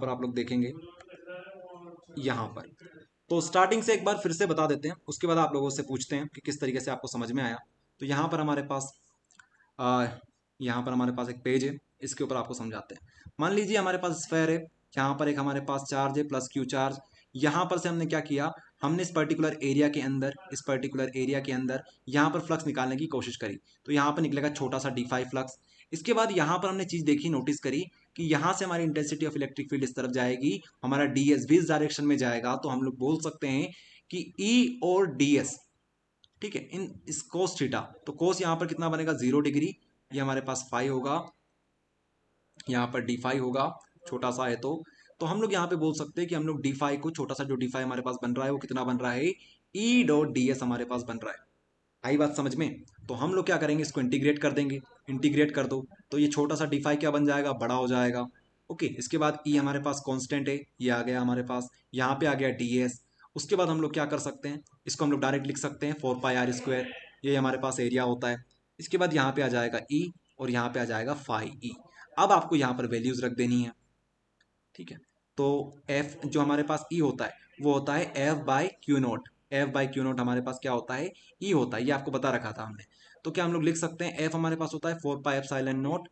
आप लोग देखेंगे यहाँ पर, तो स्टार्टिंग से एक बार फिर से बता देते हैं, उसके बाद आप लोगों से पूछते हैं कि किस तरीके से आपको समझ में आया। तो यहाँ पर हमारे पास एक पेज है, इसके ऊपर आपको समझाते हैं। मान लीजिए हमारे पास स्फेयर है, यहाँ पर एक हमारे पास चार्ज है प्लस Q चार्ज। यहाँ पर से हमने क्या किया, हमने इस पर्टिकुलर एरिया के अंदर यहाँ पर फ्लक्स निकालने की कोशिश करी, तो यहाँ पर निकलेगा छोटा सा d5 फ्लक्स। इसके बाद यहाँ पर हमने चीज़ देखी, नोटिस करी कि यहाँ से हमारी इंटेंसिटी ऑफ इलेक्ट्रिक फील्ड इस तरफ जाएगी, हमारा ds भी इस डायरेक्शन में जाएगा। तो हम लोग बोल सकते हैं कि E और ds, ठीक है, इन इस cos थीटा, तो cos यहाँ पर कितना बनेगा, 0 डिग्री, ये हमारे पास फाई होगा, यहाँ पर d5 होगा, छोटा सा है तो हम लोग यहाँ पे बोल सकते हैं कि हम लोग d5 को, छोटा सा जो d5 हमारे पास बन रहा है वो कितना बन रहा है, E.ds हमारे पास बन रहा है। आई बात समझ में? तो हम लोग क्या करेंगे, इसको इंटीग्रेट कर देंगे, इंटीग्रेट कर दो तो ये छोटा सा d5 क्या बन जाएगा, बड़ा हो जाएगा। ओके, इसके बाद ई हमारे पास कांस्टेंट है, ये आ गया हमारे पास, यहाँ पे आ गया ds। उसके बाद हम लोग क्या कर सकते हैं, इसको हम लोग डायरेक्ट लिख सकते हैं 4πr², ये हमारे पास एरिया होता है। इसके बाद यहाँ पे आ जाएगा e और यहाँ पे आ जाएगा फाई e। अब आपको यहाँ पर वैल्यूज रख देनी है, ठीक है। तो f जो हमारे पास e होता है वो होता है f/q0। f/q0 हमारे पास क्या होता है, e होता है, ये आपको बता रखा था हमने। तो क्या हम लोग लिख सकते हैं, f हमारे पास होता है 4πε0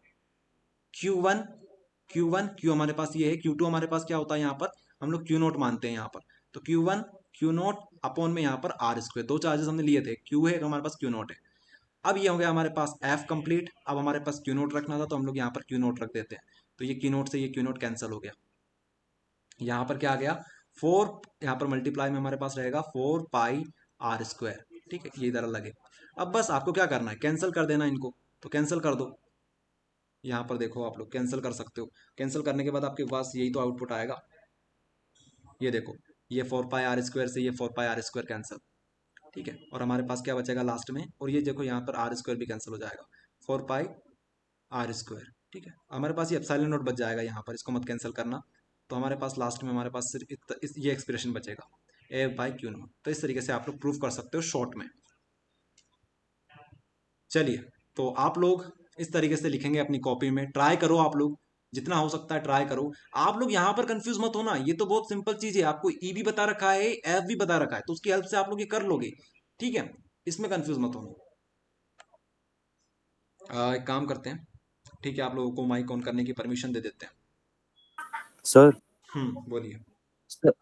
q1, q हमारे पास ये है, q2 हमारे पास क्या होता है, यहाँ पर हम लोग q0 मानते हैं यहाँ पर, तो q1 q0 अपॉन में यहाँ पर r², दो चार्जेस हमने लिए थे, q है हमारे पास q0 है। अब ये हो गया हमारे पास f कंप्लीट। अब हमारे पास q0 रखना था तो हम लोग यहाँ पर q0 रख देते हैं, तो ये q0 से ये q0 कैंसिल हो गया। यहाँ पर क्या आ गया, 4, यहाँ पर मल्टीप्लाई में हमारे पास रहेगा 4πr², ठीक है, ये इधर अलग है। अब बस आपको क्या करना है, कैंसिल कर देना इनको, तो कैंसिल कर दो। यहाँ पर देखो आप लोग कैंसिल कर सकते हो, कैंसिल करने के बाद आपके पास यही तो आउटपुट आएगा, ये देखो, ये 4πr² से ये 4πr² कैंसिल, ठीक है। और हमारे पास क्या बचेगा लास्ट में, और ये देखो यहाँ पर r² भी कैंसिल हो जाएगा, 4πr², ठीक है। हमारे पास ये एप्सिलॉन नॉट बच जाएगा यहाँ पर, इसको मत कैंसिल करना। तो हमारे पास लास्ट में हमारे पास सिर्फ ये एक्सप्रेशन बचेगा, f/q0। तो इस तरीके से आप लोग प्रूफ कर सकते हो शॉर्ट में। चलिए, तो आप लोग इस तरीके से लिखेंगे अपनी कॉपी में, ट्राई करो आप लोग, जितना हो सकता है ट्राई करो। आप लोग यहाँ पर कंफ्यूज मत होना, ये तो बहुत सिंपल चीज है, आपको ई भी बता रखा है, एफ भी बता रखा है, तो उसकी हेल्प से आप लोग ये कर लोगे, ठीक है, इसमें कंफ्यूज मत होना। एक काम करते हैं, ठीक है, आप लोगों को माइक ऑन करने की परमिशन दे देते हैं। सर बोलिए।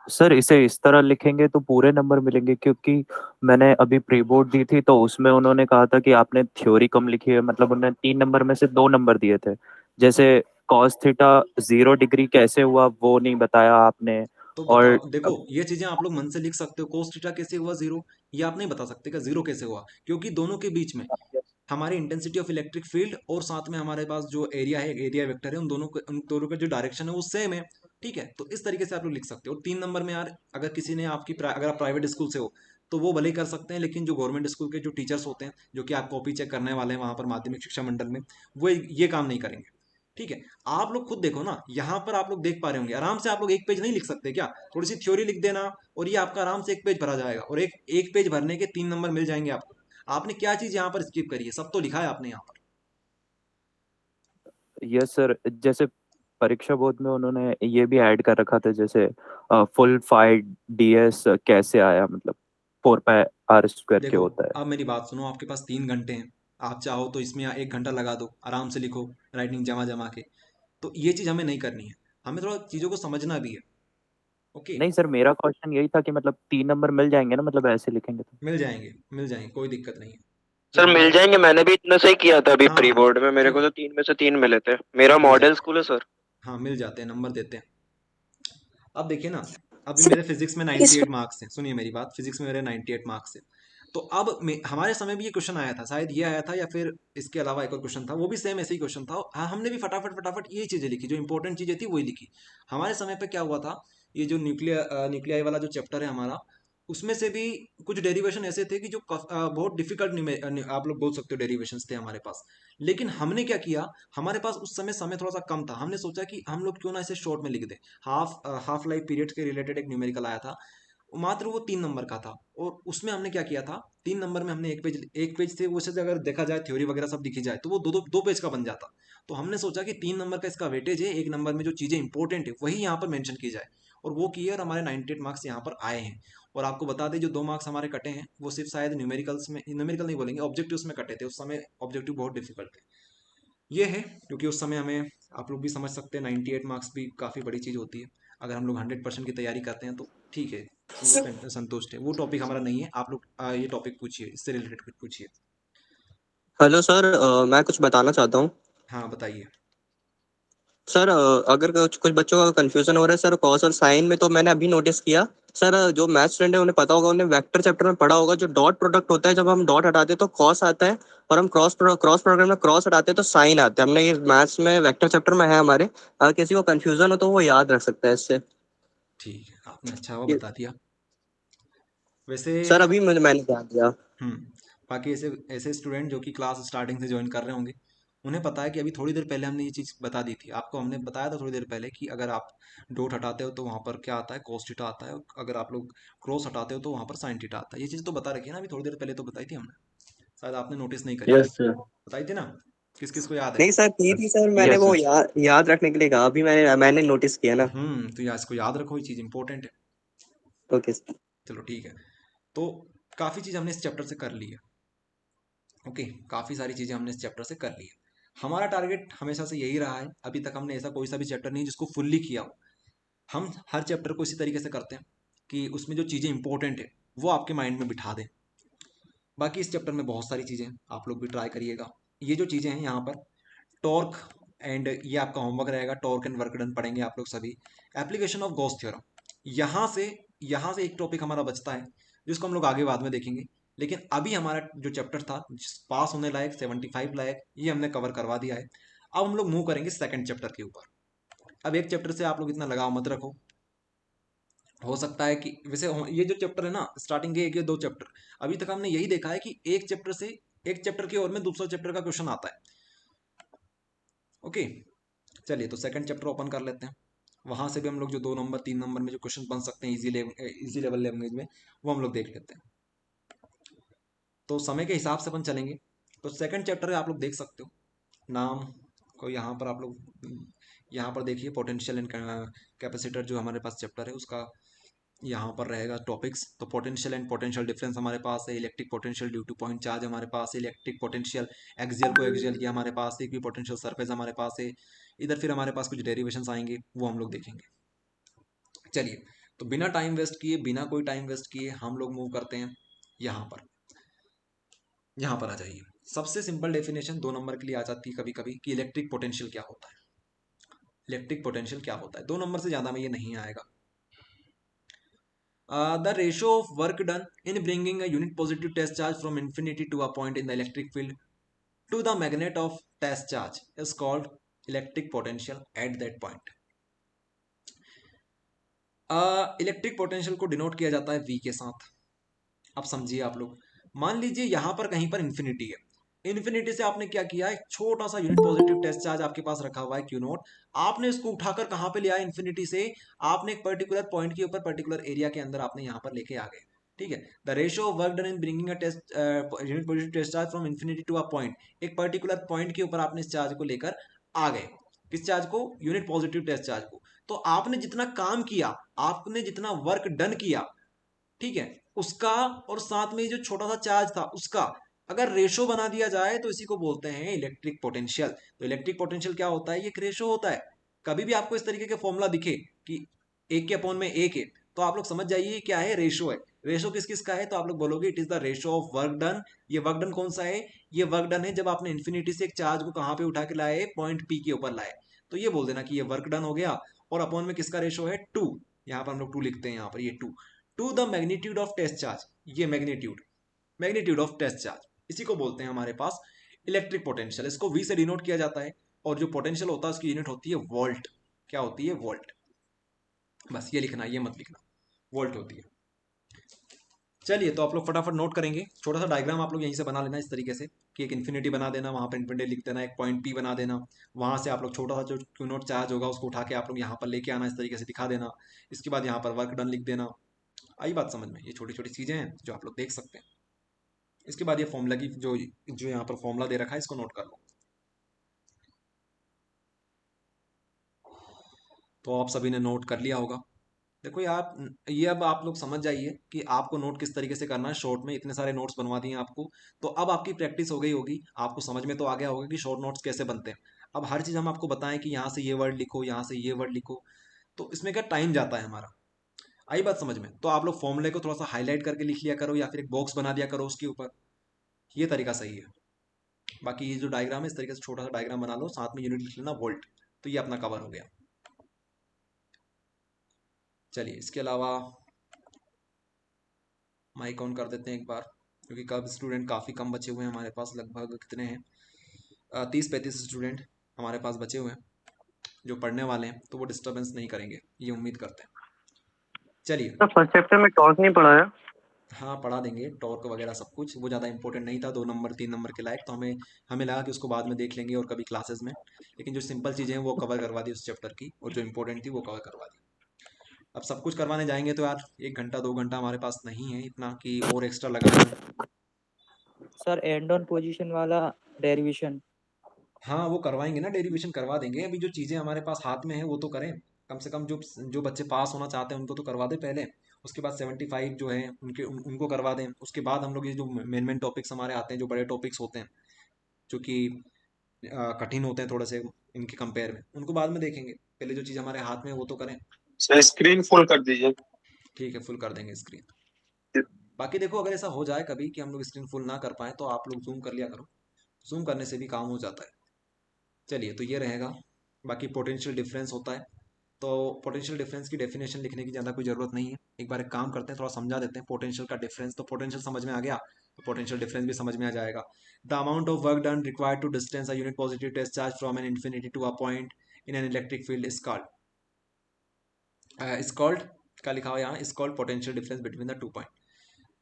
सर इसे इस तरह लिखेंगे तो पूरे नंबर मिलेंगे, क्योंकि मैंने अभी प्री बोर्ड दी थी तो उसमें उन्होंने कहा था कि आपने थ्योरी कम लिखी है, मतलब उन्होंने 3 नंबर में से 2 नंबर दिए थे। जैसे cos थीटा 0 डिग्री कैसे हुआ वो नहीं बताया आपने। तो और बताओ, देखो ये चीजें आप लोग मन से लिख सकते हो, cos थीटा कैसे हुआ 0, ये आप नहीं बता सकते का 0 कैसे हुआ, क्योंकि दोनों के बीच में हमारी इंटेंसिटी ऑफ इलेक्ट्रिक फील्ड और साथ में हमारे पास जो एरिया है, एरिया वेक्टर है, उन दोनों का जो डायरेक्शन है वो सेम है, ठीक है। तो इस तरीके से आप लोग लिख सकते हो। 3 नंबर में यार, अगर किसी ने अगर आप प्राइवेट स्कूल से हो तो वो भले ही कर सकते हैं, लेकिन जो गवर्नमेंट स्कूल के जो टीचर्स होते हैं, जो कि आप कॉपी चेक करने वाले हैं वहां पर माध्यमिक शिक्षा मंडल में, वो ये काम नहीं करेंगे, ठीक है। आप लोग खुद देखो ना, यहाँ पर आप लोग देख पा रहे होंगे, आराम से आप लोग एक पेज नहीं लिख सकते क्या, थोड़ी सी थ्योरी लिख देना और ये आपका आराम से एक पेज भरा जाएगा, और एक पेज भरने के 3 नंबर मिल जाएंगे आपको। आपने क्या चीज यहाँ पर स्किप करी है, सब तो लिखा है आपने यहाँ पर। यस सर, जैसे परीक्षा बोर्ड में उन्होंने ये भी ऐड कर रखा था, जैसे फुल फाई ds कैसे आया, मतलब 4πr² के होता है। अब मेरी बात सुनो, आपके पास 3 घंटे हैं, आप चाहो तो इसमें 1 घंटा लगा दो, आराम से लिखो, राइटिंग जमा जमा के। तो ये चीज हमें नहीं करनी है, हमें थोड़ा चीजों को समझना भी है। ओके, नहीं सर, मेरा क्वेश्चन यही था कि मतलब 3 नंबर मिल जाएंगे ना, मतलब ऐसे लिखेंगे तो। मिल जाएंगे, कोई दिक्कत नहीं है सर मिल जाएंगे, मैंने भी इतना सही किया था अभी प्री बोर्ड में, मेरे को तो 3 में से 3 मिले थे, मेरा मॉडल स्कूल है सर। हाँ मिल जाते हैं, नंबर देते हैं। अब देखिए ना, अभी मेरे फिजिक्स में 98 मार्क्स हैं, सुनिए मेरी बात, फिजिक्स में मेरे 98 मार्क्स हैं। तो अब हमारे समय भी ये क्वेश्चन आया था, शायद ये आया था या फिर इसके अलावा एक और क्वेश्चन था, वो भी सेम ऐसे ही क्वेश्चन था। हाँ, हमने भी फटाफट ये चीजें लिखी, जो इंपॉर्टेंट चीजें थी वही लिखी। हमारे समय पे क्या हुआ था, ये जो न्यूक्लियाई वाला जो चैप्टर है हमारा, उसमें से भी कुछ डेरिवेशन ऐसे थे कि जो बहुत डिफिकल्ट आप लोग बोल सकते हो डेरिवेशंस थे हमारे पास। लेकिन हमने क्या किया, हमारे पास उस समय थोड़ा सा कम था, हमने सोचा कि हम लोग क्यों ना इसे शॉर्ट में लिख दे। हाफ लाइफ पीरियड्स के रिलेटेड एक न्यूमेरिकल आया था, मात्र वो 3 नंबर का था, और उसमें हमने क्या किया था, 3 नंबर में हमने एक पेज से वैसे अगर देखा जाए, थ्योरी वगैरह सब लिखी जाए तो वो दो पेज का बन जाता। तो हमने सोचा कि 3 नंबर का इसका वेटेज है, 1 नंबर में जो चीजें इंपॉर्टेंट है वही यहाँ पर मेंशन की जाए, और वो की है, और हमारे 98 मार्क्स यहाँ पर आए हैं। और आपको बता दें, जो 2 मार्क्स हमारे कटे हैं वो सिर्फ शायद न्यूमेरिकल नहीं बोलेंगे, ऑब्जेक्टिव्स में कटे थे। उस समय ऑब्जेक्टिव बहुत डिफिकल्ट थे, ये है, क्योंकि उस समय हमें, आप लोग भी समझ सकते हैं, 98 मार्क्स भी काफ़ी बड़ी चीज़ होती है। अगर हम लोग 100% की तैयारी करते हैं तो ठीक है, संतुष्ट है। वो टॉपिक हमारा नहीं है, आप लोग ये टॉपिक पूछिए, इससे रिलेटेड कुछ पूछिए। हेलो सर, मैं कुछ बताना चाहता हूँ। हाँ बताइए सर, अगर कुछ बच्चों का कंफ्यूजन हो रहा है सर, कॉस और साइन में, तो मैंने अभी नोटिस किया सर जो मैथ स्टूडेंट है उन्हें पता होगा, उन्हें वेक्टर चैप्टर में पढ़ा होगा, जो डॉट प्रोडक्ट होता है, जब हम डॉट हटाते हैं तो कॉस आता है, और हम क्रॉस प्रोडक्ट में क्रॉस हटाते हैं तो साइन आता है। हमने ये मैथ्स में वेक्टर चैप्टर में है हमारे, अगर किसी को कंफ्यूजन हो तो वो याद रख सकता है इससे। ठीक है, आपने अच्छा वो ये- बता दिया। वैसे सर अभी मैंने ध्यान दिया। बाकी ऐसे ऐसे स्टूडेंट जो कि क्लास स्टार्टिंग से ज्वाइन कर रहे होंगे, उन्हें पता है कि अभी थोड़ी देर पहले हमने ये चीज़ बता दी थी आपको। हमने बताया था थोड़ी देर पहले कि अगर आप डॉट हटाते हो तो वहाँ पर क्या आता है, cos थीटा आता है। अगर आप लोग क्रॉस हटाते हो तो वहाँ पर sin थीटा आता है। ये चीज़ तो बता रखी है ना, अभी थोड़ी देर पहले तो बताई थी हमने, शायद आपने नोटिस नहीं करी। Yes sir. बताई थी ना, किस किस को याद है? नहीं सर, की थी सर, मैंने यस वो सर। याद रखने के लिए कहा, अभी मैंने नोटिस किया ना। तो यार इसको याद रखो, ये चीज़ इंपॉर्टेंट है। Okay sir. चलो ठीक है, तो काफ़ी चीज़ हमने इस चैप्टर से कर ली है। ओके, काफ़ी सारी चीज़ें हमने इस चैप्टर से कर ली है। हमारा टारगेट हमेशा से यही रहा है, अभी तक हमने ऐसा कोई सा भी चैप्टर नहीं जिसको फुल्ली किया हो। हम हर चैप्टर को इसी तरीके से करते हैं कि उसमें जो चीज़ें इंपॉर्टेंट है वो आपके माइंड में बिठा दें। बाकी इस चैप्टर में बहुत सारी चीज़ें आप लोग भी ट्राई करिएगा। ये जो चीज़ें हैं यहाँ पर टॉर्क एंड, ये आपका होमवर्क रहेगा, टॉर्क एंड वर्क डन पढ़ेंगे आप लोग सभी। एप्लीकेशन ऑफ गॉस थ्योरम, यहाँ से यहाँ से एक टॉपिक हमारा बचता है जिसको हम लोग आगे बाद में देखेंगे। लेकिन अभी हमारा जो चैप्टर था पास होने लायक 75 लायक, ये हमने कवर करवा दिया है। अब हम लोग मूव करेंगे सेकंड चैप्टर के ऊपर। अब एक चैप्टर से आप लोग इतना लगाव मत रखो, हो सकता है कि वैसे ये जो चैप्टर है ना, स्टार्टिंग के एक या दो चैप्टर, अभी तक हमने यही देखा है कि एक चैप्टर से एक चैप्टर की ओर में दूसरा चैप्टर का क्वेश्चन आता है। ओके, चलिए तो सेकंड चैप्टर ओपन कर लेते हैं। वहां से भी हम लोग जो 2 नंबर 3 नंबर में जो क्वेश्चन बन सकते हैं इजी लेवल लैंग्वेज में, वो हम लोग देख लेते हैं। तो समय के हिसाब से अपन चलेंगे। तो सेकंड चैप्टर है, आप लोग देख सकते हो नाम को। यहाँ पर आप लोग यहाँ पर देखिए, पोटेंशियल एंड कैपेसिटर जो हमारे पास चैप्टर है उसका यहाँ पर रहेगा टॉपिक्स। तो पोटेंशियल एंड पोटेंशियल डिफरेंस हमारे पास है, electric potential due two point charge हमारे पास है, इलेक्ट्रिक पोटेंशियल एक्सियल को एक्सियल ये हमारे पास है, इक्विपोटेंशियल सरफेस हमारे पास है। इधर फिर हमारे पास कुछ डेरिवेशंस आएंगे, वो हम लोग देखेंगे। चलिए, तो बिना टाइम वेस्ट किए, बिना कोई टाइम वेस्ट किए हम लोग मूव करते हैं यहाँ पर। यहाँ पर आ जाइए। सबसे सिंपल डेफिनेशन 2 नंबर के लिए आ जाती है कभी कभी कि इलेक्ट्रिक पोटेंशियल क्या होता है। इलेक्ट्रिक पोटेंशियल क्या होता है, 2 नंबर से ज़्यादा में ये नहीं आएगा। The ratio of work done in bringing a unit positive test charge from infinity to a point in the electric field to the magnet of test charge is called electric potential at that point. Electric potential को denote किया जाता है V के साथ। अब समझिए आप लोग, मान लीजिए यहाँ पर कहीं पर इन्फिनिटी है, इन्फिनिटी से आपने क्या किया, एक छोटा सा यूनिट पॉजिटिव टेस्ट चार्ज आपके पास रखा हुआ है क्यू नोट। आपने इसको उठाकर कहाँ पे ले आया, इन्फिनिटी से आपने एक पर्टिकुलर पॉइंट के ऊपर पर्टिकुलर एरिया के अंदर आपने यहाँ पर लेके आ गए। ठीक है, the ratio of work done in bringing a test unit positive test charge from infinity to a point, एक पर्टिकुलर पॉइंट के ऊपर आपने इस चार्ज को लेकर आ गए। किस चार्ज को, यूनिट पॉजिटिव टेस्ट चार्ज को। तो आपने जितना काम किया, आपने जितना वर्क डन किया, ठीक है, उसका और साथ में जो छोटा सा चार्ज था उसका अगर रेशो बना दिया जाए तो इसी को बोलते हैं इलेक्ट्रिक पोटेंशियल। तो इलेक्ट्रिक पोटेंशियल क्या होता है, ये एक रेशो होता है। कभी भी आपको इस तरीके के फॉर्मूला दिखे कि 1/1 है, तो आप लोग समझ जाइए क्या है, रेशो है। रेशो किस किस का है, तो आप लोग बोलोगे it is the ratio of work done. ये वर्क डन कौन सा है, ये वर्क डन है जब आपने इन्फिनिटी से एक चार्ज को कहाँ पे उठा के लाए, पॉइंट पी के ऊपर लाए। तो ये बोल देना कि ये वर्क डन हो गया। और अपॉन में किसका रेशो है, 2। यहाँ पर हम लोग 2 लिखते हैं, यहाँ पर ये 2 to the magnitude of test charge. ये मैग्नीट्यूड ऑफ टेस्ट चार्ज, इसी को बोलते हैं हमारे पास इलेक्ट्रिक पोटेंशियल। इसको V से डिनोट किया जाता है, और जो पोटेंशियल होता है उसकी यूनिट होती है वोल्ट। क्या होती है, वोल्ट। बस ये लिखना, ये मत लिखना, वोल्ट होती है। चलिए, तो आप लोग फटाफट नोट करेंगे। छोटा सा डायग्राम आप लोग यहीं से बना लेना इस तरीके से कि एक इन्फिनिटी बना देना, वहाँ पर इन्फिनिटी लिख देना, एक पॉइंट P बना देना, वहाँ से आप लोग छोटा सा जो क्यू नोट चार्ज होगा उसको उठा के आप लोग यहाँ पर लेके आना, इस तरीके से दिखा देना। इसके बाद यहाँ पर वर्क डन लिख देना। आई बात समझ में, ये छोटी छोटी चीज़ें हैं जो आप लोग देख सकते हैं। इसके बाद ये फॉर्मूला की जो जो यहाँ पर फॉर्मूला दे रखा है इसको नोट कर लो। तो आप सभी ने नोट कर लिया होगा। देखो यार, ये अब आप लोग समझ जाइए कि आपको नोट किस तरीके से करना है। शॉर्ट में इतने सारे नोट्स बनवा दिए आपको, तो अब आपकी प्रैक्टिस हो गई होगी, आपको समझ में तो आ गया होगा कि शॉर्ट नोट्स कैसे बनते हैं। अब हर चीज़ हम आपको बताएं कि यहाँ से ये वर्ड लिखो, यहाँ से ये वर्ड लिखो, तो इसमें क्या टाइम जाता है हमारा। आई बात समझ में, तो आप लोग फॉर्मूले को थोड़ा सा हाईलाइट करके लिख लिया करो, या फिर एक बॉक्स बना दिया करो उसके ऊपर। ये तरीका सही है। बाकी ये जो डायग्राम है, इस तरीके से छोटा सा डायग्राम बना लो, साथ में यूनिट लिख लेना वोल्ट, तो ये अपना कवर हो गया। चलिए, इसके अलावा माइक ऑन कर देते हैं एक बार, क्योंकि कब स्टूडेंट काफ़ी कम बचे हुए हैं हमारे पास, लगभग कितने हैं 30-35 स्टूडेंट हमारे पास बचे हुए हैं जो पढ़ने वाले हैं, तो वो डिस्टर्बेंस नहीं करेंगे ये उम्मीद करते हैं। चलिए तो फर्स्ट चैप्टर में टॉर्क नहीं पढ़ाया? हाँ पढ़ा देंगे टॉर्क वगैरह सब कुछ, वो ज़्यादा इंपॉर्टेंट नहीं था, 2 नंबर 3 नंबर के लायक, तो हमें लगा कि उसको बाद में देख लेंगे और कभी क्लासेस में, लेकिन जो सिंपल चीज़ें हैं वो कवर करवा दी उस चैप्टर की, और जो इंपॉर्टेंट थी वो कवर करवा दी। अब सब कुछ करवाने जाएंगे तो यार 1 घंटा 2 घंटा हमारे पास नहीं है इतना कि और एक्स्ट्रा लगाए हों। सर एंड ऑन पोजीशन वाला डेरिवेशन। हाँ वो करवाएंगे ना, डेरिवेशन करवा देंगे, अभी जो चीज़ें हमारे पास हाथ में है वो तो करें, कम से कम जो जो बच्चे पास होना चाहते हैं उनको तो करवा दें पहले, उसके बाद 75 जो है उनको करवा दें, उसके बाद हम लोग ये जो मेन टॉपिक्स हमारे आते हैं, जो बड़े टॉपिक्स होते हैं जो कि कठिन होते हैं थोड़े से इनके कंपेयर में, उनको बाद में देखेंगे, पहले जो चीज़ हमारे हाथ में है वो तो करें। सर स्क्रीन फुल कर दीजिए। ठीक है फुल कर देंगे स्क्रीन। बाकी देखो अगर ऐसा हो जाए कभी कि हम लोग स्क्रीन फुल ना कर पाए तो आप लोग जूम कर लिया करो, जूम करने से भी काम हो जाता है। चलिए तो ये रहेगा। बाकी पोटेंशियल डिफरेंस होता है, तो पोटेंशियल डिफरेंस की डेफिनेशन लिखने की ज़्यादा कोई ज़रूरत नहीं है, एक बार एक काम करते हैं थोड़ा समझा देते हैं पोटेंशियल का डिफरेंस, तो पोटेंशियल समझ में आ गया तो पोटेंशियल डिफरेंस भी समझ में आ जाएगा। The amount of work done required to distance a unit positive test charge from an infinity to a point in an electric field is called क्या लिखा हुआ यहाँ, is called potential difference between the 2 point.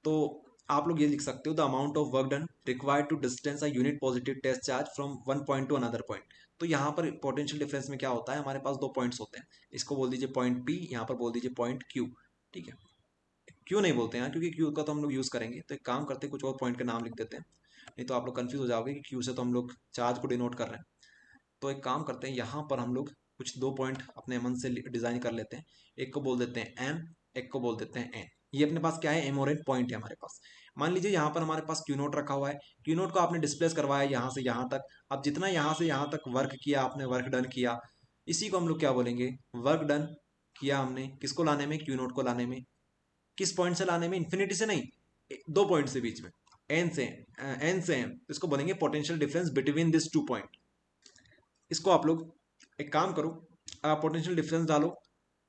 तो आप लोग ये लिख सकते हो the amount of work done required to distance a unit positive test charge from one point to another point. तो यहाँ पर पोटेंशियल डिफरेंस में क्या होता है, हमारे पास 2 पॉइंट्स होते हैं, इसको बोल दीजिए पॉइंट P, यहाँ पर बोल दीजिए पॉइंट Q। ठीक है, क्यों नहीं बोलते हैं क्योंकि Q का तो हम लोग यूज़ करेंगे, तो एक काम करते हैं कुछ और पॉइंट के नाम लिख देते हैं, नहीं तो आप लोग कन्फ्यूज हो जाओगे कि Q से तो हम लोग चार्ज को डिनोट कर रहे हैं। तो एक काम करते हैं यहाँ पर हम लोग कुछ 2 पॉइंट अपने मन से डिज़ाइन कर लेते हैं, एक को बोल देते हैं M, एक को बोल देते हैं N। ये अपने पास क्या है, M और N पॉइंट है हमारे पास। मान लीजिए यहाँ पर हमारे पास Q नोट रखा हुआ है, Q नोट को आपने डिस्प्लेस करवाया यहाँ से यहाँ तक, अब जितना यहाँ से यहाँ तक वर्क किया आपने, वर्क डन किया, इसी को हम लोग क्या बोलेंगे, वर्क डन किया हमने किसको लाने में, Q नोट को लाने में, किस पॉइंट से लाने में, इन्फिनिटी से नहीं, 2 पॉइंट से बीच में, N से M, इसको बोलेंगे potential difference between this 2 point. इसको आप लोग एक काम करो, पोटेंशियल डिफरेंस डालो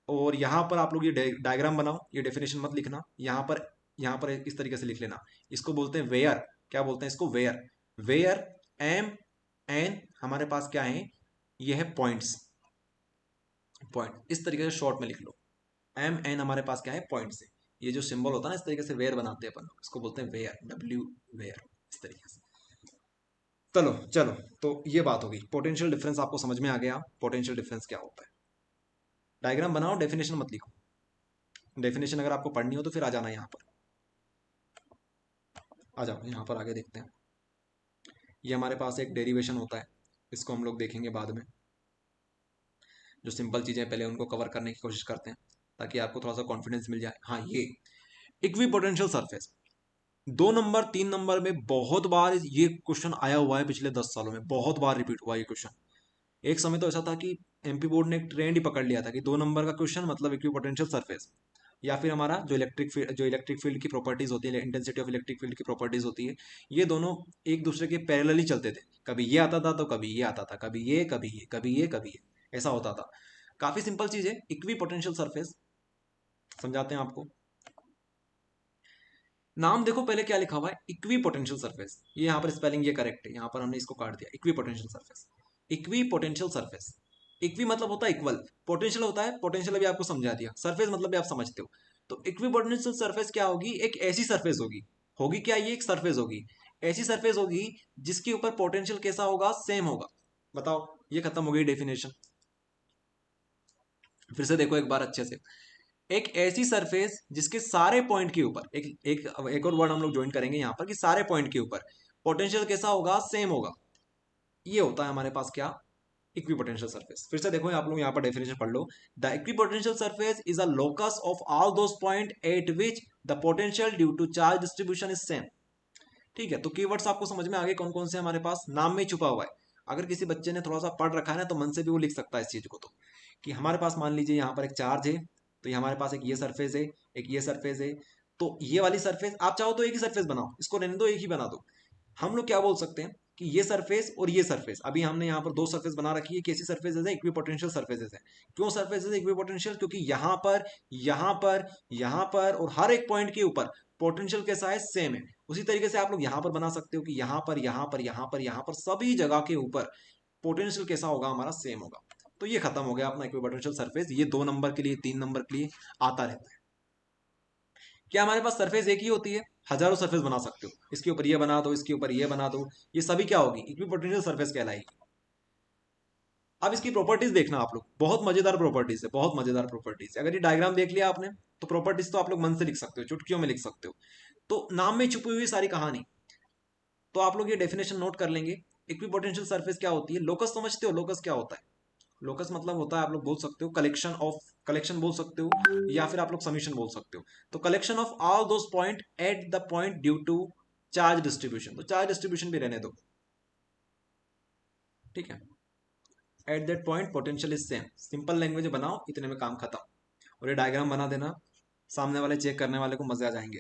और यहाँ पर आप लोग ये डायग्राम बनाओ, ये डेफिनेशन मत लिखना, यहाँ पर इस तरीके से लिख लेना, इसको बोलते हैं वेयर, क्या बोलते हैं इसको, वेयर M N हमारे पास क्या है, ये है पॉइंट्स, पॉइंट इस तरीके से शॉर्ट में लिख लो, M N हमारे पास क्या है, पॉइंट्स है, ये जो सिंबल होता है ना इस तरीके से वेयर बनाते हैं अपन, इसको बोलते हैं वेयर, W वेयर, इस तरीके से। चलो तो ये बात होगी, पोटेंशियल डिफरेंस आपको समझ में आ गया, पोटेंशियल डिफरेंस क्या होता है। डायग्राम बनाओ, डेफिनेशन मत लिखो, डेफिनेशन अगर आपको पढ़नी हो तो फिर आ जाना यहाँ पर, आ जाओ यहाँ पर आगे देखते हैं। ये हमारे पास एक डेरिवेशन होता है, इसको हम लोग देखेंगे बाद में, जो सिंपल चीज़ें पहले उनको कवर करने की कोशिश करते हैं ताकि आपको थोड़ा सा कॉन्फिडेंस मिल जाए। हाँ ये इक्विपोटेंशियल सरफेस 2 नंबर 3 नंबर में बहुत बार ये क्वेश्चन आया हुआ है, पिछले 10 सालों में बहुत बार रिपीट हुआ ये क्वेश्चन। एक समय तो ऐसा था कि MP बोर्ड ने एक ट्रेंड ही पकड़ लिया था कि 2 नंबर का क्वेश्चन मतलब इक्विपोटेंशियल सरफेस, या फिर हमारा जो इलेक्ट्रिक फील्ड की प्रॉपर्टीज होती है, इंटेंसिटी ऑफ इलेक्ट्रिक फील्ड की प्रॉपर्टीज होती है, ये दोनों एक दूसरे के पैरेलली चलते थे, कभी ये आता था तो कभी ये आता था, कभी ये कभी ये कभी ये कभी ये, ऐसा होता था। काफी सिंपल चीज है इक्विपोटेंशियल सरफेस, समझाते हैं आपको। नाम देखो पहले क्या लिखा हुआ है, इक्विपोटेंशियल सरफेस, ये यहाँ पर स्पेलिंग ये करेक्ट है, यहाँ पर हमने इसको काट दिया, equipotential surface, equipotential surface. Equi मतलब होता है इक्वल, पोटेंशियल होता है, पोटेंशियल अभी आपको समझा दिया, सरफेस मतलब भी आप समझते हो। तो इक्विपोटेंशियल सरफेस क्या होगी, एक ऐसी सरफेस होगी क्या, ये एक सरफेस होगी, ऐसी सरफेस होगी जिसके ऊपर पोटेंशियल कैसा होगा, सेम होगा। बताओ, ये खत्म हो गई डेफिनेशन। फिर से देखो एक बार अच्छे से, एक ऐसी सरफेस जिसके सारे पॉइंट के ऊपर, एक और वर्ड हम लोग ज्वाइन करेंगे यहाँ पर कि सारे पॉइंट के ऊपर पोटेंशियल कैसा होगा, सेम होगा, ये होता है हमारे पास क्या, इक्विपोटेंशियल सरफेस। फिर से देखो आप लोग यहाँ पर डेफिनेशन पढ़ लो, the equipotential surface is a locus of all those point at which the potential due to charge distribution is same. ठीक है, तो कीवर्ड्स आपको समझ में आ गए कौन कौन से हमारे पास, नाम में छुपा हुआ है। अगर किसी बच्चे ने थोड़ा सा पढ़ रखा है ना तो मन से भी वो लिख सकता है इस चीज को, तो कि हमारे पास मान लीजिए यहाँ पर एक चार्ज है, तो ये हमारे पास एक ये सरफेस है, एक ये सरफेस है, तो ये वाली सरफेस आप चाहो तो एक ही सरफेस बनाओ, इसको रहने दो एक ही बना दो। हम लोग क्या बोल सकते हैं, कि ये सरफेस और ये सरफेस, अभी हमने यहाँ पर दो सरफेस बना रखी है, कैसी सरफेसेस है, इक्विपोटेंशियल सरफेसेस है। क्यों सरफेसेस इक्विपोटेंशियल? क्योंकि यहाँ पर, यहाँ पर, यहाँ पर और हर एक पॉइंट के ऊपर पोटेंशियल कैसा है, सेम है। उसी तरीके से आप लोग यहाँ पर बना सकते हो कि यहाँ पर, यहाँ पर, यहाँ पर, यहाँ पर सभी जगह के ऊपर पोटेंशियल कैसा होगा, हमारा सेम होगा। तो ये खत्म हो गया अपना इक्विपोटेंशियल सरफेस। ये 2 नंबर के लिए, 3 नंबर के लिए आता रहता है। क्या हमारे पास सरफेस एक ही होती है? हजारों सरफेस बना सकते हो, इसके ऊपर ये बना दो, इसके ऊपर ये बना दो, ये सभी क्या होगी, इक्विपोटेंशियल सरफेस कहलाएगी। अब इसकी प्रॉपर्टीज देखना आप लोग, बहुत मजेदार प्रॉपर्टीज है, बहुत मजेदार प्रॉपर्टीज है। अगर ये डायग्राम देख लिया आपने तो प्रॉपर्टीज तो आप लोग मन से लिख सकते हो, चुटकियों में लिख सकते हो। तो नाम में छुपी हुई सारी कहानी, तो आप लोग ये डेफिनेशन नोट कर लेंगे। इक्विपोटेंशियल सरफेस क्या होती है? लोकस समझते हो? लोकस क्या होता है? लोकस मतलब होता है, आप लोग बोल सकते हो कलेक्शन ऑफ, कलेक्शन बोल सकते हो, या फिर आप लोग समीशन बोल सकते हो। तो collection of all those point at the point due to charge distribution. तो चार्ज डिस्ट्रीब्यूशन भी रहने दो, ठीक है। At that point potential is same. Simple language बनाओ, इतने में काम खत्म। और ये डायग्राम बना देना, सामने वाले चेक करने वाले को मजे आ जाएंगे,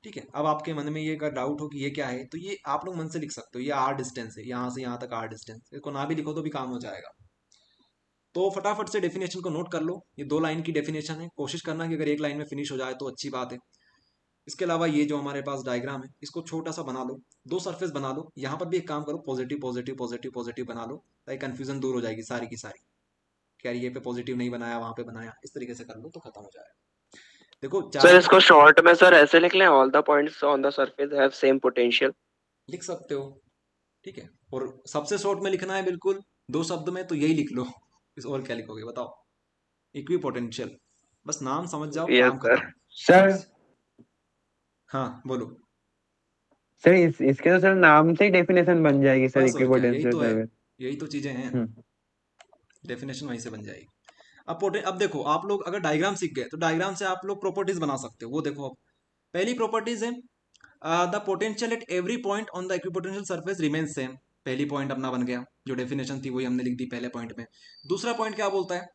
ठीक है। अब आपके मन में ये अगर डाउट हो कि ये क्या है, तो ये आप लोग मन से लिख सकते हो, ये आर डिस्टेंस है, यहाँ से यहाँ तक आर डिस्टेंस। इसको ना भी लिखो तो भी काम हो जाएगा। तो फटाफट से डेफिनेशन को नोट कर लो। ये 2 लाइन की डेफिनेशन है, कोशिश करना कि अगर 1 लाइन में फिनिश हो जाए तो अच्छी बात है। इसके अलावा ये जो हमारे पास डायग्राम है, इसको छोटा सा बना लो, 2 सरफेस बना लो। यहाँ पर भी एक काम करो, पॉजिटिव पॉजिटिव पॉजिटिव पॉजिटिव बना लो, ताकि कंफ्यूजन दूर हो जाएगी सारी की सारी। क्या ये पे पॉजिटिव नहीं बनाया, वहां पे बनाया, इस तरीके से कर लो तो खत्म हो जाएगा। देखो सर इसको शॉर्ट में सर ऐसे लिख लें, all the points on the surface have same potential. लिख सकते हो, ठीक है। और सबसे शॉर्ट में लिखना है बिल्कुल 2 शब्द में, तो यही लिख लो। इस और क्या लिखोगे बताओ? इक्विपोटेंशियल, बस नाम समझ जाओ, काम खत्म। सर हाँ बोलो। सर इसके तो सर नाम से ही डेफिनेशन बन जाएगी सर, बस और क्या, यही इक्विपोटेंशियल तो है, सरफेस। यही तो चीजें हैं, डेफिनेशन वहीं से बन जाएगी। अब देखो, आप लोग अगर डायग्राम सीख गए तो डायग्राम से आप लोग प्रॉपर्टीज बना सकते हो। वो देखो, अब पहली प्रॉपर्टीज है the potential at every point on the equipotential surface remains same. पहली पॉइंट अपना बन गया, जो डेफिनेशन थी वही हमने लिख दी पहले पॉइंट में। दूसरा पॉइंट क्या बोलता है?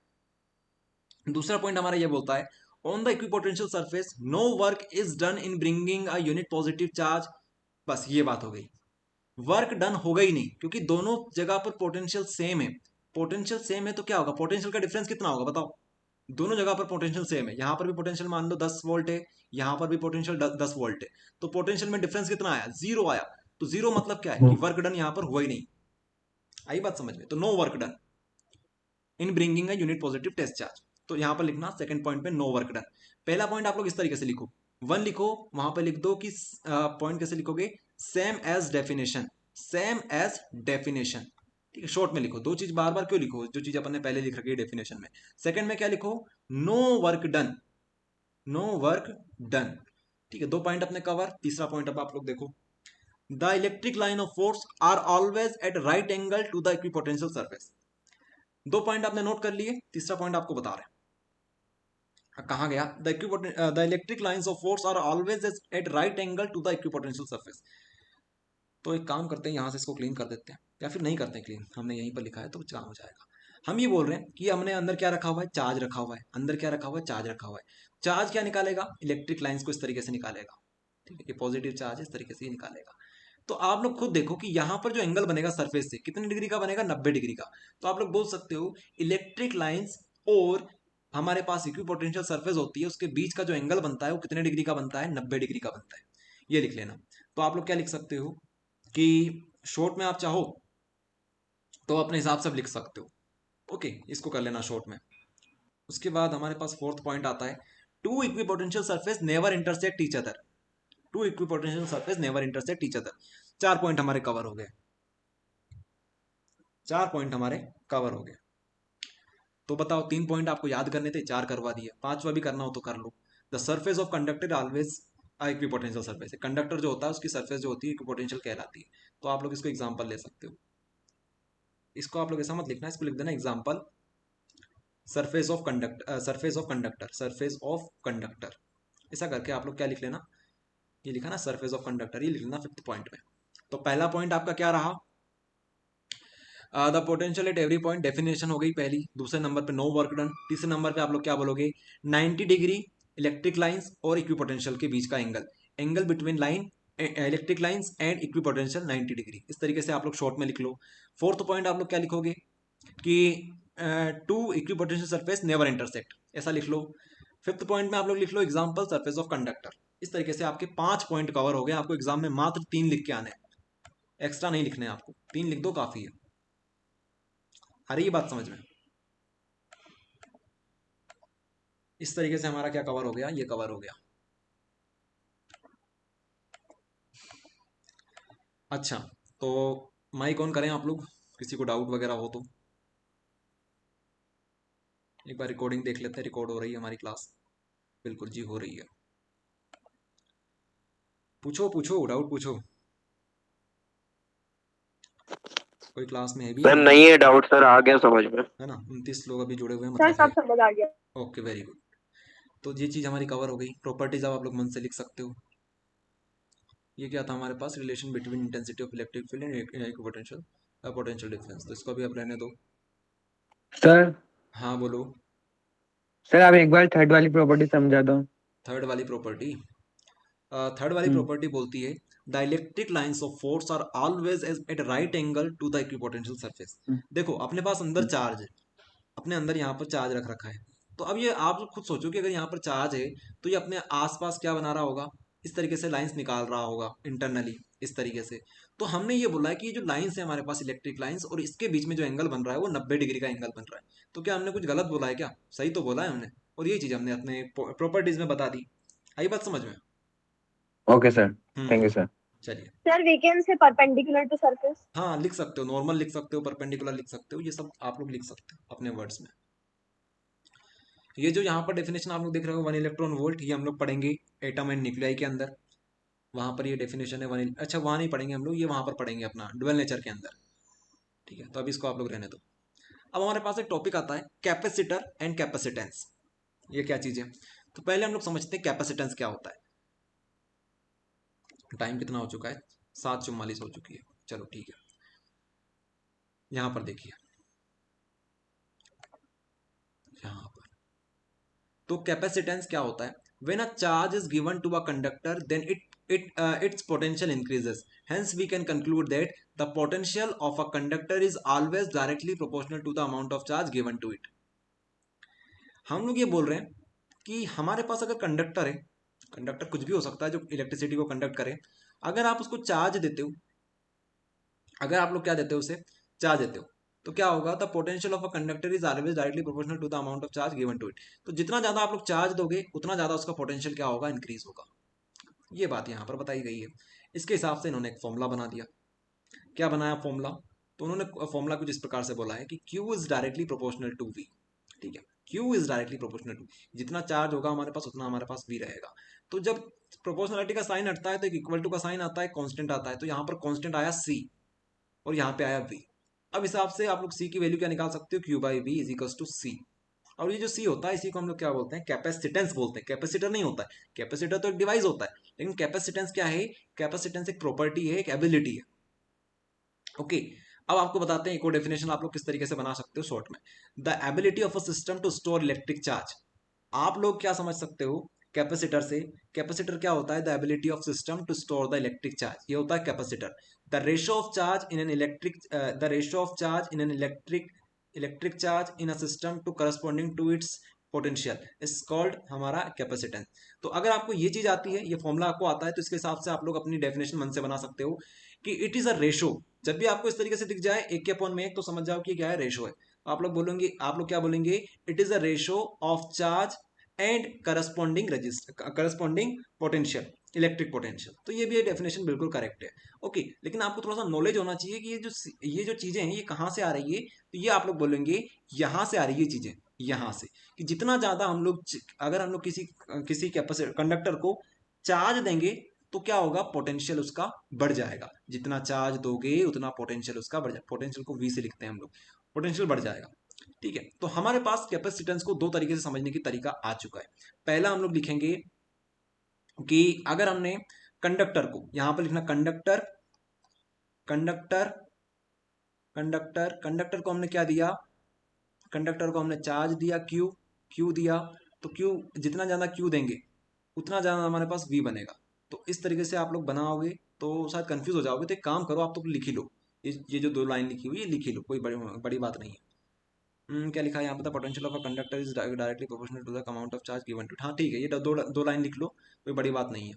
दूसरा पॉइंट हमारा ये बोलता है on the equipotential surface no work is done in bringing a unit positive charge. बस ये बात हो गई, वर्क डन होगा ही नहीं, क्योंकि दोनों जगह पर पोटेंशियल सेम है। पोटेंशियल सेम है तो क्या होगा, पोटेंशियल का डिफरेंस कितना होगा बताओ? दोनों जगह पर पोटेंशियल सेम है, यहाँ पर भी पोटेंशियल मान लो 10 वोल्ट है, यहाँ पर भी पोटेंशियल 10 वोल्ट है, तो पोटेंशियल में डिफरेंस कितना आया? 0 आया। तो 0 मतलब क्या है कि वर्क डन यहाँ पर हुआ ही नहीं। आई बात समझ में? तो no work done in bringing a unit positive test charge. तो यहाँ पर लिखना सेकंड पॉइंट पे नो वर्क डन। पहला पॉइंट आप लोग इस तरीके से लिखो, 1 लिखो, वहां पे लिख दो कि पॉइंट कैसे लिखोगे, same as definition, same as definition, ठीक है। शॉर्ट में लिखो, 2 चीज बार बार क्यों लिखो, जो चीज अपन ने पहले लिख रखी है डेफिनेशन में। सेकंड में क्या लिखो, no work done, no work done, ठीक है। 2 पॉइंट अपने कवर। तीसरा पॉइंट अब आप लोग देखो, the electric line of force are always at right angle to the equipotential surface. 2 point आपने नोट कर लिए, तीसरा पॉइंट आपको बता रहे हैं। कहा गया, the electric lines of force are always at right angle to the equipotential surface. तो एक काम करते हैं, यहां से इसको क्लीन कर देते हैं, या फिर नहीं करते हैं क्लीन, हमने यहीं पर लिखा है तो काम हो जाएगा। हम ये बोल रहे हैं कि हमने अंदर क्या रखा हुआ है, चार्ज रखा हुआ है, अंदर क्या रखा हुआ है, चार्ज रखा हुआ है। चार्ज क्या निकालेगा, इलेक्ट्रिक लाइंस को इस तरीके से निकालेगा, ठीक है। ये पॉजिटिव चार्ज इस तरीके से ही निकालेगा। तो आप लोग खुद देखो कि यहाँ पर जो एंगल बनेगा सरफेस से कितने डिग्री का बनेगा, 90 डिग्री का। तो आप लोग बोल सकते हो इलेक्ट्रिक लाइंस और हमारे पास इक्विपोटेंशियल सरफेस होती है, उसके बीच का जो एंगल बनता है वो कितने डिग्री का बनता है, 90 डिग्री का बनता है। ये लिख लेना। तो आप लोग क्या लिख सकते हो कि शॉर्ट में आप चाहो तो अपने हिसाब से लिख सकते हो, ओके। इसको कर लेना शॉर्ट में। उसके बाद हमारे पास 4th पॉइंट आता है, 2 equipotential surface never intersect each other. 2 equipotential surface never intersect each other. 4 point हमारे कवर हो गए, 4 पॉइंट हमारे कवर हो गए। तो बताओ, 3 पॉइंट आपको याद करने थे, 4 करवा दिए, 5वां भी करना हो तो कर लो। The surface of conductor always equipotential surface है। कंडक्टर जो होता है उसकी सरफेस जो होती है इक्विपोटेंशियल कहलाती है। तो आप लोग इसको एग्जांपल ले सकते हो। इसको आप लोग ऐसा मत लिखना, इसको लिख देना example surface of conductor, surface of conductor, surface of conductor. ऐसा करके आप लोग क्या लिख लेना, ये लिखा ना सरफेस ऑफ कंडक्टर, ये लिख लेना 5th पॉइंट में। तो पहला पॉइंट आपका क्या रहा, the potential at every point, definition हो गई पहली। दूसरे नंबर पे नो वर्क डन। तीसरे नंबर पे आप लोग क्या बोलोगे, 90 डिग्री इलेक्ट्रिक लाइंस और इक्विपोटेंशियल के बीच का angle, angle between line electric lines and equipotential 90 degree. इस तरीके से आप लोग शॉर्ट में लिख लो। फोर्थ पॉइंट आप लोग क्या लिखोगे कि two equipotential surface never intersect, ऐसा लिख लो। फिफ्थ पॉइंट में आप लोग लिख लो एग्जाम्पल सरफेस ऑफ कंडक्टर। इस तरीके से आपके 5 पॉइंट कवर हो गए। आपको एग्जाम में मात्र 3 लिख के आने हैं, एक्स्ट्रा नहीं लिखने हैं आपको, 3 लिख दो काफी है। आ रही है बात समझ में? इस तरीके से हमारा क्या कवर हो गया, ये कवर हो गया। अच्छा, तो माइक ऑन करें आप लोग, किसी को डाउट वगैरह हो तो। एक बार रिकॉर्डिंग देख लेते हैं, रिकॉर्ड हो रही है हमारी क्लास? बिल्कुल जी हो रही है। पूछो पूछो, डाउट पूछो। कोई क्लास में है भी? सर नहीं है डाउट सर, आ गया समझ में। है ना, 29 लोग अभी जुड़े हुए हैं, सर मतलब है। सब समझ आ गया। Okay very good. तो ये चीज़ हमारी कवर हो गई। प्रॉपर्टीज आप लोग मन से लिख सकते हो। ये क्या था हमारे पास, relation between intensity of electric field and potential potential difference. तो इसको भी आप रहने दो। सर हाँ बोलो। सर आप एक बार थर्ड वाली प्रॉपर्टी समझा दो। थर्ड वाली प्रॉपर्टी, थर्ड वाली प्रॉपर्टी बोलती है the electric lines of force are always at right angle to the equipotential surface. देखो अपने पास अंदर चार्ज है, अपने अंदर यहाँ पर चार्ज रख रखा है। तो अब ये आप खुद सोचो कि अगर यहाँ पर चार्ज है तो ये अपने आसपास क्या बना रहा होगा, इस तरीके से लाइंस निकाल रहा होगा इंटरनली, इस तरीके से। तो हमने ये बोला है कि ये जो लाइंस है हमारे पास इलेक्ट्रिक लाइंस, और इसके बीच में जो एंगल बन रहा है वो 90 डिग्री का एंगल बन रहा है। तो क्या हमने कुछ गलत बोला है क्या? सही तो बोला है हमने, और ये चीज़ हमने अपने प्रॉपर्टीज में बता दी। आई बात समझ में? Okay sir, thank you sir. चलिए। Sir we can say perpendicular to surface. हाँ लिख सकते हो, नॉर्मल लिख सकते हो, परपेंडिकुलर लिख सकते हो, ये सब आप लोग लिख सकते हो अपने वर्ड्स में। ये जो यहाँ पर डेफिनेशन आप लोग देख रहे हो 1 इलेक्ट्रॉन वोल्ट, ये हम लोग पढ़ेंगे एटम एंड न्यूक्लियाई के अंदर। वहाँ पर ये डेफिनेशन है 1। अच्छा वहाँ नहीं पढ़ेंगे हम लोग, ये वहाँ पर पढ़ेंगे अपना डुअल नेचर के अंदर। ठीक है, तो अभी इसको आप लोग रहने दो। अब हमारे पास एक टॉपिक आता है कैपेसिटर एंड कैपेसिटेंस। ये क्या चीज़ है? तो पहले हम लोग समझते हैं कैपेसिटेंस क्या होता है। टाइम कितना हो चुका है? 7:44 हो चुकी है। चलो ठीक है, यहाँ पर देखिए, यहाँ पर तो कैपेसिटेंस क्या होता है? When a charge is given to a conductor then its potential increases. Hence we can conclude that the potential of a conductor is always directly proportional to the amount of charge given to it. हम लोग ये बोल रहे हैं कि हमारे पास अगर conductor है, कंडक्टर कुछ भी हो सकता है जो इलेक्ट्रिसिटी को कंडक्ट करे, अगर आप उसको चार्ज देते हो, अगर आप लोग क्या देते हो, उसे चार्ज देते हो, तो क्या होगा? The potential of a conductor is always directly proportional to the amount of charge given to it. तो जितना ज्यादा आप लोग चार्ज दोगे उतना ज्यादा उसका पोटेंशियल क्या होगा? इंक्रीज होगा। ये बात यहाँ पर बताई गई है। इसके हिसाब से इन्होंने एक फॉर्मूला बना दिया। क्या बनाया फॉर्मूला? तो उन्होंने फॉर्मूला कुछ इस प्रकार से बोला है कि Q is directly proportional to V। ठीक है, Q is directly proportional to, जितना चार्ज होगा हमारे पास उतना हमारे पास V रहेगा। तो जब प्रोपोर्शनलिटी का साइन हटता है तो एक इक्वल टू का साइन आता है, कांस्टेंट आता है। तो यहाँ पर कांस्टेंट आया C और यहाँ पे आया V। अब हिसाब से आप लोग C की वैल्यू क्या निकाल सकते हो? Q/V is equal to C। और ये जो C होता है इसी को हम लोग क्या बोलते हैं? कैपेसिटेंस बोलते हैं। कैपेसिटर नहीं होता है, कैपेसिटर तो एक डिवाइस होता है, लेकिन कैपेसिटेंस क्या है? कैपेसिटेंस एक प्रॉपर्टी है, एक एबिलिटी है। ओके, अब आपको बताते हैं एक और डेफिनेशन आप लोग किस तरीके से बना सकते हो शॉर्ट में। The ability of a system to store electric charge. आप लोग क्या समझ सकते हो कैपेसिटर से? कैपेसिटर क्या होता है? The ability of system to store the electric charge, ये होता है capacitor. The ratio of charge in an electric the ratio of charge in an electric charge in a system to corresponding to its potential is called हमारा capacitance. तो अगर आपको ये चीज आती है, ये फॉर्मूला आपको आता है, तो इसके हिसाब से आप लोग अपनी डेफिनेशन मन से बना सकते हो कि इट इज अ रेशो। जब भी आपको इस तरीके से दिख जाए 1/1 तो समझ जाओ कि क्या है? रेशो है। आप लोग बोलेंगे, आप लोग क्या बोलेंगे? It is a ratio of charge and corresponding potential, electric potential. तो ये भी डेफिनेशन बिल्कुल करेक्ट है। ओके, लेकिन आपको थोड़ा सा नॉलेज होना चाहिए कि ये जो चीजें हैं ये कहाँ से आ रही है। तो ये आप लोग बोलेंगे यहाँ से आ रही है चीजें, यहाँ से, कि जितना ज्यादा हम लोग अगर हम लोग किसी कैपेसिटर कंडक्टर को चार्ज देंगे तो क्या होगा? पोटेंशियल उसका बढ़ जाएगा। जितना चार्ज दोगे उतना पोटेंशियल उसका बढ़ जाएगा। पोटेंशियल को V से लिखते हैं हम लोग, पोटेंशियल बढ़ जाएगा। ठीक है, तो हमारे पास कैपेसिटेंस को 2 तरीके से समझने की तरीका आ चुका है। पहला हम लोग लिखेंगे कि अगर हमने कंडक्टर को यहां पर लिखना, कंडक्टर कंडक्टर कंडक्टर कंडक्टर को हमने क्या दिया? कंडक्टर को हमने चार्ज दिया Q दिया। तो Q, जितना ज्यादा Q देंगे उतना ज्यादा हमारे पास V बनेगा। तो इस तरीके से आप लोग बनाओगे तो शायद कंफ्यूज हो जाओगे। तो एक काम करो, आप तो लिख ही लो, ये जो 2 लाइन लिखी हुई है लिख ही लो, कोई बड़ी बात नहीं है। क्या लिखा है यहाँ पे, the potential of a conductor is directly proportional to the amount of charge given to. हाँ ठीक है, ये दो लाइन लिख लो, कोई बड़ी बात नहीं है।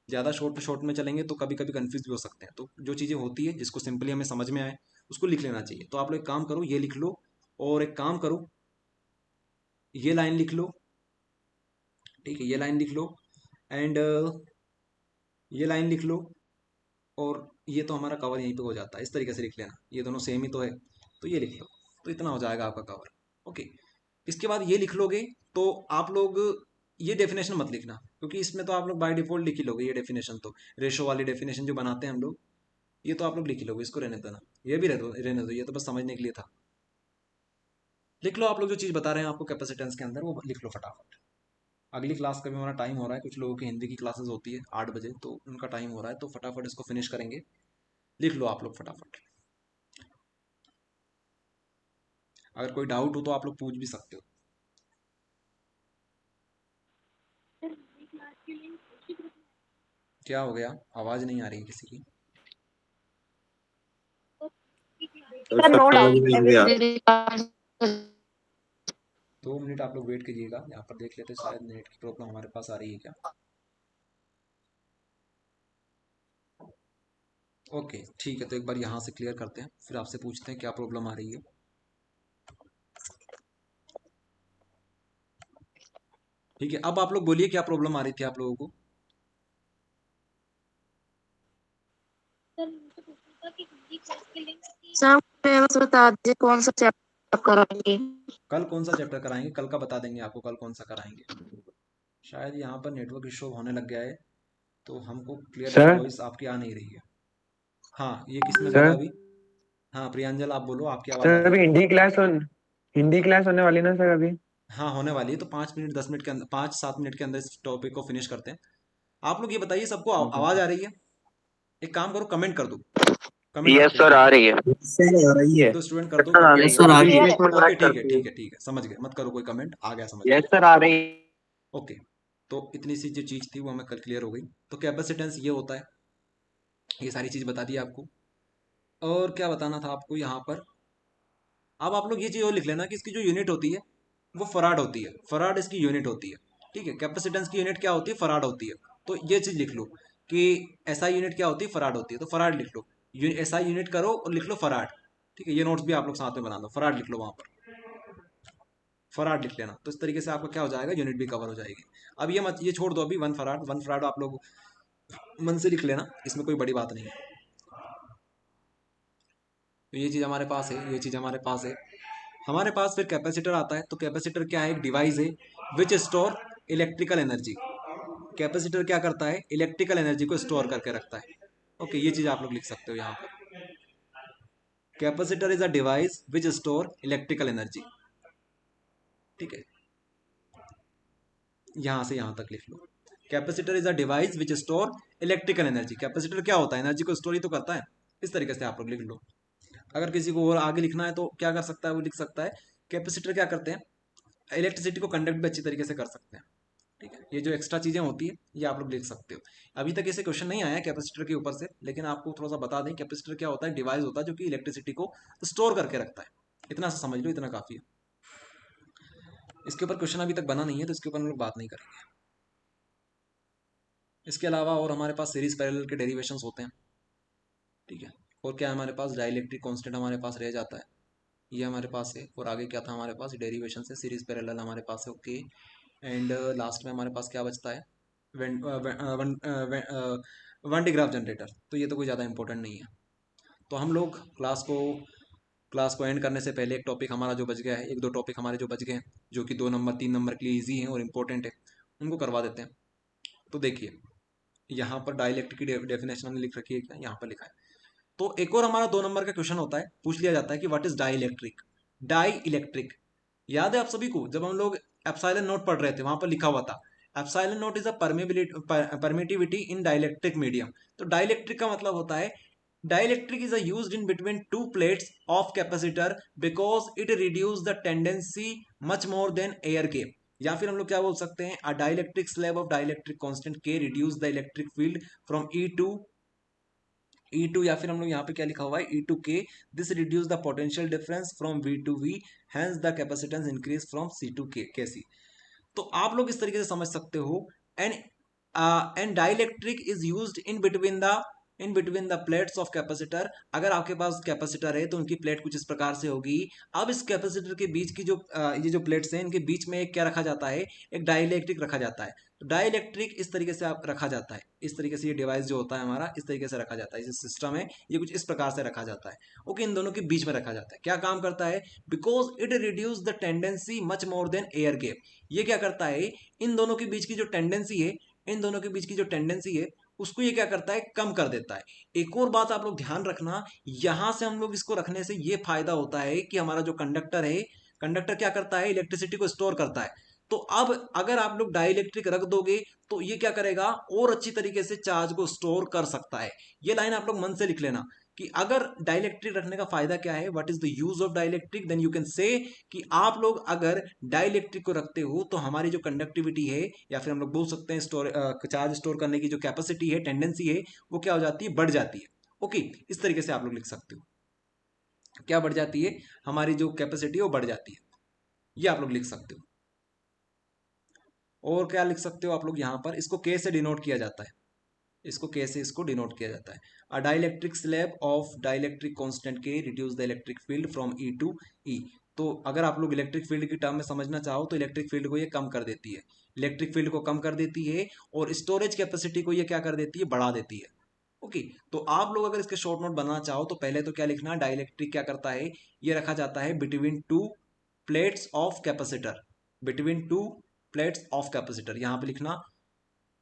ज़्यादा शॉर्ट में चलेंगे तो कभी कभी कंफ्यूज भी हो सकते हैं। तो जो चीज़ें होती है जिसको सिंपली हमें समझ में आए उसको लिख लेना चाहिए। तो आप लोग एक काम करो, ये लिख लो, और एक काम करो, ये लाइन लिख लो, ठीक है, ये लाइन लिख लो, एंड ये लाइन लिख लो, और ये तो हमारा कवर यहीं पे हो जाता है। इस तरीके से लिख लेना, ये दोनों सेम ही तो है, तो ये लिख लो, तो इतना हो जाएगा आपका कवर। ओके, इसके बाद ये लिख लोगे तो आप लोग ये डेफिनेशन मत लिखना, क्योंकि इसमें तो आप लोग बाय डिफॉल्ट लिख ही लोगे। ये डेफिनेशन तो रेशो वाली डेफिनेशन जो बनाते हैं हम लोग, ये तो आप लोग लिख ही लोगे, इसको रहने देना, ये भी रहने दो, ये तो बस समझने के लिए था। लिख लो आप लोग जो चीज़ बता रहे हैं आपको कैपेसिटेंस के अंदर, वो लिख लो फटाफट। अगली क्लास का भी हमारा टाइम हो रहा है, कुछ लोगों की हिंदी की क्लासेस होती है 8 बजे, तो उनका टाइम हो रहा है, तो फटाफट इसको फिनिश करेंगे। लिख लो आप लोग फटाफट। अगर कोई डाउट हो तो आप लोग पूछ भी सकते हो। क्या हो गया, आवाज नहीं आ रही है किसी की? No doubt. 2 मिनट आप लोग वेट कीजिएगा, यहाँ पर देख लेते हैं शायद नेट की प्रॉब्लम हमारे पास आ रही है क्या। ओके ठीक है, तो एक बार यहाँ से क्लियर करते हैं, फिर आपसे पूछते हैं क्या प्रॉब्लम आ रही है। ठीक है, अब आप लोग बोलिए क्या प्रॉब्लम आ रही थी आप लोगों को। सर बस बता दीजिए कौन सा चैप्टर कराएंगे। कल कौन सा चैप्टर कराएंगे, कल का बता देंगे आपको, कल कौन सा कराएंगे। शायद यहाँ पर नेटवर्क इशू होने लग गया है, तो हमको क्लियर सर? वॉइस आपकी आ नहीं रही है। हाँ, ये किसने सर? बोला अभी? हाँ प्रियांजल आप बोलो, आपकी आवाज़ आ सर रही अभी है। हिंदी क्लास होने वाली ना सर अभी? हाँ होने वाली है, तो 5 मिनट 10 मिनट के अंदर, 5-7 मिनट के अंदर इस टॉपिक को फिनिश करते हैं। आप लोग ये बताइए, सबको आवाज़ आ रही है? एक काम करो, कमेंट कर दो, कमेंट यस करते सर, हैं, आ ठीक है। रही है। सर आ रही है। एक दो स्टूडेंट कर दो सर आ कमेंट। रही यस सर आ रही है। ओके ठीक है ठीक है ठीक है ठीक है, समझ गए, मत करो कोई कमेंट, आ गया समझ। यस सर, आ रही है। ओके, तो इतनी सी जो चीज़ थी वो हमें कल क्लियर हो गई। तो कैपेसिटेंस ये होता है, ये सारी चीज़ बता दी आपको। और क्या बताना था आपको यहाँ पर, अब आप लोग ये चीज़ और लिख लेना कि इसकी जो यूनिट होती है वो फराड होती है, फराड इसकी यूनिट होती है, ठीक है। कैपेसिटेंस की यूनिट क्या होती है, फराड होती है। तो ये चीज़ लिख लो कि एसआई यूनिट क्या होती है, फराड होती है, तो फराड लिख लो, एसआई यूनिट करो और लिख लो फराड, ठीक है। ये नोट्स भी आप लोग साथ में बना दो, फराड लिख लो वहाँ पर, फराड लिख लेना। तो इस तरीके से आपका क्या हो जाएगा, यूनिट भी कवर हो जाएगी। अब ये मत, ये छोड़ दो अभी, वन फराड आप लोग मन से लिख लेना, इसमें कोई बड़ी बात नहीं है। तो ये चीज़ हमारे पास है, ये चीज़ हमारे पास है। हमारे पास फिर कैपेसिटर आता है। तो कैपेसिटर क्या है, एक डिवाइस है विच स्टोर इलेक्ट्रिकल एनर्जी। कैपेसिटर क्या करता है, इलेक्ट्रिकल एनर्जी को स्टोर करके रखता है। ओके, ये चीज़ आप लोग लिख सकते हो यहाँ पर, capacitor is a device which store electrical energy, ठीक है। यहाँ से यहाँ तक लिख लो, capacitor is a device which store electrical energy. Capacitor क्या होता है, एनर्जी को स्टोर ही तो करता है। इस तरीके से आप लोग लिख लो। अगर किसी को और आगे लिखना है तो क्या कर सकता है, वो लिख सकता है कैपेसिटर क्या करते हैं, इलेक्ट्रिसिटी को कंडक्ट भी अच्छी तरीके से कर सकते हैं, ठीक है। ये जो एक्स्ट्रा चीज़ें होती है ये आप लोग लिख सकते हो। अभी तक ऐसे क्वेश्चन नहीं आया कैपेसिटर के ऊपर से, लेकिन आपको थोड़ा सा बता दें, कैपेसिटर क्या होता है, डिवाइस होता है जो कि इलेक्ट्रिसिटी को स्टोर करके रखता है। इतना सा समझ लो, इतना काफ़ी है। इसके ऊपर क्वेश्चन अभी तक बना नहीं है, तो इसके ऊपर हम लोग बात नहीं करेंगे। इसके अलावा और हमारे पास सीरीज पैरेलल के डेरिवेशंस होते हैं, ठीक है। और क्या हमारे पास डाइलेक्ट्रिक कांस्टेंट हमारे पास रह जाता है, ये हमारे पास है। और आगे क्या था हमारे पास, डेरिवेशन से सीरीज पैरेलल हमारे पास है, ओके। एंड लास्ट में हमारे पास क्या बचता है, वन डिग्राफ जनरेटर। तो ये तो कोई ज़्यादा इंपॉर्टेंट नहीं है। तो हम लोग क्लास को एंड करने से पहले एक टॉपिक हमारा जो बच गया है, एक दो टॉपिक हमारे जो बच गए हैं, जो कि 2 नंबर 3 नंबर के लिए ईजी हैं और इम्पोर्टेंट है, उनको करवा देते हैं। तो देखिए यहाँ पर डाइलेक्ट्रिक की डेफिनेशन हमने लिख रखी है, क्या यहाँ पर लिखा है। तो एक और हमारा 2 नंबर का क्वेश्चन होता है, पूछ लिया जाता है कि what is dielectric. Dielectric याद है आप सभी को, जब हम लोग एप्सिलॉन नोट पढ़ रहे थे, वहां पर लिखा हुआ था epsilon naught is a permittivity in dielectric medium. तो डाइलेक्ट्रिक का मतलब होता है, dielectric is used in between 2 plates of capacitor because it reduce the tendency much more than air के। या फिर हम लोग क्या बोल सकते हैं, a dielectric slab of dielectric constant K reduce the electric field from E2, या फिर हम लोग यहाँ पे क्या लिखा हुआ है E2K, this reduce the potential difference from V to V, hence the capacitance increase from C to Kc। तो आप लोग इस तरीके से समझ सकते हो, and dielectric is used in between the plates of capacitor. अगर आपके पास कैपेसिटर है तो उनकी प्लेट कुछ इस प्रकार से होगी। अब इस कैपेसिटर के बीच की जो ये जो प्लेट्स हैं, इनके बीच में एक क्या रखा जाता है, एक डाइलेक्ट्रिक रखा जाता है। तो डाइलेक्ट्रिक इस तरीके से आप रखा जाता है, इस तरीके से ये डिवाइस जो होता है हमारा इस तरीके से रखा जाता है, ये सिस्टम है, ये कुछ इस प्रकार से रखा जाता है। ओके, इन दोनों के बीच में रखा जाता है। क्या काम करता है, because it reduce the tendency much more than air gap. ये क्या करता है, इन दोनों के बीच की जो टेंडेंसी है, इन दोनों के बीच की जो टेंडेंसी है उसको ये क्या करता है, कम कर देता है। एक और बात आप लोग ध्यान रखना, यहां से हम लोग इसको रखने से ये फायदा होता है कि हमारा जो कंडक्टर है, कंडक्टर क्या करता है, इलेक्ट्रिसिटी को स्टोर करता है। तो अब अगर आप लोग डाइलेक्ट्रिक रख दोगे तो ये क्या करेगा, और अच्छी तरीके से चार्ज को स्टोर कर सकता है। ये लाइन आप लोग मन से लिख लेना कि अगर डाइलेक्ट्रिक रखने का फायदा क्या है, what is the use of dielectric, then you can say कि आप लोग अगर डाइलेक्ट्रिक को रखते हो तो हमारी जो कंडक्टिविटी है, या फिर हम लोग बोल सकते हैं चार्ज स्टोर करने की जो कैपेसिटी है, टेंडेंसी है, वो क्या हो जाती है, बढ़ जाती है। ओके, इस तरीके से आप लोग लिख सकते हो, क्या बढ़ जाती है, हमारी जो कैपेसिटी है वो बढ़ जाती है, ये आप लोग लिख सकते हो। और क्या लिख सकते हो आप लोग, यहां पर इसको के से डिनोट किया जाता है, इसको के से इसको डिनोट किया जाता है, a dielectric slab of dielectric constant K reduce the electric field from E to E। तो अगर आप लोग इलेक्ट्रिक फील्ड की टर्म में समझना चाहो तो इलेक्ट्रिक फील्ड को ये कम कर देती है, इलेक्ट्रिक फील्ड को कम कर देती है, और स्टोरेज कैपेसिटी को ये क्या कर देती है, बढ़ा देती है। ओके, तो आप लोग अगर इसके शॉर्ट नोट बनाना चाहो तो पहले तो क्या लिखना, डाइलेक्ट्रिक क्या करता है, ये रखा जाता है between two plates of capacitor, between two plates of capacitor, यहां पे लिखना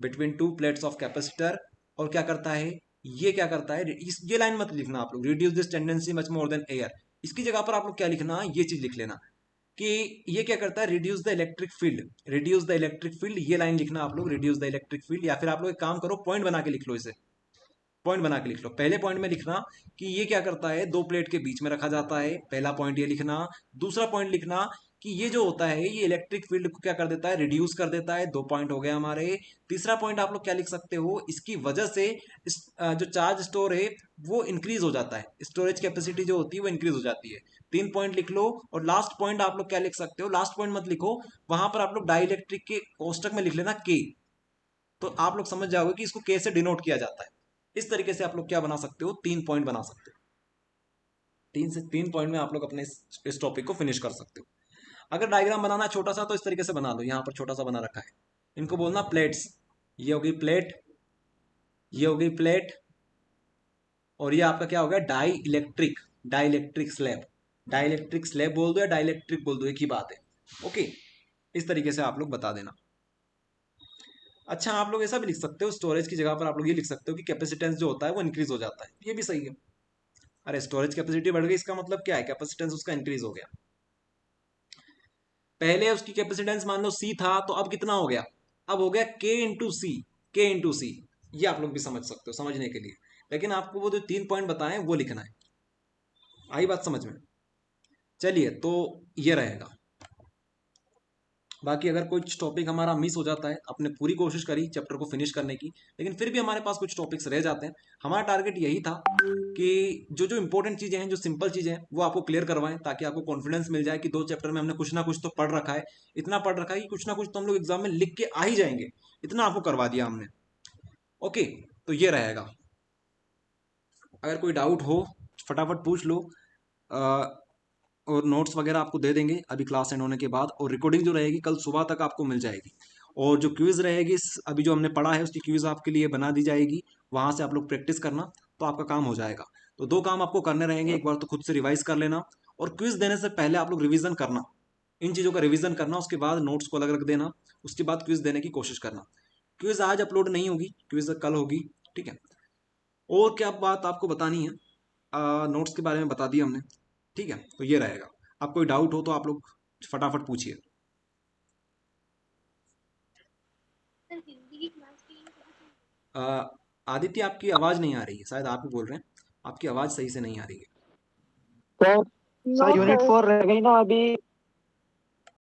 between two plates of capacitor. और क्या करता है, ये क्या करता है, ये लाइन मत लिखना आप लोग, reduce this tendency much more than air, इसकी जगह पर आप लोग क्या लिखना, ये चीज लिख लेना कि ये क्या करता है, reduce the electric field, reduce the electric field, ये लाइन लिखना आप लोग, रिड्यूस द इलेक्ट्रिक फील्ड। या फिर आप लोग एक काम करो, पॉइंट बना के लिख लो, इसे पॉइंट बना के लिख लो। पहले पॉइंट में लिखना कि ये क्या करता है, दो प्लेट के बीच में रखा जाता है, पहला पॉइंट ये लिखना। दूसरा पॉइंट लिखना कि ये जो होता है ये इलेक्ट्रिक फील्ड को क्या कर देता है, रिड्यूस कर देता है। 2 पॉइंट हो गए हमारे। तीसरा पॉइंट आप लोग क्या लिख सकते हो, इसकी वजह से इस जो चार्ज स्टोर है वो इंक्रीज हो जाता है, स्टोरेज कैपेसिटी जो होती है वो इंक्रीज हो जाती है। 3 पॉइंट लिख लो। और लास्ट पॉइंट आप लोग क्या लिख सकते हो, लास्ट पॉइंट मत लिखो, वहां पर आप लोग डाइलेक्ट्रिक के कोष्टक में लिख लेना के, तो आप लोग समझ जाओगे कि इसको के से डिनोट किया जाता है। इस तरीके से आप लोग क्या बना सकते हो, 3 पॉइंट बना सकते हो। 3 पॉइंट में आप लोग अपने इस टॉपिक को फिनिश कर सकते हो। अगर डायग्राम बनाना है छोटा सा तो इस तरीके से बना लो, यहां पर छोटा सा बना रखा है, इनको बोलना प्लेट्स। ये होगी प्लेट, ये होगी प्लेट, और ये आपका क्या हो गया, dielectric slab. Dielectric slab बोल दो या डाइलेक्ट्रिक बोल दो, एक ही बात है। ओके, इस तरीके से आप लोग बता देना। अच्छा, आप लोग ऐसा भी लिख सकते हो, स्टोरेज की जगह पर आप लोग ये लिख सकते हो कि कैपेसिटेंस जो होता है वो इंक्रीज हो जाता है, ये भी सही है। अरे स्टोरेज कैपेसिटी बढ़ गई, इसका मतलब क्या है, कैपेसिटेंस उसका इंक्रीज हो गया। पहले उसकी कैपेसिटेंस मान लो C था, तो अब कितना हो गया, अब हो गया K इंटू सी, के इंटू सी। ये आप लोग भी समझ सकते हो समझने के लिए, लेकिन आपको वो जो 3 पॉइंट बताएं वो लिखना है। आई बात समझ में? चलिए, तो ये रहेगा। बाकी अगर कुछ टॉपिक हमारा मिस हो जाता है, आपने पूरी कोशिश करी चैप्टर को फिनिश करने की, लेकिन फिर भी हमारे पास कुछ टॉपिक्स रह जाते हैं। हमारा टारगेट यही था कि जो जो इंपॉर्टेंट चीज़ें हैं, जो सिंपल चीज़ें हैं, वो आपको क्लियर करवाएं, ताकि आपको कॉन्फिडेंस मिल जाए कि 2 चैप्टर में हमने कुछ ना कुछ तो पढ़ रखा है, इतना पढ़ रखा है कि कुछ ना कुछ तो हम लोग एग्जाम में लिख के आ ही जाएंगे, इतना आपको करवा दिया हमने। ओके, तो ये रहेगा। अगर कोई डाउट हो फटाफट पूछ लो, और नोट्स वगैरह आपको दे देंगे अभी क्लास एंड होने के बाद, और रिकॉर्डिंग जो रहेगी कल सुबह तक आपको मिल जाएगी। और जो क्विज़ रहेगी अभी जो हमने पढ़ा है उसकी क्विज़ आपके लिए बना दी जाएगी, वहाँ से आप लोग प्रैक्टिस करना, तो आपका काम हो जाएगा। तो 2 काम आपको करने रहेंगे, एक बार तो खुद से रिवाइज कर लेना, और क्विज़ देने से पहले आप लोग रिविज़न करना, इन चीज़ों का रिविज़न करना, उसके बाद नोट्स को अलग रख देना, उसके बाद क्विज़ देने की कोशिश करना। क्विज़ आज अपलोड नहीं होगी, क्विज़ कल होगी, ठीक है। और क्या बात आपको बतानी है, नोट्स के बारे में बता दिया हमने, ठीक है। तो ये रहेगा। आप कोई डाउट हो तो आप लोग फटाफट पूछिए। आदित्य, आपकी आवाज़ नहीं आ रही है, शायद आप ही बोल रहे हैं, आपकी आवाज़ सही से नहीं आ रही है। सर यूनिट 4 रह गई ना अभी,